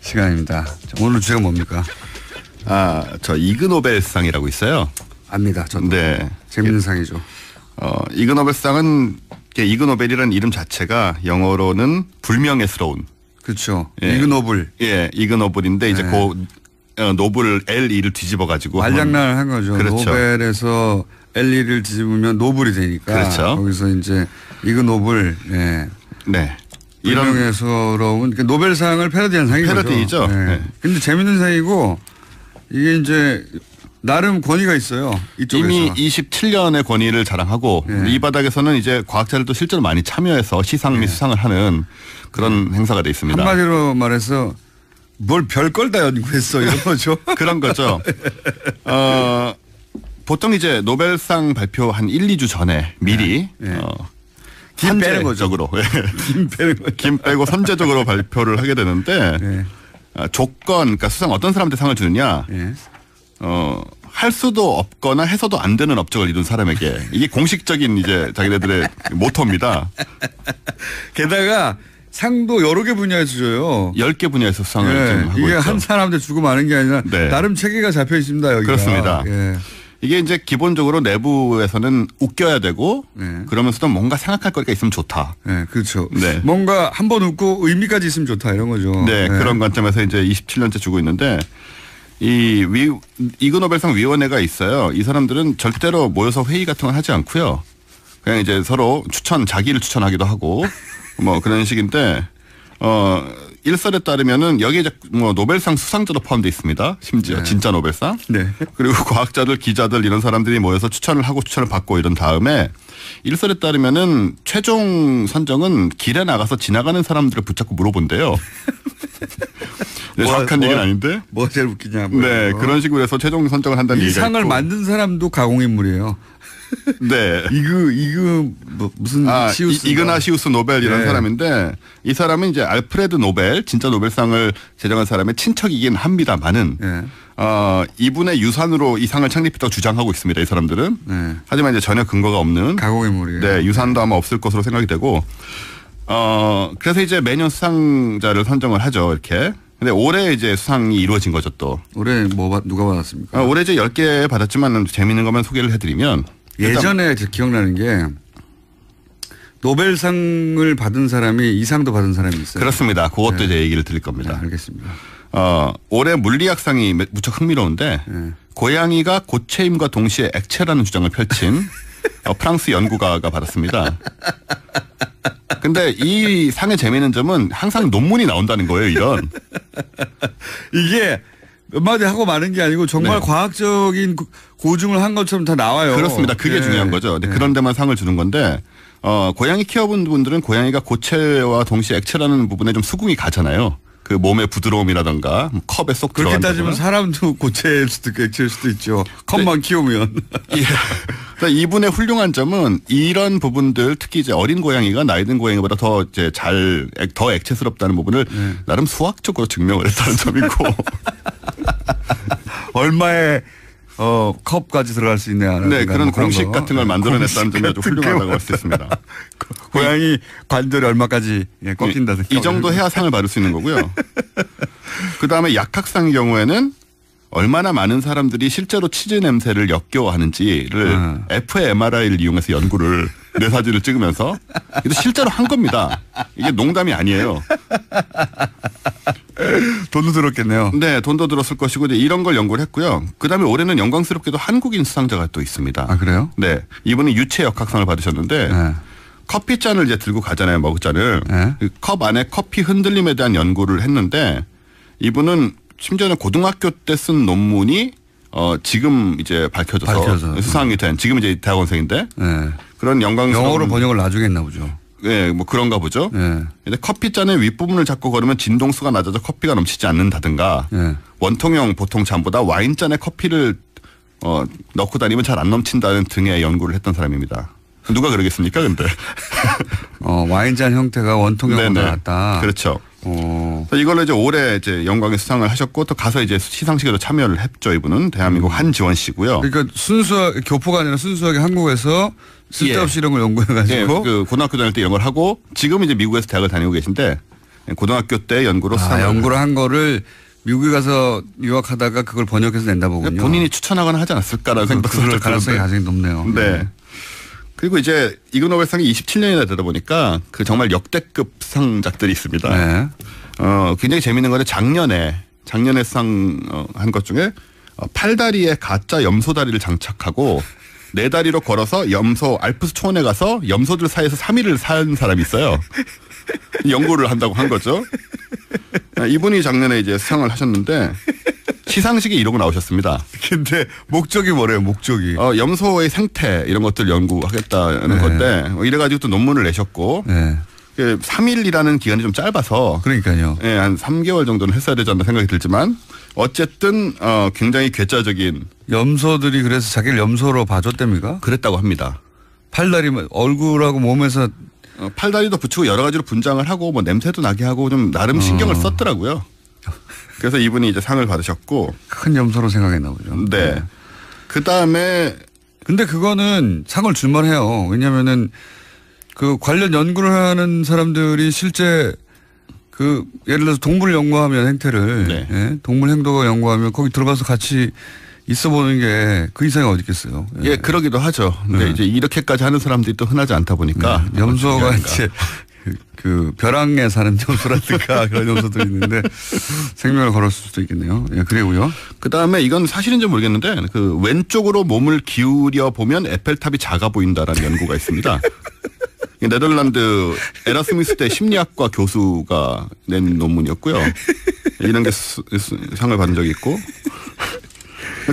Speaker 1: 시간입니다. 자, 오늘 주제가 뭡니까?
Speaker 6: 저 이그노벨상이라고 있어요.
Speaker 1: 압니다. 저도.
Speaker 6: 네.
Speaker 1: 재밌는 상이죠.
Speaker 6: 이그노벨상은 이그노벨이라는 이름 자체가 영어로는 불명예스러운.
Speaker 1: 그렇죠. 예. 이그노블.
Speaker 6: 예, 이그노블인데 이제
Speaker 1: 네.
Speaker 6: 노블 LE를 뒤집어 가지고
Speaker 1: 말장난을 한 거죠.
Speaker 6: 그렇죠.
Speaker 1: 노벨에서 LE를 뒤집으면 노블이 되니까.
Speaker 6: 그렇죠.
Speaker 1: 거기서 이제 이그 노블. 네.
Speaker 6: 네.
Speaker 1: 이런 명예스러운 노벨상을 패러디한 상인 거죠.
Speaker 6: 패러디죠.
Speaker 1: 네. 근데 재밌는 상이고 이게 이제 나름 권위가 있어요. 이쪽에서.
Speaker 6: 이미 27년의 권위를 자랑하고 이 바닥에서는 이제 과학자들도 실제로 많이 참여해서 시상 및 수상을 하는 그런 행사가 돼 있습니다.
Speaker 1: 한마디로 말해서 뭘 별걸 다 연구했어 이런 거죠.
Speaker 6: 그런 거죠. 보통 이제 노벨상 발표 한 1, 2주 전에 미리
Speaker 1: 김 빼는 거죠.
Speaker 6: 김 빼고 선제적으로 발표를 하게 되는데 조건, 그러니까 수상 어떤 사람한테 상을 주느냐. 할 수도 없거나 해서도 안 되는 업적을 이룬 사람에게 이게 공식적인 이제 자기네들의 모토입니다.
Speaker 1: 게다가 상도 여러 개 분야에서 줘요.
Speaker 6: 10개 분야에서 수상을 지금 하고
Speaker 1: 이게
Speaker 6: 있죠.
Speaker 1: 한 사람한테 주고 마는 게 아니라 나름 체계가 잡혀 있습니다. 여기가.
Speaker 6: 그렇습니다. 이게 이제 기본적으로 내부에서는 웃겨야 되고 그러면서도 뭔가 생각할 거리가 있으면 좋다.
Speaker 1: 네, 그렇죠. 뭔가 한 번 웃고 의미까지 있으면 좋다 이런 거죠.
Speaker 6: 네, 그런 관점에서 이제 27년째 주고 있는데 이그 노벨상 위원회가 있어요. 이 사람들은 절대로 모여서 회의 같은 건 하지 않고요. 그냥 이제 서로 자기를 추천하기도 하고 뭐 그런 식인데 일설에 따르면은 여기에 뭐 노벨상 수상자도 포함되어 있습니다. 심지어 진짜 노벨상. 그리고 과학자들, 기자들 이런 사람들이 모여서 추천을 하고 추천을 받고 이런 다음에 일설에 따르면은 최종 선정은 길에 나가서 지나가는 사람들을 붙잡고 물어본대요. 정확한 얘기는 아닌데.
Speaker 1: 뭐가 제일 웃기냐.
Speaker 6: 네, 그런 식으로 해서 최종 선정을 한다는 얘기가
Speaker 1: 상을
Speaker 6: 있고.
Speaker 1: 만든 사람도 가공인물이에요.
Speaker 6: 네.
Speaker 1: 무슨
Speaker 6: 이그나시우스 노벨 이런 사람인데 이 사람은 이제 알프레드 노벨 진짜 노벨상을 제정한 사람의 친척이긴 합니다만은 이분의 유산으로 이 상을 창립했다고 주장하고 있습니다. 이 사람들은. 하지만 이제 전혀 근거가 없는
Speaker 1: 가공인물이에요.
Speaker 6: 네, 유산도 아마 없을 것으로 생각이 되고 그래서 이제 매년 수상자를 선정을 하죠. 이렇게. 근데 올해 이제 수상이 이루어진 거죠 또.
Speaker 1: 올해 누가 받았습니까?
Speaker 6: 올해 이제 10개 받았지만 재미있는 것만 소개를 해드리면
Speaker 1: 예전에 기억나는 게 노벨상을 받은 사람이 이 상도 받은 사람이 있어요.
Speaker 6: 그렇습니다. 그것도 이제 얘기를 드릴 겁니다.
Speaker 1: 알겠습니다.
Speaker 6: 올해 물리학상이 무척 흥미로운데 고양이가 고체임과 동시에 액체라는 주장을 펼친 프랑스 연구가가 받았습니다. 근데 이 상의 재미있는 점은 항상 논문이 나온다는 거예요. 이런.
Speaker 1: 이게 몇 마디 하고 마는 게 아니고 정말 과학적인 고증을 한 것처럼 다 나와요.
Speaker 6: 그렇습니다. 그게 중요한 거죠. 그런 데만 상을 주는 건데 고양이 키워본 분들은 고양이가 고체와 동시에 액체라는 부분에 좀 수긍이 가잖아요. 그 몸의 부드러움이라든가 컵에 쏙 들어간다.
Speaker 1: 그렇게 따지면 사람도 고체일 수도 있고 액체일 수도 있죠. 컵만 키우면.
Speaker 6: 그러니까 이분의 훌륭한 점은 이런 부분들 특히 이제 어린 고양이가 나이 든 고양이보다 더 이제 더 액체스럽다는 부분을 나름 수학적으로 증명을 했다는 점이고.
Speaker 1: 얼마의 컵까지 들어갈 수 있냐.
Speaker 6: 네, 그런 공식 같은 걸 만들어냈다는 점이 아주 훌륭하다고 할 수 있습니다.
Speaker 1: 고양이 관절이 얼마까지 꺾인다든가.
Speaker 6: 이 정도 해야 상을 받을 수 있는 거고요. 그다음에 약학상의 경우에는 얼마나 많은 사람들이 실제로 치즈 냄새를 역겨워하는지를 fMRI를 이용해서 연구를 뇌사진을 찍으면서 이거 실제로 한 겁니다. 이게 농담이 아니에요.
Speaker 1: 돈도 들었겠네요.
Speaker 6: 네, 돈도 들었을 것이고 이제 이런 걸 연구를 했고요. 그다음에 올해는 영광스럽게도 한국인 수상자가 또 있습니다.
Speaker 1: 아, 그래요?
Speaker 6: 네, 이분은 유체 역학상을 받으셨는데 커피잔을 이제 들고 가잖아요, 머그잔을. 그 컵 안에 커피 흔들림에 대한 연구를 했는데 이분은 심지어는 고등학교 때 쓴 논문이 지금 이제 밝혀져서 수상이 된 지금 이제 대학원생인데 그런 영광스러운
Speaker 1: 영어로 번역을 나중에 했나 보죠.
Speaker 6: 네, 뭐 그런가 보죠. 근데 커피잔의 윗부분을 잡고 걸으면 진동수가 낮아져 커피가 넘치지 않는다든가 원통형 보통 잔보다 와인잔에 커피를 넣고 다니면 잘 안 넘친다는 등의 연구를 했던 사람입니다. 누가 그러겠습니까, 근데?
Speaker 1: 와인잔 형태가 원통형보다 낫다.
Speaker 6: 그렇죠. 이걸로 이제 올해 이제 영광의 수상을 하셨고 또 가서 이제 시상식에도 참여를 했죠. 이분은 대한민국 한지원 씨고요.
Speaker 1: 그러니까 순수하게 교포가 아니라 순수하게 한국에서 쓸데없이 이런 걸 연구해가지고
Speaker 6: 그 고등학교 다닐 때 이런 걸 하고 지금 이제 미국에서 대학을 다니고 계신데 고등학교 때 연구로
Speaker 1: 연구를 한 거를 미국에 가서 유학하다가 그걸 번역해서 낸다 보군요.
Speaker 6: 본인이 추천하거나 하지 않았을까라는 생각도
Speaker 1: 그럴 가능성이 가장 높네요.
Speaker 6: 네. 그리고 이제 이그 노벨상이 27년이나 되다 보니까 그 정말 역대급 상작들이 있습니다. 굉장히 재밌는 건데 작년에 작년에 수상한 것 중에 팔다리에 가짜 염소다리를 장착하고 4다리로 걸어서 알프스 초원에 가서 염소들 사이에서 3일을 산 사람이 있어요. 연구를 한다고 한 거죠. 이분이 작년에 이제 수상을 하셨는데 시상식에 이러고 나오셨습니다.
Speaker 1: 근데 목적이 뭐래요? 목적이
Speaker 6: 염소의 생태 이런 것들 연구하겠다는 건데 이래가지고 또 논문을 내셨고 3일이라는 기간이 좀 짧아서
Speaker 1: 그러니까요.
Speaker 6: 한 3개월 정도는 했어야 되지 않나 생각이 들지만 어쨌든 굉장히 괴짜적인
Speaker 1: 염소들이 그래서 자기를 염소로 봐줬답니까?
Speaker 6: 그랬다고 합니다.
Speaker 1: 팔다리 얼굴하고 몸에서
Speaker 6: 팔다리도 붙이고 여러 가지로 분장을 하고 뭐 냄새도 나게 하고 좀 나름 신경을 썼더라고요. 그래서 이분이 이제 상을 받으셨고
Speaker 1: 큰 염소로 생각했나 보죠.
Speaker 6: 네. 그 다음에
Speaker 1: 근데 그거는 상을 줄만해요. 왜냐하면은 그 관련 연구를 하는 사람들이 실제 그 예를 들어서 동물 연구하면 행태를
Speaker 6: 네.
Speaker 1: 예? 동물 행동을 연구하면 거기 들어가서 같이 있어보는 게 그 이상이 어디 있겠어요.
Speaker 6: 예, 그러기도 하죠. 근데 이제 이렇게까지 하는 사람들이 또 흔하지 않다 보니까
Speaker 1: 염소가 이제 그 벼랑에 사는 염소라든가 그런 염소들이 있는데 생명을 걸었을 수도 있겠네요. 예, 그리고요.
Speaker 6: 그 다음에 이건 사실인지 모르겠는데 그 왼쪽으로 몸을 기울여 보면 에펠탑이 작아 보인다라는 연구가 있습니다. 네덜란드 에라스무스 대 심리학과 교수가 낸 논문이었고요. 이런 게 상을 받은 적이 있고.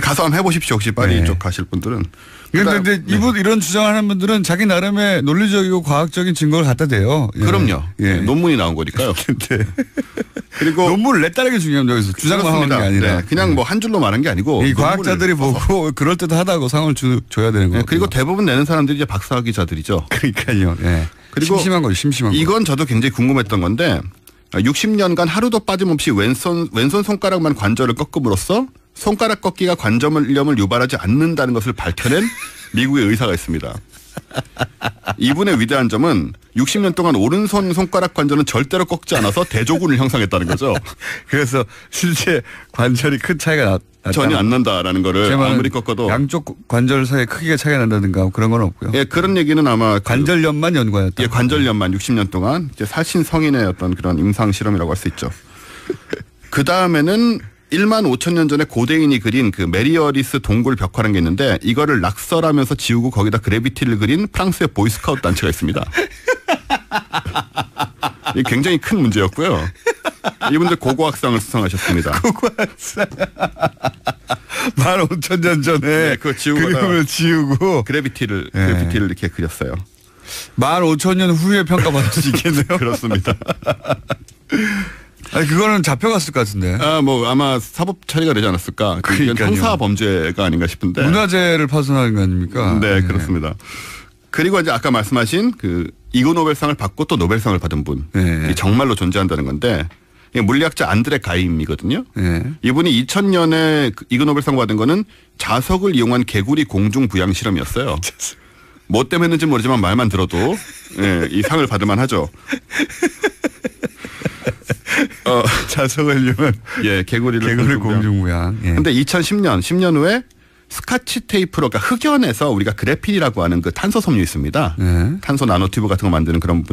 Speaker 6: 가서 한번 해보십시오. 혹시 파리 쪽 가실 분들은.
Speaker 1: 그런데 이분 이런 주장하는 분들은 자기 나름의 논리적이고 과학적인 증거를 갖다 대요.
Speaker 6: 그럼요. 논문이 나온 거니까요. 그리고
Speaker 1: 논문을 냈다는 게 중요합니다. 여기서 주장만 하는 게 아니라.
Speaker 6: 그냥 뭐 한 줄로 말한 게 아니고.
Speaker 1: 이 과학자들이 보고 그럴듯하다고 상을 줘야 되는 거예요.
Speaker 6: 그리고 대부분 내는 사람들이 이제 박사학위자들이죠.
Speaker 1: 그러니까요.
Speaker 6: 그리고
Speaker 1: 심심한 거죠. 심심한 거.
Speaker 6: 이건 저도 굉장히 궁금했던 건데 60년간 하루도 빠짐없이 왼손 손가락만 관절을 꺾음으로써 손가락 꺾기가 관절염을 유발하지 않는다는 것을 밝혀낸 미국의 의사가 있습니다. 이분의 위대한 점은 60년 동안 오른손 손가락 관절은 절대로 꺾지 않아서 대조군을 형성했다는 거죠.
Speaker 1: 그래서 실제 관절이 큰 차이가
Speaker 6: 전혀 안 난다라는 거를 아무리 꺾어도.
Speaker 1: 양쪽 관절 사이에 크기가 차이가 난다든가 그런 건 없고요.
Speaker 6: 예, 그런 얘기는 아마
Speaker 1: 관절염만 연구하였다.
Speaker 6: 예, 관절염만 60년 동안 이제 살신 성인의 어떤 그런 임상 실험이라고 할 수 있죠. 그 다음에는 1만 5천 년 전에 고대인이 그린 그 메리어리스 동굴 벽화라는 게 있는데 이거를 낙설하면서 지우고 거기다 그래비티를 그린 프랑스의 보이스카우트 단체가 있습니다. 이 굉장히 큰 문제였고요. 이분들 고고학상을 수상하셨습니다.
Speaker 1: 고고학상. 15,000년 전에
Speaker 6: 그
Speaker 1: 그림을 지우고
Speaker 6: 그래비티를 이렇게 그렸어요.
Speaker 1: 15,000년 후에 평가받을 수 있겠네요.
Speaker 6: 그렇습니다.
Speaker 1: 아니 그거는 잡혀갔을 것 같은데.
Speaker 6: 뭐 아마 사법 처리가 되지 않았을까. 이건 형사 범죄가 아닌가 싶은데.
Speaker 1: 문화재를 파손하는 거 아닙니까?
Speaker 6: 네, 그렇습니다. 그리고 이제 아까 말씀하신 그 이그 노벨상을 받고 또 노벨상을 받은 분. 정말로 존재한다는 건데 물리학자 안드레 가임이거든요. 이분이 2000년에 이그 노벨상 받은 거는 자석을 이용한 개구리 공중 부양 실험이었어요. 뭐 때문에 했는지 모르지만 말만 들어도 이 상을 받을 만하죠.
Speaker 1: 자석을 이용한
Speaker 6: 개구리
Speaker 1: 공중부양.
Speaker 6: 근데 10년 후에 스카치 테이프로 그러니까 흑연에서 우리가 그래핀이라고 하는 그 탄소 섬유 있습니다. 탄소 나노튜브 같은 거 만드는 그런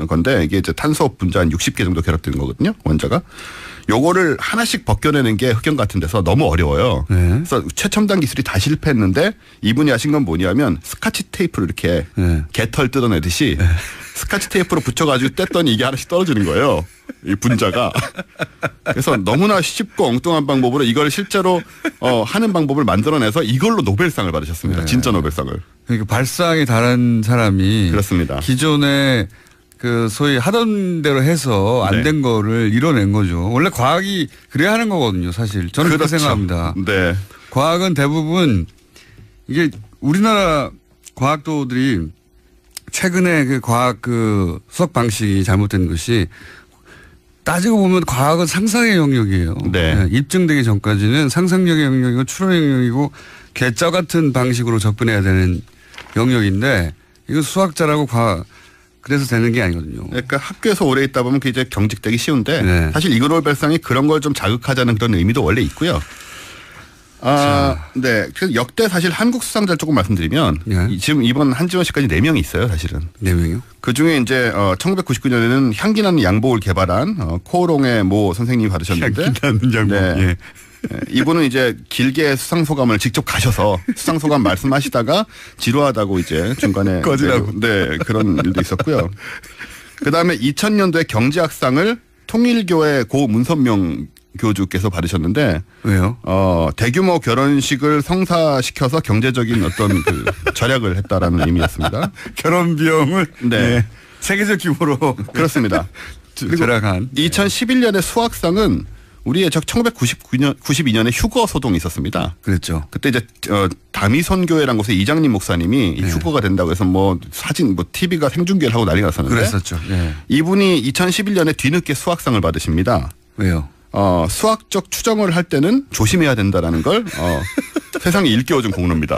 Speaker 6: 건데 이게 이제 탄소 분자 한 60개 정도 결합되는 거거든요. 원자가. 요거를 하나씩 벗겨내는 게 흑연 같은 데서 너무 어려워요. 그래서 최첨단 기술이 다 실패했는데 이분이 하신 건 뭐냐면 스카치 테이프를 이렇게 개털 뜯어내듯이 스카치 테이프로 붙여가지고 뗐더니 이게 하나씩 떨어지는 거예요. 이 분자가. 그래서 너무나 쉽고 엉뚱한 방법으로 이걸 실제로 하는 방법을 만들어내서 이걸로 노벨상을 받으셨습니다. 진짜 노벨상을.
Speaker 1: 그러니까 발상이 다른 사람이
Speaker 6: 그렇습니다.
Speaker 1: 기존에 그 소위 하던 대로 해서 안 된 거를 이뤄낸 거죠. 원래 과학이 그래야 하는 거거든요, 사실. 저는 그렇게 생각합니다.
Speaker 6: 네.
Speaker 1: 과학은 대부분 이게 우리나라 과학도들이 최근에 그 과학 그 수학 방식이 잘못된 것이 따지고 보면 과학은 상상의 영역이에요. 입증되기 전까지는 상상력의 영역이고 추론의 영역이고 괴짜 같은 방식으로 접근해야 되는 영역인데 이거 수학자라고 그래서 되는 게 아니거든요.
Speaker 6: 그러니까 학교에서 오래 있다 보면 그게 이제 경직되기 쉬운데 사실 이그 노벨상이 그런 걸 좀 자극하자는 그런 의미도 원래 있고요. 네. 그래서 역대 사실 한국 수상자를 조금 말씀드리면 예. 지금 이번 한지원 씨까지 4명이 있어요, 사실은.
Speaker 1: 4명이요?
Speaker 6: 그 중에 이제 1999년에는 향기나는 양복을 개발한 코오롱의 모 선생님이 받으셨는데.
Speaker 1: 향기나는 양복.
Speaker 6: 네. 예. 이분은 이제 길게 수상 소감을 직접 가셔서 수상 소감 말씀하시다가 지루하다고 이제 중간에
Speaker 1: 꺼지라고.
Speaker 6: 네, 그런 일도 있었고요. 그다음에 2000년도에 경제학상을 통일교회 고 문선명 교주께서 받으셨는데
Speaker 1: 왜요?
Speaker 6: 대규모 결혼식을 성사시켜서 경제적인 어떤 그 절약을 했다라는 의미였습니다.
Speaker 1: 결혼 비용을
Speaker 6: 네.
Speaker 1: 네. 세계적 규모로
Speaker 6: 그렇습니다.
Speaker 1: 절약한.
Speaker 6: 2011년에 수학상은 우리의 1992년에 휴거 소동이 있었습니다.
Speaker 1: 그랬죠.
Speaker 6: 그때 이제 다미선 교회라는 곳에 이장님 목사님이 네. 휴거가 된다고 해서 뭐 사진 뭐 TV가 생중계를 하고 난리가 났었는데.
Speaker 1: 그랬었죠. 네.
Speaker 6: 이분이 2011년에 뒤늦게 수학상을 받으십니다.
Speaker 1: 왜요?
Speaker 6: 수학적 추정을 할 때는 조심해야 된다라는 걸 세상에 일깨워준 공로입니다.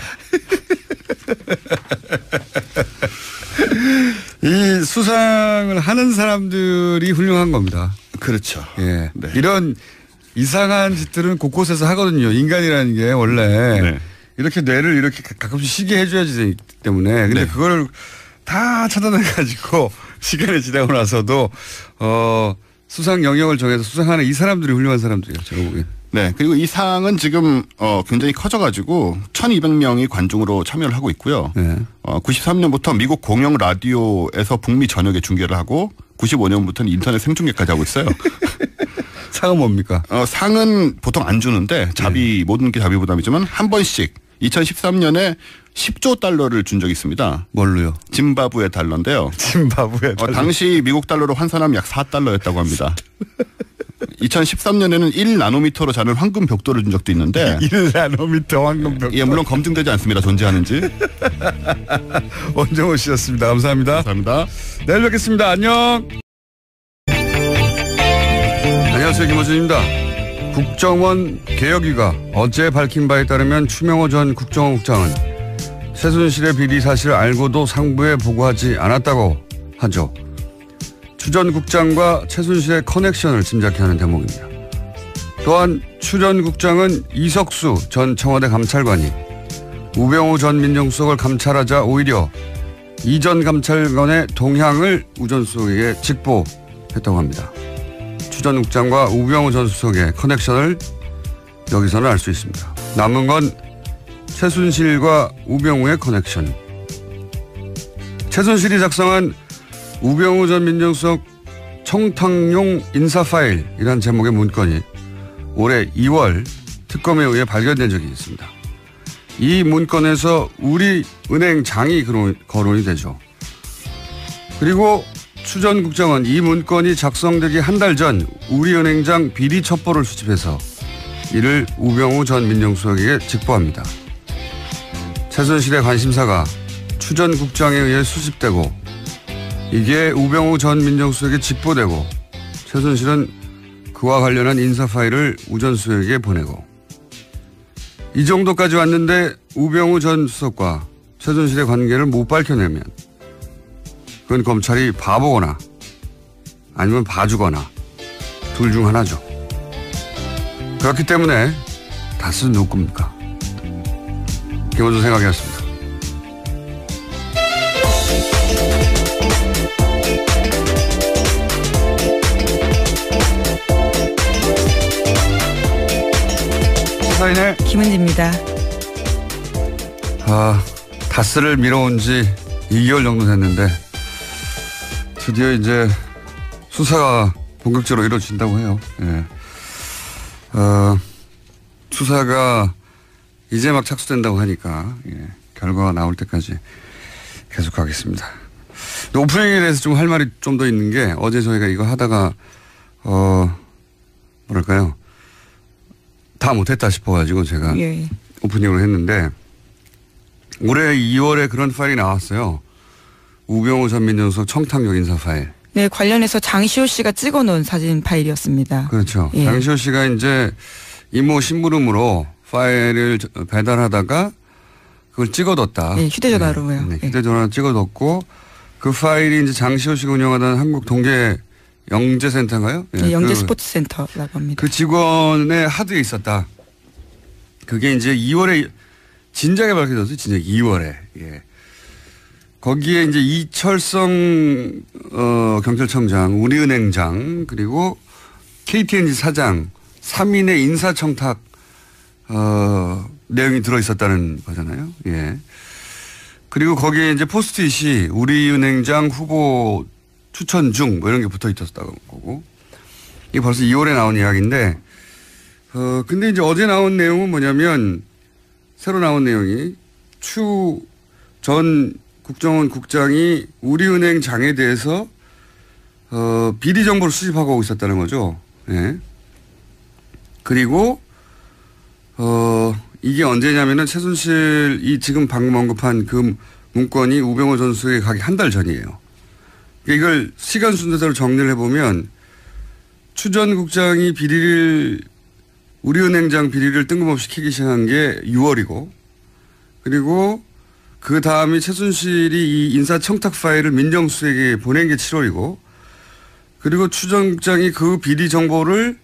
Speaker 1: 이 수상을 하는 사람들이 훌륭한 겁니다.
Speaker 6: 그렇죠.
Speaker 1: 예.
Speaker 6: 네.
Speaker 1: 이런 이상한 짓들은 곳곳에서 하거든요. 인간이라는 게 원래
Speaker 6: 네.
Speaker 1: 이렇게 뇌를 이렇게 가끔씩 쉬게 해줘야지 되기 때문에. 근데
Speaker 6: 네.
Speaker 1: 그걸 다 차단해가지고 시간이 지나고 나서도 수상 영역을 정해서 수상하는 이 사람들이 훌륭한 사람들이에요. 제가 보기엔.
Speaker 6: 네. 그리고 이 상은 지금 굉장히 커져가지고 1,200명이 관중으로 참여를 하고 있고요.
Speaker 1: 네.
Speaker 6: 93년부터 미국 공영 라디오에서 북미 전역에 중계를 하고 95년부터는 인터넷 생중계까지 하고 있어요.
Speaker 1: 상은 뭡니까?
Speaker 6: 상은 보통 안 주는데 자비 네. 모든 게 자비 부담이지만 한 번씩 2013년에 10조 달러를 준 적이 있습니다.
Speaker 1: 뭘로요?
Speaker 6: 짐바브웨 달러인데요.
Speaker 1: 짐바브웨 달러.
Speaker 6: 당시 미국 달러로 환산하면 약 4달러였다고 합니다. 2013년에는 1나노미터로 자는 황금 벽돌을 준 적도 있는데
Speaker 1: 1나노미터 황금 벽돌.
Speaker 6: 예, 물론 검증되지 않습니다. 존재하는지.
Speaker 1: 원정호 씨였습니다. 감사합니다.
Speaker 6: 감사합니다.
Speaker 1: 내일 뵙겠습니다. 안녕. 안녕하세요. 김호준입니다. 국정원 개혁위가 어제 밝힌 바에 따르면 추명호 전 국정원 국장은 최순실의 비리 사실을 알고도 상부에 보고하지 않았다고 하죠. 추 전 국장과 최순실의 커넥션을 짐작케 하는 대목입니다. 또한 추 전 국장은 이석수 전 청와대 감찰관이 우병우 전 민정수석을 감찰하자 오히려 이 전 감찰관의 동향을 우 전 수석에게 직보했다고 합니다. 추 전 국장과 우병우 전 수석의 커넥션을 여기서는 알 수 있습니다. 남은 건 최순실과 우병우의 커넥션. 최순실이 작성한 우병우 전 민정수석 청탁용 인사 파일이라는 제목의 문건이 올해 2월 특검에 의해 발견된 적이 있습니다. 이 문건에서 우리은행장이 거론이 되죠. 그리고 추 전 국장은 이 문건이 작성되기 한 달 전 우리은행장 비리 첩보를 수집해서 이를 우병우 전 민정수석에게 직보합니다. 최순실의 관심사가 추 전 국장에 의해 수집되고 이게 우병우 전 민정수석에 직보되고 최순실은 그와 관련한 인사 파일을 우 전 수석에게 보내고 이 정도까지 왔는데 우병우 전 수석과 최순실의 관계를 못 밝혀내면 그건 검찰이 바보거나 아니면 봐주거나 둘 중 하나죠. 그렇기 때문에 다스는 누구 겁니까? 김호준 생각이었습니다. 시사인의
Speaker 2: 김은지입니다.
Speaker 1: 다스를 미뤄온 지 2개월 정도 됐는데 드디어 이제 수사가 본격적으로 이루어진다고 해요. 예. 수사가 이제 막 착수된다고 하니까 예. 결과가 나올 때까지 계속 가겠습니다. 오프닝에 대해서 좀 할 말이 좀 더 있는 게 어제 저희가 이거 하다가 뭐랄까요 다 못했다 싶어가지고 제가
Speaker 2: 예.
Speaker 1: 오프닝으로 했는데 올해 2월에 그런 파일이 나왔어요. 우병우 전 민정수석 청탁용 인사 파일.
Speaker 2: 네, 관련해서 장시호 씨가 찍어놓은 사진 파일이었습니다.
Speaker 1: 그렇죠.
Speaker 2: 예.
Speaker 1: 장시호 씨가 이제 이모 심부름으로 파일을 배달하다가 그걸 찍어뒀다.
Speaker 2: 네, 휴대전화로요.
Speaker 1: 네, 휴대전화로 찍어뒀고 그 파일이 이제 장시호 씨가 운영하던 한국 동계 영재센터인가요?
Speaker 2: 네, 영재 스포츠센터라고 합니다.
Speaker 1: 그 직원의 하드에 있었다. 그게 이제 2월에 진작에 밝혀졌어요. 진작 2월에. 예. 거기에 이제 이철성 경찰청장, 우리은행장 그리고 KTNG 사장 3인의 인사청탁 내용이 들어 있었다는 거잖아요. 예. 그리고 거기에 이제 포스트잇이 우리은행장 후보 추천 중 뭐 이런 게 붙어 있었다고 거고. 이게 벌써 2월에 나온 이야기인데 근데 이제 어제 나온 내용은 뭐냐면 새로 나온 내용이 추 전 국정원 국장이 우리은행 장에 대해서 비리 정보를 수집하고 있었다는 거죠. 예. 그리고 이게 언제냐면은 최순실이 지금 방금 언급한 그 문건이 우병우 전 수석에 가기 한 달 전이에요. 이걸 시간 순서대로 정리를 해보면 추 전 국장이 우리은행장 비리를 뜬금없이 캐기 시작한 게 6월이고 그리고 그 다음에 최순실이 이 인사청탁 파일을 민정수석에게 보낸 게 7월이고 그리고 추 전 국장이 그 비리 정보를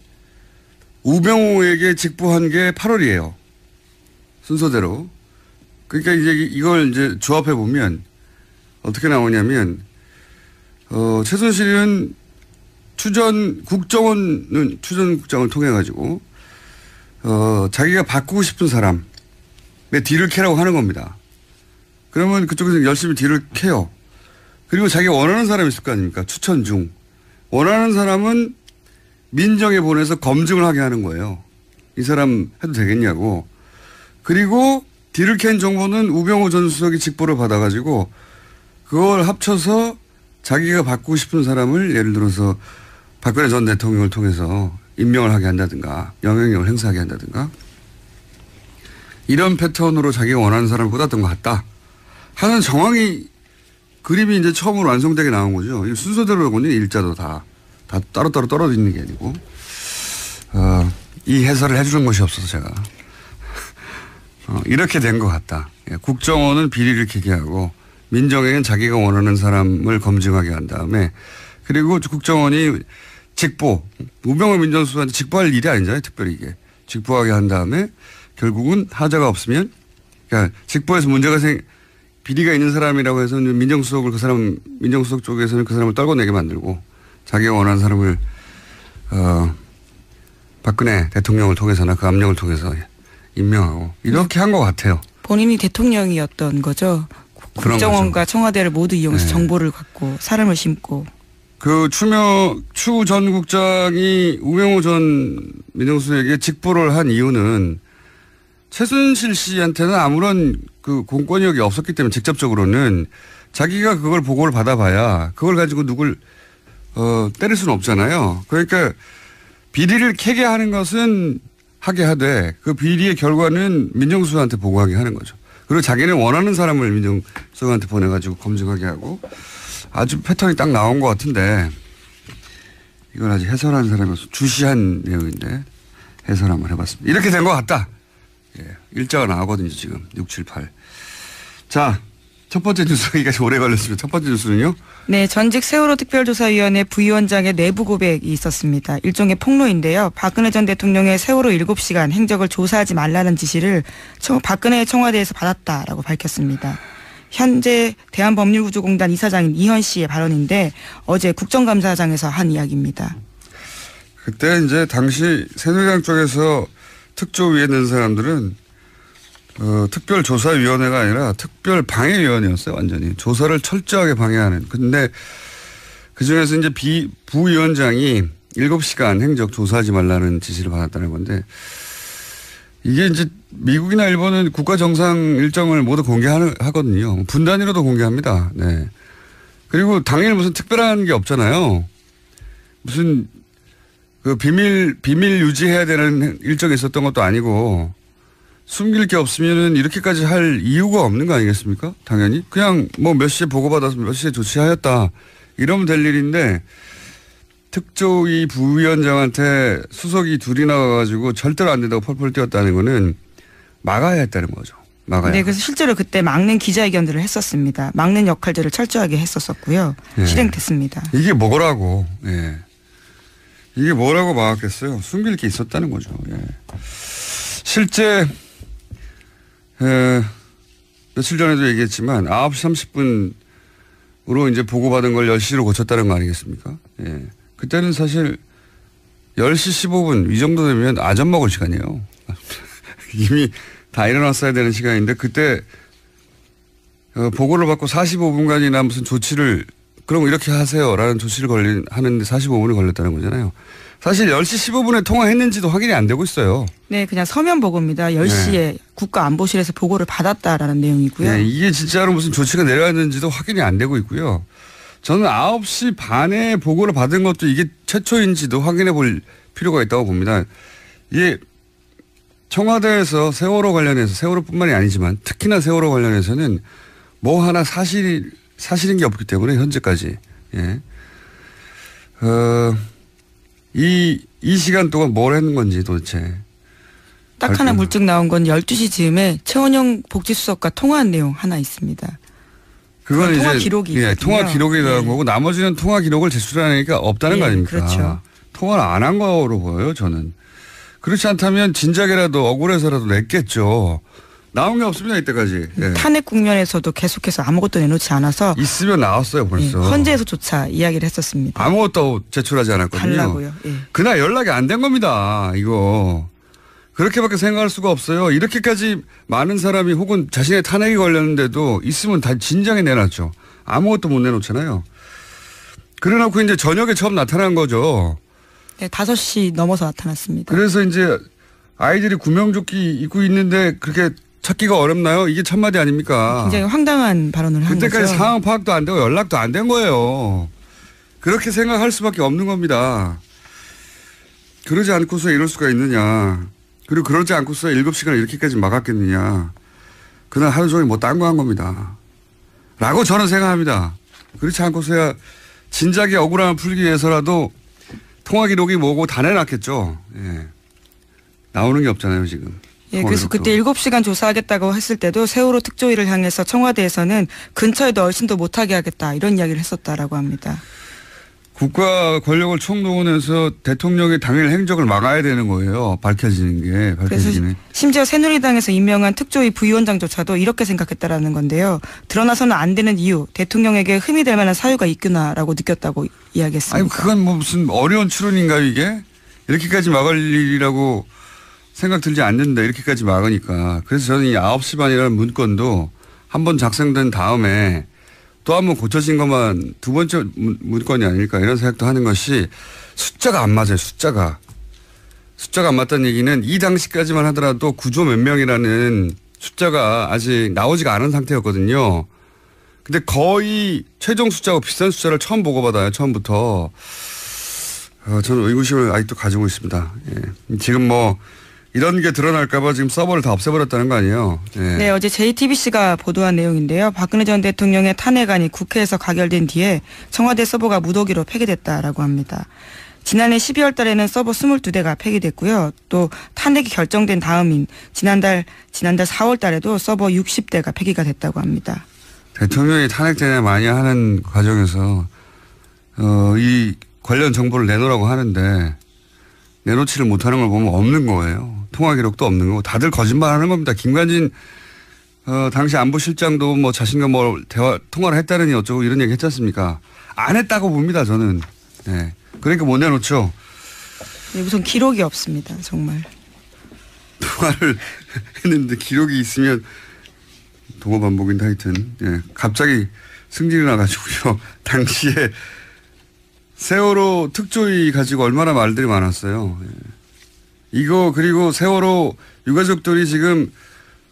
Speaker 1: 우병우에게 직보한 게 8월이에요. 순서대로. 그러니까 이제 이걸 이제 조합해 보면 어떻게 나오냐면 최순실은 추 전 국장을 통해 가지고 자기가 바꾸고 싶은 사람의 뒤를 캐라고 하는 겁니다. 그러면 그쪽에서 열심히 뒤를 캐요. 그리고 자기가 원하는 사람이 있을 거 아닙니까? 추천 중. 원하는 사람은 민정에 보내서 검증을 하게 하는 거예요. 이 사람 해도 되겠냐고. 그리고 뒤를 캔 정보는 우병우 전 수석이 직보를 받아가지고 그걸 합쳐서 자기가 바꾸고 싶은 사람을 예를 들어서 박근혜 전 대통령을 통해서 임명을 하게 한다든가 영향력을 행사하게 한다든가 이런 패턴으로 자기가 원하는 사람을 꽂았던 것 같다 하는 정황이 그림이 이제 처음으로 완성되게 나온 거죠. 이 순서대로 보니 일자도 다 따로따로 떨어져 있는 게 아니고 이 해설을 해주는 것이 없어서 제가 이렇게 된 것 같다. 국정원은 비리를 캐게 하고 민정에는 자기가 원하는 사람을 검증하게 한 다음에 그리고 국정원이 직보 우병우 민정수석한테 직보할 일이 아니잖아요. 특별히 이게 직보하게 한 다음에 결국은 하자가 없으면 그러니까 직보에서 문제가 비리가 있는 사람이라고 해서 민정수석을 민정수석 쪽에서는 그 사람을 떨궈내게 만들고 자기가 원하는 사람을 박근혜 대통령을 통해서나 그 압력을 통해서 임명하고 이렇게 한 것 같아요.
Speaker 2: 본인이 대통령이었던 거죠. 국정원과 청와대를 모두 이용해서 네. 정보를 갖고 사람을 심고.
Speaker 1: 그 추 전 국장이 우병우 전 민정수석에게 직보를 한 이유는 최순실 씨한테는 아무런 그 공권력이 없었기 때문에 직접적으로는 자기가 그걸 보고를 받아봐야 그걸 가지고 누굴 때릴 수는 없잖아요. 그러니까 비리를 캐게 하는 것은 하게 하되 그 비리의 결과는 민정수석한테 보고하게 하는 거죠. 그리고 자기는 원하는 사람을 민정수석한테 보내가지고 검증하게 하고 아주 패턴이 딱 나온 것 같은데 이건 아직 해설하는 사람이어서 주시한 내용인데 해설 한번 해봤습니다. 이렇게 된 것 같다. 예, 일자가 나오거든요 지금 6, 7, 8. 자. 첫 번째 뉴스가 오래 걸렸습니다. 첫 번째 뉴스는요?
Speaker 2: 네, 전직 세월호 특별조사위원회 부위원장의 내부 고백이 있었습니다. 일종의 폭로인데요. 박근혜 전 대통령의 세월호 7시간 행적을 조사하지 말라는 지시를 박근혜 청와대에서 받았다라고 밝혔습니다. 현재 대한법률구조공단 이사장인 이현 씨의 발언인데 어제 국정감사장에서 한 이야기입니다.
Speaker 1: 그때 이제 당시 새누리당 쪽에서 특조위에 있는 사람들은 특별조사위원회가 아니라 특별방해위원회였어요, 완전히. 조사를 철저하게 방해하는. 근데 그 중에서 이제 부위원장이 7시간 행적 조사하지 말라는 지시를 받았다는 건데 이게 이제 미국이나 일본은 국가 정상 일정을 모두 공개하거든요. 분 단위로도 공개합니다. 네. 그리고 당일 무슨 특별한 게 없잖아요. 무슨 그 비밀 유지해야 되는 일정이 있었던 것도 아니고 숨길 게 없으면은 이렇게까지 할 이유가 없는 거 아니겠습니까? 당연히. 그냥 뭐 몇 시에 보고받아서 몇 시에 조치하였다. 이러면 될 일인데 특조위 부위원장한테 수석이 둘이 나와가지고 절대로 안 된다고 펄펄 뛰었다는 거는 막아야 했다는 거죠. 막아야.
Speaker 2: 네, 그래서 실제로 그때 막는 기자회견들을 했었습니다. 막는 역할들을 철저하게 했었었고요. 네. 실행됐습니다.
Speaker 1: 이게 뭐라고. 예. 이게 뭐라고 막았겠어요. 숨길 게 있었다는 거죠. 예. 실제 며칠 전에도 얘기했지만 9시 30분으로 이제 보고받은 걸 10시로 고쳤다는 거 아니겠습니까? 예. 그때는 사실 10시 15분 이 정도 되면 아점 먹을 시간이에요. 이미 다 일어났어야 되는 시간인데 그때 보고를 받고 45분간이나 무슨 조치를 그럼 이렇게 하세요라는 조치를 하는데 45분이 걸렸다는 거잖아요. 사실 10시 15분에 통화했는지도 확인이 안 되고 있어요.
Speaker 2: 네, 그냥 서면 보고입니다. 10시에 네. 국가안보실에서 보고를 받았다라는 내용이고요.
Speaker 1: 네, 이게 진짜로 무슨 조치가 내려왔는지도 확인이 안 되고 있고요. 저는 9시 반에 보고를 받은 것도 이게 최초인지도 확인해 볼 필요가 있다고 봅니다. 이게 청와대에서 세월호 관련해서 세월호뿐만이 아니지만 특히나 세월호 관련해서는 뭐 하나 사실인 게 없기 때문에 현재까지 예. 이 시간 동안 뭘 했는 건지 도대체.
Speaker 2: 딱 하나 물증 나온 건 12시 즈음에 최원영 복지수석과 통화한 내용 하나 있습니다.
Speaker 1: 그건
Speaker 2: 통화
Speaker 1: 이제
Speaker 2: 기록이
Speaker 1: 예, 통화 기록이 나온 거고 나머지는 통화 기록을 제출하니까 없다는 거 아닙니까?
Speaker 2: 그렇죠.
Speaker 1: 통화를 안 한 거로 보여요, 저는. 그렇지 않다면 진작에라도 억울해서라도 냈겠죠. 나온 게 없습니다, 이때까지. 예.
Speaker 2: 탄핵 국면에서도 계속해서 아무것도 내놓지 않아서
Speaker 1: 있으면 나왔어요, 벌써.
Speaker 2: 예, 헌재에서조차 이야기를 했었습니다.
Speaker 1: 아무것도 제출하지 않았거든요.
Speaker 2: 달라고요. 예.
Speaker 1: 그날 연락이 안 된 겁니다, 이거. 그렇게밖에 생각할 수가 없어요. 이렇게까지 많은 사람이 혹은 자신의 탄핵이 걸렸는데도 있으면 다 진작에 내놨죠. 아무것도 못 내놓잖아요. 그래놓고 이제 저녁에 처음 나타난 거죠.
Speaker 2: 네, 5시 넘어서 나타났습니다.
Speaker 1: 그래서 이제 아이들이 구명조끼 입고 있는데 그렇게 찾기가 어렵나요? 이게 첫마디 아닙니까?
Speaker 2: 굉장히 황당한 발언을 한 거죠.
Speaker 1: 그때까지 상황 파악도 안 되고 연락도 안 된 거예요. 그렇게 생각할 수밖에 없는 겁니다. 그러지 않고서 이럴 수가 있느냐. 그리고 그러지 않고서 7시간을 이렇게까지 막았겠느냐. 그날 하루 종일 뭐 딴 거 한 겁니다. 라고 저는 생각합니다. 그렇지 않고서야 진작에 억울함을 풀기 위해서라도 통화 기록이 뭐고 다 내놨겠죠. 예. 나오는 게 없잖아요, 지금.
Speaker 2: 예, 그래서 그때 7시간 조사하겠다고 했을 때도 세월호 특조위를 향해서 청와대에서는 근처에도 얼씬도 못하게 하겠다 이런 이야기를 했었다라고 합니다.
Speaker 1: 국가 권력을 총동원해서 대통령의 당일 행적을 막아야 되는 거예요. 밝혀지는 게.
Speaker 2: 그래서 심지어 새누리당에서 임명한 특조위 부위원장조차도 이렇게 생각했다라는 건데요. 드러나서는 안 되는 이유, 대통령에게 흠이 될 만한 사유가 있구나라고 느꼈다고 이야기했습니다.
Speaker 1: 아니 그건 뭐 무슨 어려운 추론인가요 이게? 이렇게까지 막을 일이라고 생각 들지 않는데 이렇게까지 막으니까. 그래서 저는 이 9시 반이라는 문건도 한번 작성된 다음에 또 한 번 고쳐진 것만 두 번째 문건이 아닐까 이런 생각도 하는 것이 숫자가 안 맞아요. 숫자가 안 맞다는 얘기는 이 당시까지만 하더라도 구조 몇 명이라는 숫자가 아직 나오지가 않은 상태였거든요. 근데 거의 최종 숫자하고 비슷한 숫자를 처음 보고받아요. 처음부터. 저는 의구심을 아직도 가지고 있습니다. 예. 지금 뭐 이런 게 드러날까봐 지금 서버를 다 없애버렸다는 거 아니에요? 예.
Speaker 2: 네, 어제 JTBC가 보도한 내용인데요. 박근혜 전 대통령의 탄핵안이 국회에서 가결된 뒤에 청와대 서버가 무더기로 폐기됐다라고 합니다. 지난해 12월 달에는 서버 22대가 폐기됐고요. 또 탄핵이 결정된 다음인 지난달 4월 달에도 서버 60대가 폐기가 됐다고 합니다.
Speaker 1: 대통령이 탄핵 전에 많이 하는 과정에서 이 관련 정보를 내놓으라고 하는데 내놓지를 못하는 걸 보면 없는 거예요. 통화 기록도 없는 거고 다들 거짓말하는 겁니다. 김관진 당시 안보실장도 뭐 자신과 뭐 통화를 했다느니 어쩌고 이런 얘기 했지 않습니까? 안 했다고 봅니다. 저는. 네. 그러니까 못 내놓죠.
Speaker 2: 네, 우선 기록이 없습니다. 정말.
Speaker 1: 통화를 했는데 기록이 있으면 동어 반복인데 하여튼 예. 갑자기 승질이 나가지고요. 당시에 세월호 특조위 가지고 얼마나 말들이 많았어요. 예. 이거 그리고 세월호 유가족들이 지금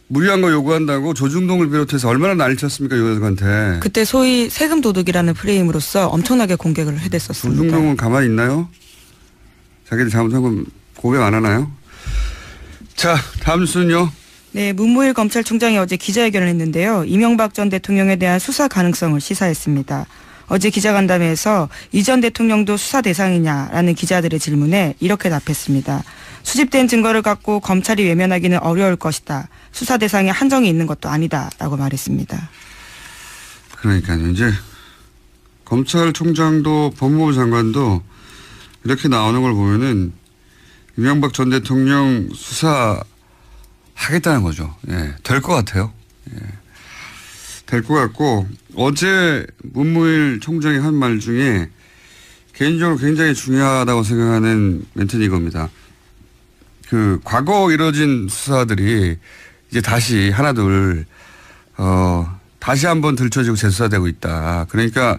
Speaker 1: 무리한 거 요구한다고 조중동을 비롯해서 얼마나 난리 쳤습니까 유가족한테.
Speaker 2: 그때 소위 세금 도둑이라는 프레임으로서 엄청나게 공격을 해댔었습니다.
Speaker 1: 조중동은 가만히 있나요? 자기들 잘못한 건 고백 안 하나요? 자 다음 순요.
Speaker 2: 네, 문무일 검찰총장이 어제 기자회견을 했는데요. 이명박 전 대통령에 대한 수사 가능성을 시사했습니다. 어제 기자간담회에서 이 전 대통령도 수사 대상이냐라는 기자들의 질문에 이렇게 답했습니다. 수집된 증거를 갖고 검찰이 외면하기는 어려울 것이다. 수사 대상에 한정이 있는 것도 아니다라고 말했습니다.
Speaker 1: 그러니까요. 이제 검찰총장도 법무부 장관도 이렇게 나오는 걸 보면은 이명박 전 대통령 수사하겠다 하겠다는 거죠. 예, 될 것 같아요. 예. 될 것 같고 어제 문무일 총장이 한 말 중에 개인적으로 굉장히 중요하다고 생각하는 멘트는 이겁니다. 그 과거 이뤄진 수사들이 이제 다시 하나둘 다시 한번 들춰지고 재수사되고 있다. 그러니까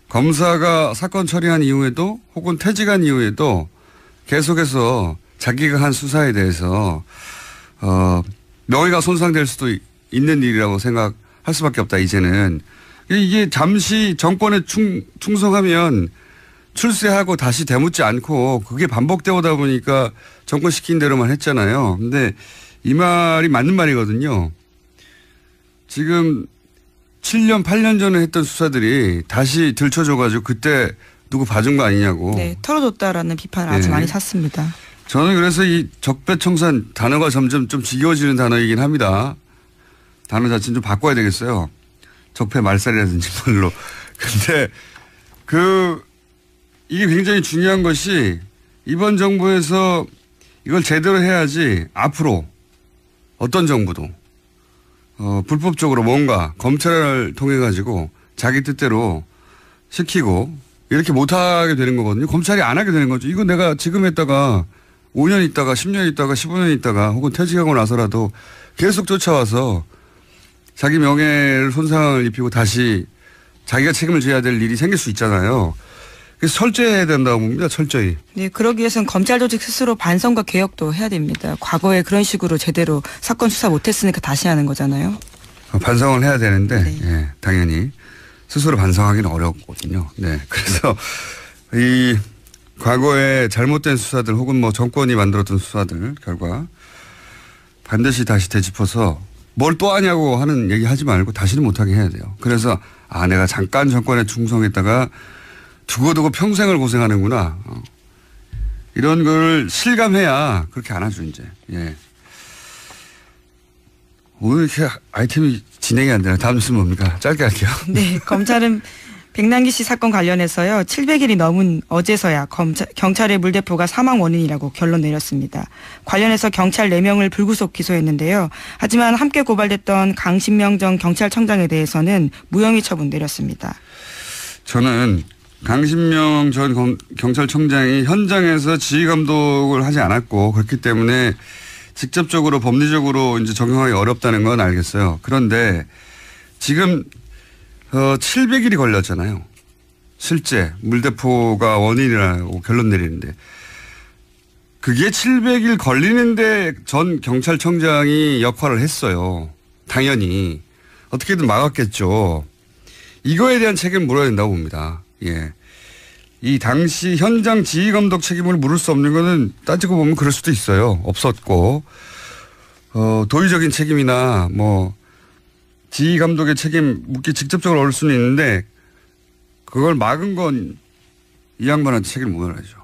Speaker 1: 검사가 사건 처리한 이후에도 혹은 퇴직한 이후에도 계속해서 자기가 한 수사에 대해서 명예가 손상될 수도 있는 일이라고 생각할 수밖에 없다. 이제는 이게 잠시 정권에 충성하면 출세하고 다시 되묻지 않고 그게 반복되어 오다 보니까 정권 시킨 대로만 했잖아요. 근데 이 말이 맞는 말이거든요. 지금 7년, 8년 전에 했던 수사들이 다시 들춰져가지고 그때 누구 봐준 거 아니냐고.
Speaker 2: 네, 털어줬다라는 비판을 아주 많이 샀습니다.
Speaker 1: 저는 그래서 이 적폐청산 단어가 점점 좀 지겨워지는 단어이긴 합니다. 단어 자체는 좀 바꿔야 되겠어요. 적폐 말살이라든지 뭘로. 근데 이게 굉장히 중요한 것이 이번 정부에서 이걸 제대로 해야지 앞으로 어떤 정부도 불법적으로 뭔가 검찰을 통해 가지고 자기 뜻대로 시키고 이렇게 못하게 되는 거거든요. 검찰이 안 하게 되는 거죠. 이거 내가 지금 했다가 5년 있다가 10년 있다가 15년 있다가 혹은 퇴직하고 나서라도 계속 쫓아와서 자기 명예를 손상을 입히고 다시 자기가 책임을 져야 될 일이 생길 수 있잖아요. 그래서 철저해야 된다고 봅니다. 철저히.
Speaker 2: 네, 그러기 위해서는 검찰 조직 스스로 반성과 개혁도 해야 됩니다. 과거에 그런 식으로 제대로 사건 수사 못했으니까 다시 하는 거잖아요.
Speaker 1: 반성을 해야 되는데 네. 예, 당연히 스스로 반성하기는 어렵거든요. 네, 그래서 이 과거에 잘못된 수사들 혹은 뭐 정권이 만들었던 수사들 결과 반드시 다시 되짚어서 뭘 또 하냐고 하는 얘기 하지 말고 다시는 못하게 해야 돼요. 그래서 내가 잠깐 정권에 충성했다가 두고두고 평생을 고생하는구나. 이런 걸 실감해야 그렇게 안 하죠, 이제. 예. 오늘 이렇게 아이템이 진행이 안 되나? 다음 뉴스는 뭡니까? 짧게 할게요.
Speaker 2: 네, 검찰은 백남기 씨 사건 관련해서요. 700일이 넘은 어제서야 경찰의 물대포가 사망 원인이라고 결론 내렸습니다. 관련해서 경찰 4명을 불구속 기소했는데요. 하지만 함께 고발됐던 강신명 전 경찰청장에 대해서는 무혐의 처분 내렸습니다.
Speaker 1: 저는 강신명 전 경찰청장이 현장에서 지휘감독을 하지 않았고 그렇기 때문에 직접적으로 법리적으로 이제 적용하기 어렵다는 건 알겠어요. 그런데 지금 700일이 걸렸잖아요. 실제 물대포가 원인이라고 결론 내리는데 그게 700일 걸리는데 전 경찰청장이 역할을 했어요. 당연히 어떻게든 막았겠죠. 이거에 대한 책임을 물어야 된다고 봅니다. 예. 이 당시 현장 지휘감독 책임을 물을 수 없는 거는 따지고 보면 그럴 수도 있어요. 없었고 도의적인 책임이나 뭐 지휘감독의 책임 묻기 직접적으로 어울 수는 있는데 그걸 막은 건 이 양반한테 책임을 물어야죠.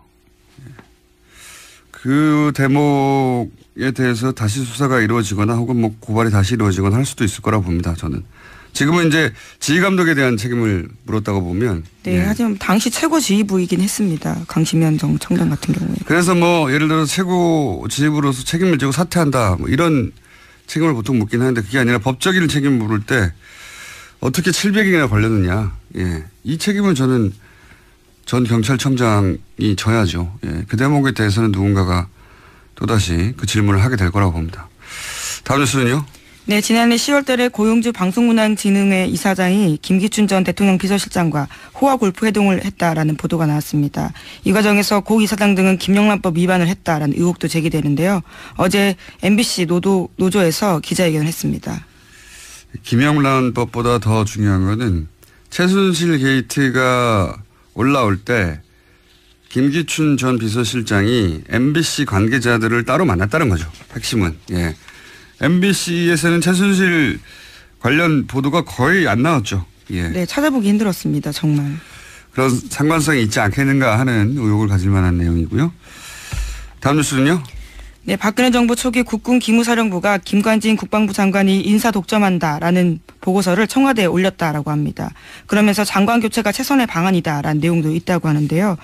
Speaker 1: 그 대목에 대해서 다시 수사가 이루어지거나 혹은 뭐 고발이 다시 이루어지거나 할 수도 있을 거라고 봅니다. 저는. 지금은 이제 지휘감독에 대한 책임을 물었다고 보면.
Speaker 2: 네, 하지만 당시 최고 지휘부이긴 했습니다. 강신명 전 청장 같은 경우에.
Speaker 1: 그래서 뭐 예를 들어서 최고 지휘부로서 책임을 지고 사퇴한다 뭐 이런 책임을 보통 묻긴 하는데 그게 아니라 법적인 책임을 물을 때 어떻게 700일이나 걸렸느냐. 예. 이 책임은 저는 전 경찰청장이 져야죠. 예. 그 대목에 대해서는 누군가가 또다시 그 질문을 하게 될 거라고 봅니다. 다음 뉴스는요.
Speaker 2: 네, 지난해 10월 달에 고용주 방송문화진흥회 이사장이 김기춘 전 대통령 비서실장과 호화 골프 회동을 했다라는 보도가 나왔습니다. 이 과정에서 고 이사장 등은 김영란법 위반을 했다라는 의혹도 제기되는데요. 어제 MBC 노조에서 기자회견을 했습니다.
Speaker 1: 김영란법보다 더 중요한 거는 최순실 게이트가 올라올 때 김기춘 전 비서실장이 MBC 관계자들을 따로 만났다는 거죠. 핵심은. 예. MBC에서는 최순실 관련 보도가 거의 안 나왔죠. 예.
Speaker 2: 네, 찾아보기 힘들었습니다. 정말.
Speaker 1: 그런 상관성이 있지 않겠는가 하는 의혹을 가질 만한 내용이고요. 다음 뉴스는요.
Speaker 2: 네, 박근혜 정부 초기 국군 기무사령부가 김관진 국방부 장관이 인사 독점한다라는 보고서를 청와대에 올렸다라고 합니다. 그러면서 장관 교체가 최선의 방안이다라는 내용도 있다고 하는데요.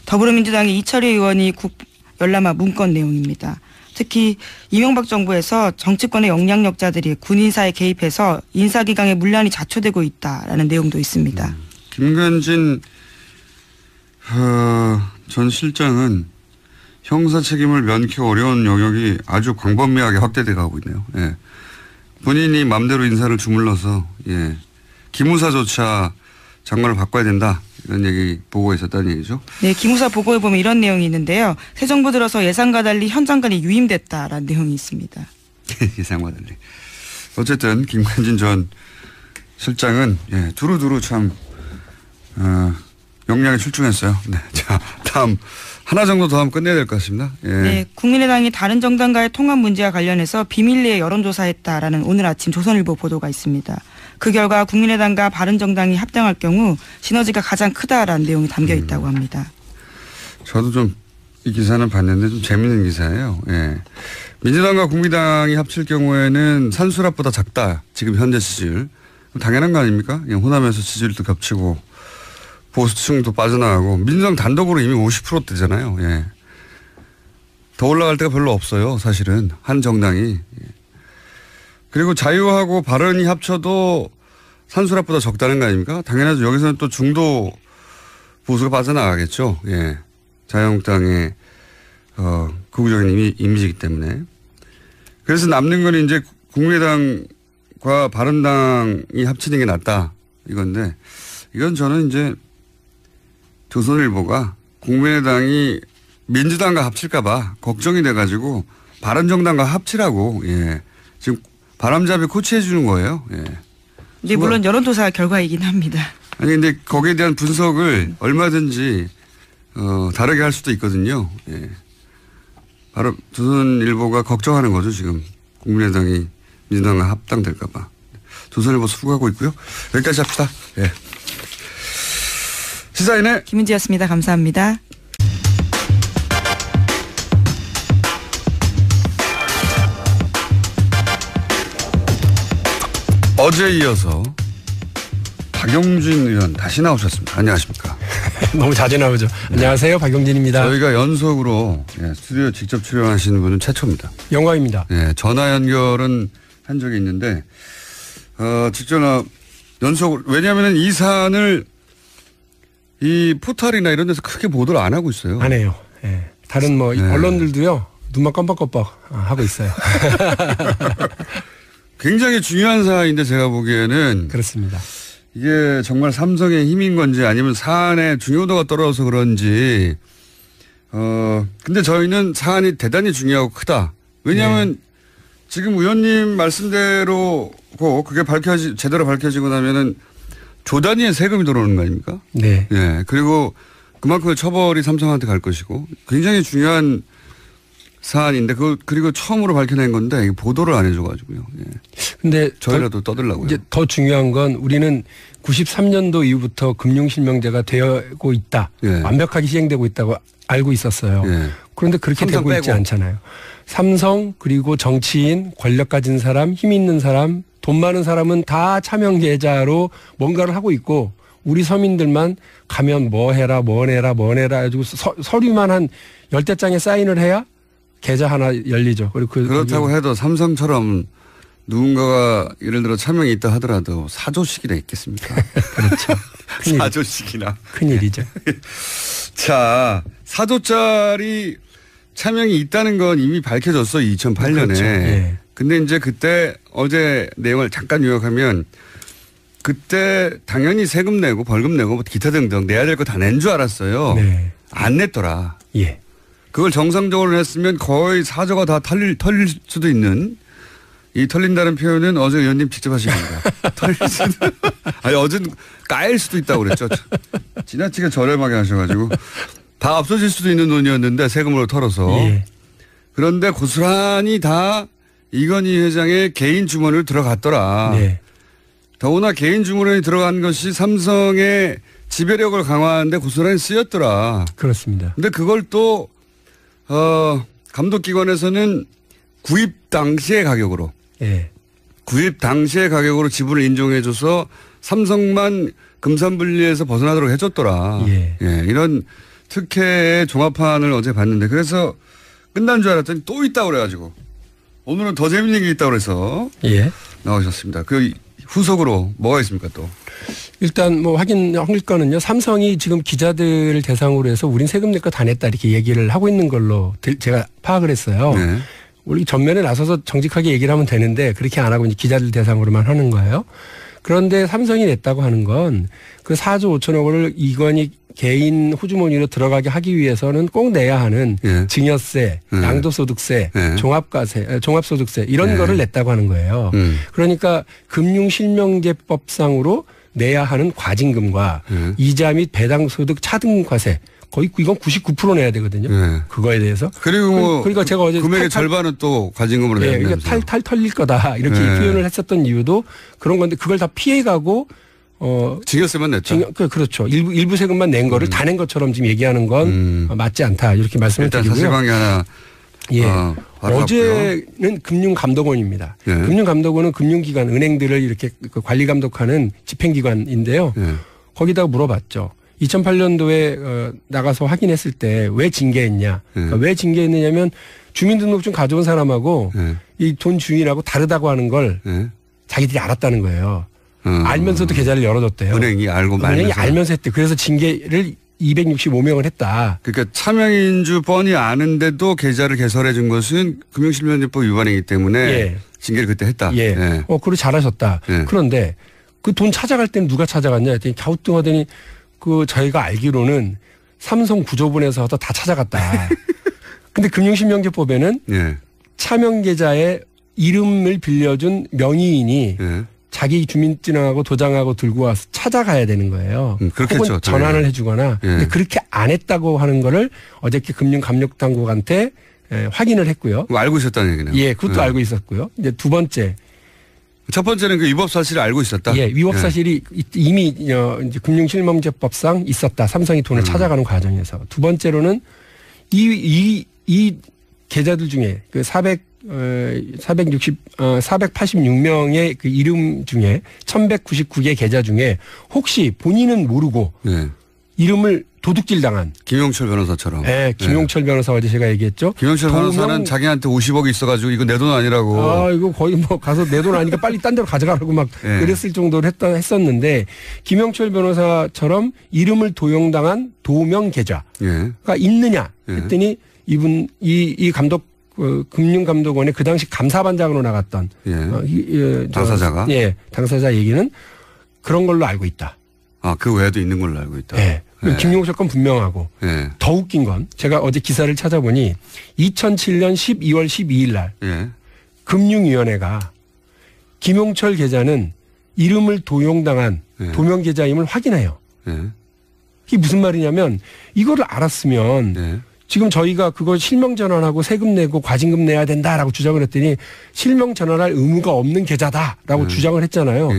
Speaker 2: 더불어민주당의 이철희 의원이 열람한 문건 내용입니다. 특히 이명박 정부에서 정치권의 영향력자들이 군인사에 개입해서 인사기강의 문란이 자초되고 있다라는 내용도 있습니다.
Speaker 1: 김관진 전 실장은 형사 책임을 면키 어려운 영역이 아주 광범위하게 확대돼 가고 있네요. 예. 본인이 마음대로 인사를 주물러서 기무사조차 장관을 바꿔야 된다. 이런 얘기 보고에 있었다는 얘기죠.
Speaker 2: 네, 기무사 보고에 보면 이런 내용이 있는데요. 새 정부 들어서 예상과 달리 현 장관이 유임됐다라는 내용이 있습니다.
Speaker 1: 예상과 달리. 어쨌든 김관진 전 실장은 두루두루 참 역량에 출중했어요. 네, 자 다음 하나 정도 더 하면 끝내야 될 것 같습니다.
Speaker 2: 네, 국민의당이 다른 정당과의 통합 문제와 관련해서 비밀리에 여론조사했다라는 오늘 아침 조선일보 보도가 있습니다. 그 결과 국민의당과 바른정당이 합당할 경우 시너지가 가장 크다라는 내용이 담겨 있다고 합니다.
Speaker 1: 저도 좀 이 기사는 봤는데 좀 재밌는 기사예요. 민주당과 국민당이 합칠 경우에는 산수랍보다 작다. 지금 현재 지지율. 당연한 거 아닙니까? 호남에서 지지율도 겹치고 보수층도 빠져나가고 민주당 단독으로 이미 50%대잖아요. 더 올라갈 데가 별로 없어요. 사실은 한 정당이. 그리고 자유하고 바른이 합쳐도 산수랍보다 적다는 거 아닙니까? 당연하죠. 여기서는 또 중도 보수가 빠져나가겠죠. 자유한국당의 극우적인 이미지이기 때문에. 그래서 남는 건 이제 국민의당과 바른당이 합치는 게 낫다 이건데 이건 저는 이제 조선일보가 국민의당이 민주당과 합칠까 봐 걱정이 돼가지고 바른정당과 합치라고 지금 바람잡이 코치해 주는 거예요.
Speaker 2: 네, 물론 여론조사 결과이긴 합니다.
Speaker 1: 아니 근데 거기에 대한 분석을 얼마든지 다르게 할 수도 있거든요. 바로 조선일보가 걱정하는 거죠. 지금 국민의당이 민주당과 합당될까 봐. 조선일보 수고하고 있고요. 여기까지 합시다. 시사인의
Speaker 2: 김은지였습니다. 감사합니다.
Speaker 1: 어제 이어서 박용진 의원 다시 나오셨습니다. 안녕하십니까.
Speaker 3: 너무 자주 나오죠. 안녕하세요. 박용진입니다.
Speaker 1: 저희가 연속으로 스튜디오 직접 출연하시는 분은 최초입니다.
Speaker 3: 영광입니다.
Speaker 1: 전화 연결은 한 적이 있는데 직접 연속으로 왜냐하면 이 사안을 이 포털이나 이런 데서 크게 보도를 안 하고 있어요.
Speaker 3: 안 해요. 다른 언론들도요. 눈만 껌뻑껌뻑 하고 있어요.
Speaker 1: 굉장히 중요한 사안인데 제가 보기에는
Speaker 3: 그렇습니다.
Speaker 1: 이게 정말 삼성의 힘인 건지 아니면 사안의 중요도가 떨어져서 그런지 근데 저희는 사안이 대단히 중요하고 크다. 왜냐하면 지금 의원님 말씀대로고 그게 제대로 밝혀지고 나면은 조 단위의 세금이 들어오는 거 아닙니까?
Speaker 3: 네.
Speaker 1: 그리고 그만큼의 처벌이 삼성한테 갈 것이고 굉장히 중요한 사안인데 그리고 처음으로 밝혀낸 건데 이게 보도를 안 해줘가지고요.
Speaker 3: 근데
Speaker 1: 저희라도 떠들라고요.
Speaker 3: 이제 더 중요한 건 우리는 93년도 이후부터 금융실명제가 되고 있다. 완벽하게 시행되고 있다고 알고 있었어요. 그런데 그렇게 되고 있지 않잖아요. 삼성 그리고 정치인 권력 가진 사람 힘 있는 사람 돈 많은 사람은 다 차명 계좌로 뭔가를 하고 있고 우리 서민들만 가면 뭐 해라 해가지고 서류만 한 10대장에 사인을 해야 계좌 하나 열리죠. 그리고
Speaker 1: 그렇다고 해도 삼성처럼 누군가가 예를 들어 차명이 있다 하더라도 사조식이나 있겠습니까?
Speaker 3: 그렇죠.
Speaker 1: 사조식이나.
Speaker 3: 큰일이죠.
Speaker 1: 자, 사조짜리 차명이 있다는 건 이미 밝혀졌어 2008년에. 그렇죠. 근데 이제 그때 어제 내용을 잠깐 요약하면 그때 당연히 세금 내고 벌금 내고 기타 등등 내야 될 거 다 낸 줄 알았어요. 안 냈더라. 그걸 정상적으로 냈으면 거의 사조가 다 털릴 수도 있는 이 털린다는 표현은 어제 의원님 직접 하신 겁니다. 털릴 수도 아니 어제는 까일 수도 있다고 그랬죠. 지나치게 저렴하게 하셔가지고 다 없어질 수도 있는 돈이었는데 세금으로 털어서 그런데 고스란히 다 이건희 회장의 개인 주머니로 들어갔더라. 더구나 개인 주머니에 들어간 것이 삼성의 지배력을 강화하는데 고스란히 쓰였더라.
Speaker 3: 그렇습니다.
Speaker 1: 근데 그걸 또 감독기관에서는 구입 당시의 가격으로 구입 당시의 가격으로 지분을 인정해줘서 삼성만 금산분리에서 벗어나도록 해줬더라. 이런 특혜의 종합판을 어제 봤는데 그래서 끝난 줄 알았더니 또 있다고 그래가지고 오늘은 더 재밌는 게 있다고 그래서
Speaker 3: 예.
Speaker 1: 나오셨습니다. 그 후속으로 뭐가 있습니까 또?
Speaker 3: 일단 뭐 확인할 거는요. 삼성이 지금 기자들을 대상으로 해서 우린 세금 낼 거 다 냈다 이렇게 얘기를 하고 있는 걸로 제가 파악을 했어요. 네. 우리 전면에 나서서 정직하게 얘기를 하면 되는데 그렇게 안 하고 이제 기자들 대상으로만 하는 거예요. 그런데 삼성이 냈다고 하는 건 그 4조 5천억 원을 이건희 개인 호주머니로 들어가게 하기 위해서는 꼭 내야 하는 예. 증여세, 양도소득세, 예. 종합소득세 이런 예. 거를 냈다고 하는 거예요. 그러니까 금융실명제법상으로 내야 하는 과징금과 이자 및 배당소득 차등과세 거의 이건 99% 내야 되거든요. 네. 그거에 대해서.
Speaker 1: 그리고 뭐
Speaker 3: 그러니까 제가 어제
Speaker 1: 금액의 절반은 또 과징금으로 내야
Speaker 3: 된다면서요. 그러니까 탈 털릴 거다 이렇게 네. 표현을 했었던 이유도 그런 건데 그걸 다 피해가고
Speaker 1: 증여세만 냈다.
Speaker 3: 그렇죠. 일부 세금만 낸 거를 다 낸 것처럼 지금 얘기하는 건 맞지 않다 이렇게 말씀을 드리고요.
Speaker 1: 일단 사실관계 하나.
Speaker 3: 예. 어제는 금융감독원입니다. 예. 금융감독원은 금융기관, 은행들을 이렇게 관리 감독하는 집행기관인데요. 예. 거기다가 물어봤죠. 2008년도에 나가서 확인했을 때 왜 징계했냐. 그러니까 왜 징계했느냐면 주민등록증 가져온 사람하고 이 돈 주인하고 다르다고 하는 걸 자기들이 알았다는 거예요. 알면서도 계좌를 열어줬대요.
Speaker 1: 은행이 알고 말면서.
Speaker 3: 은행이 알면서 했대. 그래서 징계를 265명을 했다.
Speaker 1: 그러니까 차명인주 뻔히 아는데도 계좌를 개설해 준 것은 금융실명제법 위반이기 때문에 예. 징계를 그때 했다.
Speaker 3: 예. 예. 그래 잘하셨다. 예. 그런데 그 돈 찾아갈 때는 누가 찾아갔냐 했더니 갸우뚱하더니 저희가 알기로는 삼성 구조분에서 다 찾아갔다. 근데 금융실명제법에는 예. 차명계좌에 이름을 빌려준 명의인이 예. 자기 주민등록하고 도장하고 들고 와서 찾아가야 되는 거예요.
Speaker 1: 그렇겠죠.
Speaker 3: 혹은 전환을 해주거나.
Speaker 1: 예.
Speaker 3: 근데 그렇게 안 했다고 하는 거를 어저께 금융감독당국한테 확인을 했고요.
Speaker 1: 알고 있었다는 얘기네요.
Speaker 3: 예, 그것도 알고 있었고요. 이제 두 번째.
Speaker 1: 첫 번째는 그 위법 사실을 알고 있었다.
Speaker 3: 예, 위법 사실이 이미 이제 금융실명제법상 있었다. 삼성이 돈을 찾아가는 과정에서. 두 번째로는 이 계좌들 중에 그 486명의 그 이름 중에 1199개 계좌 중에 혹시 본인은 모르고 네. 이름을 도둑질 당한
Speaker 1: 김용철 변호사처럼.
Speaker 3: 네, 김용철 변호사 어제 제가 얘기했죠.
Speaker 1: 김용철 변호사는 자기한테 50억이 있어가지고 이거 내 돈 아니라고.
Speaker 3: 이거 거의 뭐 가서 내 돈 아니니까 빨리 딴 데로 가져가라고 막 네. 그랬을 정도로 했었는데 김용철 변호사처럼 이름을 도용당한 도명 계좌가 있느냐 했더니 이분 이 감독 금융감독원의 그 당시 감사반장으로 나갔던
Speaker 1: 당사자가
Speaker 3: 당사자 얘기는 그런 걸로 알고 있다.
Speaker 1: 그 외에도 있는 걸로 알고 있다.
Speaker 3: 네. 김용철 건 분명하고 더 웃긴 건 제가 어제 기사를 찾아보니 2007년 12월 12일 날 금융위원회가 김용철 계좌는 이름을 도용당한 도명 계좌임을 확인해요. 이게 무슨 말이냐면 이거를 알았으면 지금 저희가 그거 실명 전환하고 세금 내고 과징금 내야 된다라고 주장을 했더니 실명 전환할 의무가 없는 계좌다라고 주장을 했잖아요.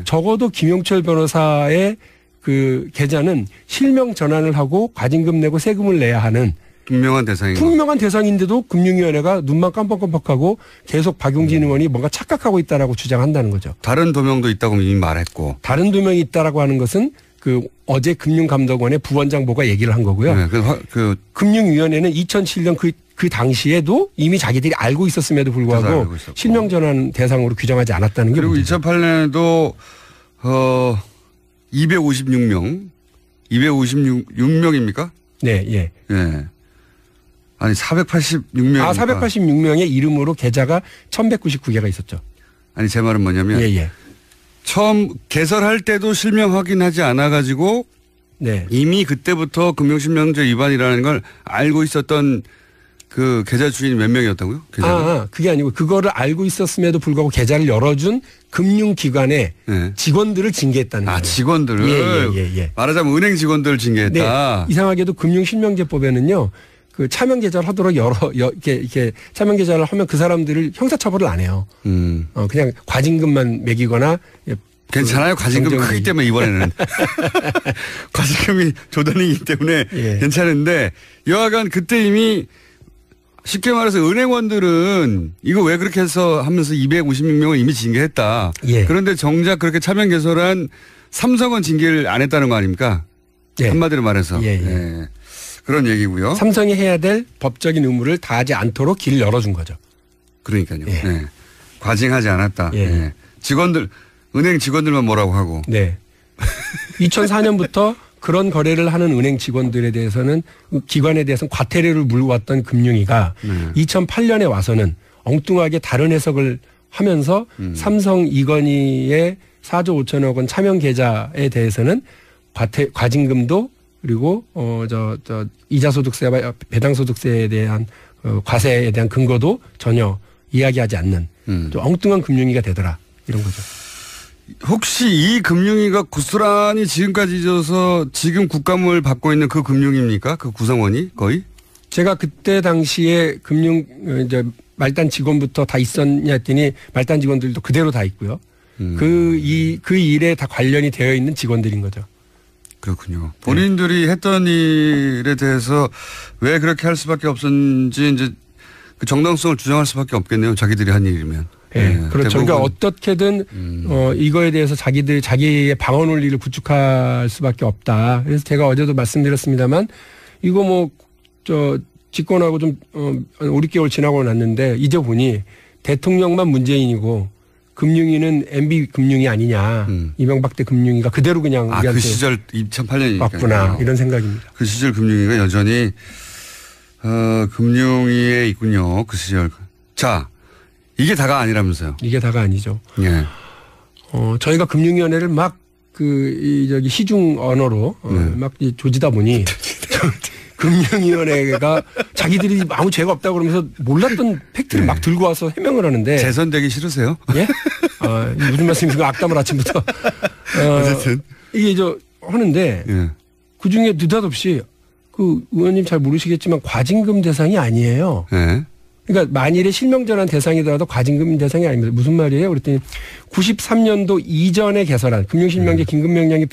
Speaker 3: 적어도 김용철 변호사의 그 계좌는 실명 전환을 하고 과징금 내고 세금을 내야 하는
Speaker 1: 분명한
Speaker 3: 대상인데도 금융위원회가 눈만 깜빡깜빡하고 계속 박용진 의원이 뭔가 착각하고 있다라고 주장한다는 거죠.
Speaker 1: 다른 도명도 있다고 이미 말했고.
Speaker 3: 다른 도명이 있다라고 하는 것은 어제 금융감독원의 부원장보가 얘기를 한 거고요.
Speaker 1: 네,
Speaker 3: 금융위원회는 2007년 그 당시에도 이미 자기들이 알고 있었음에도 불구하고 실명 전환 대상으로 규정하지 않았다는 게
Speaker 1: 그리고
Speaker 3: 문제죠.
Speaker 1: 2008년에도 256명입니까?
Speaker 3: 네, 예.
Speaker 1: 네. 아니 486명.
Speaker 3: 486명의 이름으로 계좌가 1199개가 있었죠.
Speaker 1: 아니 제 말은 뭐냐면 처음 개설할 때도 실명 확인하지 않아가지고 이미 그때부터 금융실명제 위반이라는 걸 알고 있었던 그 계좌 주인이 몇 명이었다고요?
Speaker 3: 그게 아니고 그거를 알고 있었음에도 불구하고 계좌를 열어준 금융기관의 직원들을 징계했다는 거예요.
Speaker 1: 직원들을? 말하자면 은행 직원들을 징계했다.
Speaker 3: 네. 이상하게도 금융실명제법에는요. 그 차명 계좌를 하도록 이렇게 차명 계좌를 하면 그 사람들을 형사처벌을 안 해요. 그냥 과징금만 매기거나.
Speaker 1: 괜찮아요. 과징금 크기 때문에 이번에는. 과징금이 조단이기 때문에 괜찮은데 여하간 그때 이미 쉽게 말해서 은행원들은 이거 왜 그렇게 해서 하면서 256명을 이미 징계했다. 그런데 정작 그렇게 차명 개설한 삼성은 징계를 안 했다는 거 아닙니까? 한마디로 말해서. 그런 얘기고요.
Speaker 3: 삼성이 해야 될 법적인 의무를 다하지 않도록 길을 열어준 거죠.
Speaker 1: 그러니까요. 예. 네. 과징하지 않았다.
Speaker 3: 예.
Speaker 1: 네. 직원들 은행 직원들만 뭐라고 하고.
Speaker 3: 네. 2004년부터 그런 거래를 하는 은행 직원들에 대해서는 기관에 대해서는 과태료를 물어왔던 금융위가 2008년에 와서는 엉뚱하게 다른 해석을 하면서 삼성 이건희의 4조 5천억 원 차명 계좌에 대해서는 과징금도 그리고 이자소득세와 배당소득세에 대한 과세에 대한 근거도 전혀 이야기하지 않는 좀 엉뚱한 금융위가 되더라 이런 거죠.
Speaker 1: 혹시 이 금융위가 고스란히 지금까지 있어서 지금 국감을 받고 있는 그 금융위입니까? 그 구성원이 거의?
Speaker 3: 제가 그때 당시에 이제 말단 직원부터 다 있었냐 했더니 말단 직원들도 그대로 다 있고요. 그 일에 다 관련이 되어 있는 직원들인 거죠.
Speaker 1: 그렇군요. 본인들이 했던 일에 대해서 왜 그렇게 할 수밖에 없었는지 이제 그 정당성을 주장할 수밖에 없겠네요. 자기들이 한 일이면.
Speaker 3: 네, 그렇죠. 그러니까 어떻게든 이거에 대해서 자기의 방어 논리를 구축할 수밖에 없다. 그래서 제가 어제도 말씀드렸습니다만 이거 집권하고 좀 5, 6개월 지나고 났는데 이제 보니 대통령만 문재인이고 금융위는 MB 금융위 아니냐. 이명박 때 금융위가 그대로 그냥 우리한테
Speaker 1: 그 시절 2008년이니까
Speaker 3: 맞구나 이런 생각입니다.
Speaker 1: 그 시절 금융위가 여전히 금융위에 있군요. 그 시절. 자, 이게 다가 아니라면서요.
Speaker 3: 이게 다가 아니죠.
Speaker 1: 예.
Speaker 3: 저희가 금융위원회를 막 시중 언어로 막 조지다 보니 금융위원회가 자기들이 아무 죄가 없다고 그러면서 몰랐던 팩트를 막 들고 와서 해명을 하는데.
Speaker 1: 재선되기 싫으세요?
Speaker 3: 예? 무슨 말씀이신가 악담을 아침부터.
Speaker 1: 어쨌든.
Speaker 3: 이게 하는데 그 중에 느닷없이 그 의원님 잘 모르시겠지만 과징금 대상이 아니에요.
Speaker 1: 예.
Speaker 3: 그러니까 만일에 실명전환 대상이더라도 과징금 대상이 아닙니다. 무슨 말이에요? 그랬더니 93년도 이전에 개설한 금융실명제 긴급명령이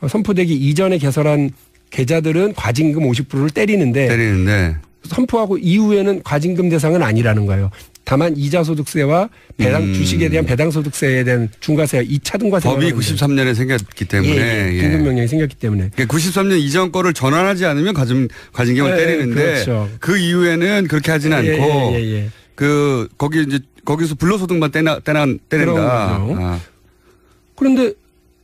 Speaker 3: 선포되기 이전에 개설한 계좌들은 과징금 50%를 때리는데 선포하고 이후에는 과징금 대상은 아니라는 거예요. 다만 이자소득세와 주식에 대한 배당소득세에 대한 중과세 2차 등과세
Speaker 1: 법이 93년에 생겼기 때문에
Speaker 3: 긴급명령이 생겼기 때문에
Speaker 1: 93년 이전 거를 전환하지 않으면 과징금을 때리는데
Speaker 3: 그렇죠.
Speaker 1: 그 이후에는 그렇게 하지는 않고 거기서 불로소득만 때린다.
Speaker 3: 그런데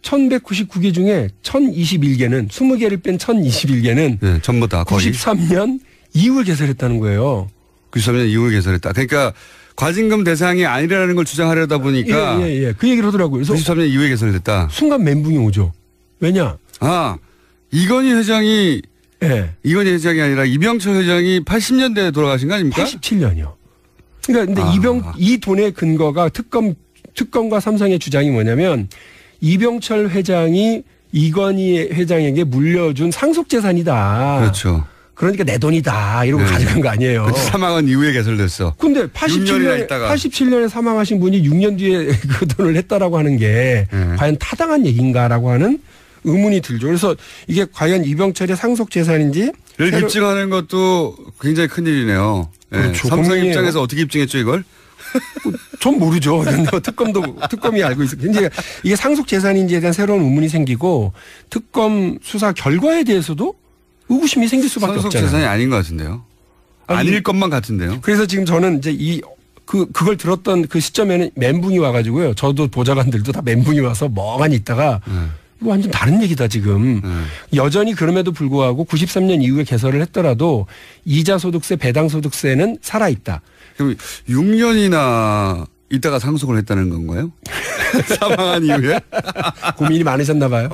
Speaker 3: 1199개 중에 1021개는 20개를 뺀 1021개는
Speaker 1: 전부 다 거의
Speaker 3: 93년 이후에 개설했다는 거예요.
Speaker 1: 93년 이후에 개설했다. 그러니까 과징금 대상이 아니라는 걸 주장하려다 보니까
Speaker 3: 그 얘기를 하더라고요. 그래서
Speaker 1: 93년 이후에 개설됐다.
Speaker 3: 순간 멘붕이 오죠. 왜냐?
Speaker 1: 이건희 회장이 아니라 이병철 회장이 80년대에 돌아가신 거 아닙니까?
Speaker 3: 87년이요. 그러니까 근데 이 돈의 근거가 특검과 삼성의 주장이 뭐냐면 이병철 회장이 이건희 회장에게 물려준 상속재산이다.
Speaker 1: 그렇죠.
Speaker 3: 그러니까 내 돈이다. 이러고 가져간 거 아니에요.
Speaker 1: 사망한 이후에 개설됐어.
Speaker 3: 근데 87년에 사망하신 분이 6년 뒤에 그 돈을 냈다라고 하는 게 과연 타당한 얘기인가라고 하는 의문이 들죠. 그래서 이게 과연 이병철의 상속재산인지를
Speaker 1: 입증하는 것도 굉장히 큰일이네요.
Speaker 3: 그렇죠.
Speaker 1: 삼성 입장에서 어떻게 입증했죠 이걸?
Speaker 3: 전 모르죠. 특검이 알고 있어요. 근데 이게 상속재산인지에 대한 새로운 의문이 생기고 특검 수사 결과에 대해서도 의구심이 생길 수밖에 없잖아요.
Speaker 1: 상속재산이 아닌 것 같은데요. 아닐 것만 같은데요.
Speaker 3: 그래서 지금 저는 이제 그걸 들었던 그 시점에는 멘붕이 와가지고요. 저도 보좌관들도 다 멘붕이 와서 멍하니 있다가 이거 완전 다른 얘기다 지금. 여전히 그럼에도 불구하고 93년 이후에 개설을 했더라도 이자소득세, 배당소득세는 살아있다.
Speaker 1: 그럼 6년이나 있다가 상속을 했다는 건가요? 사망한 이후에?
Speaker 3: 고민이 많으셨나 봐요.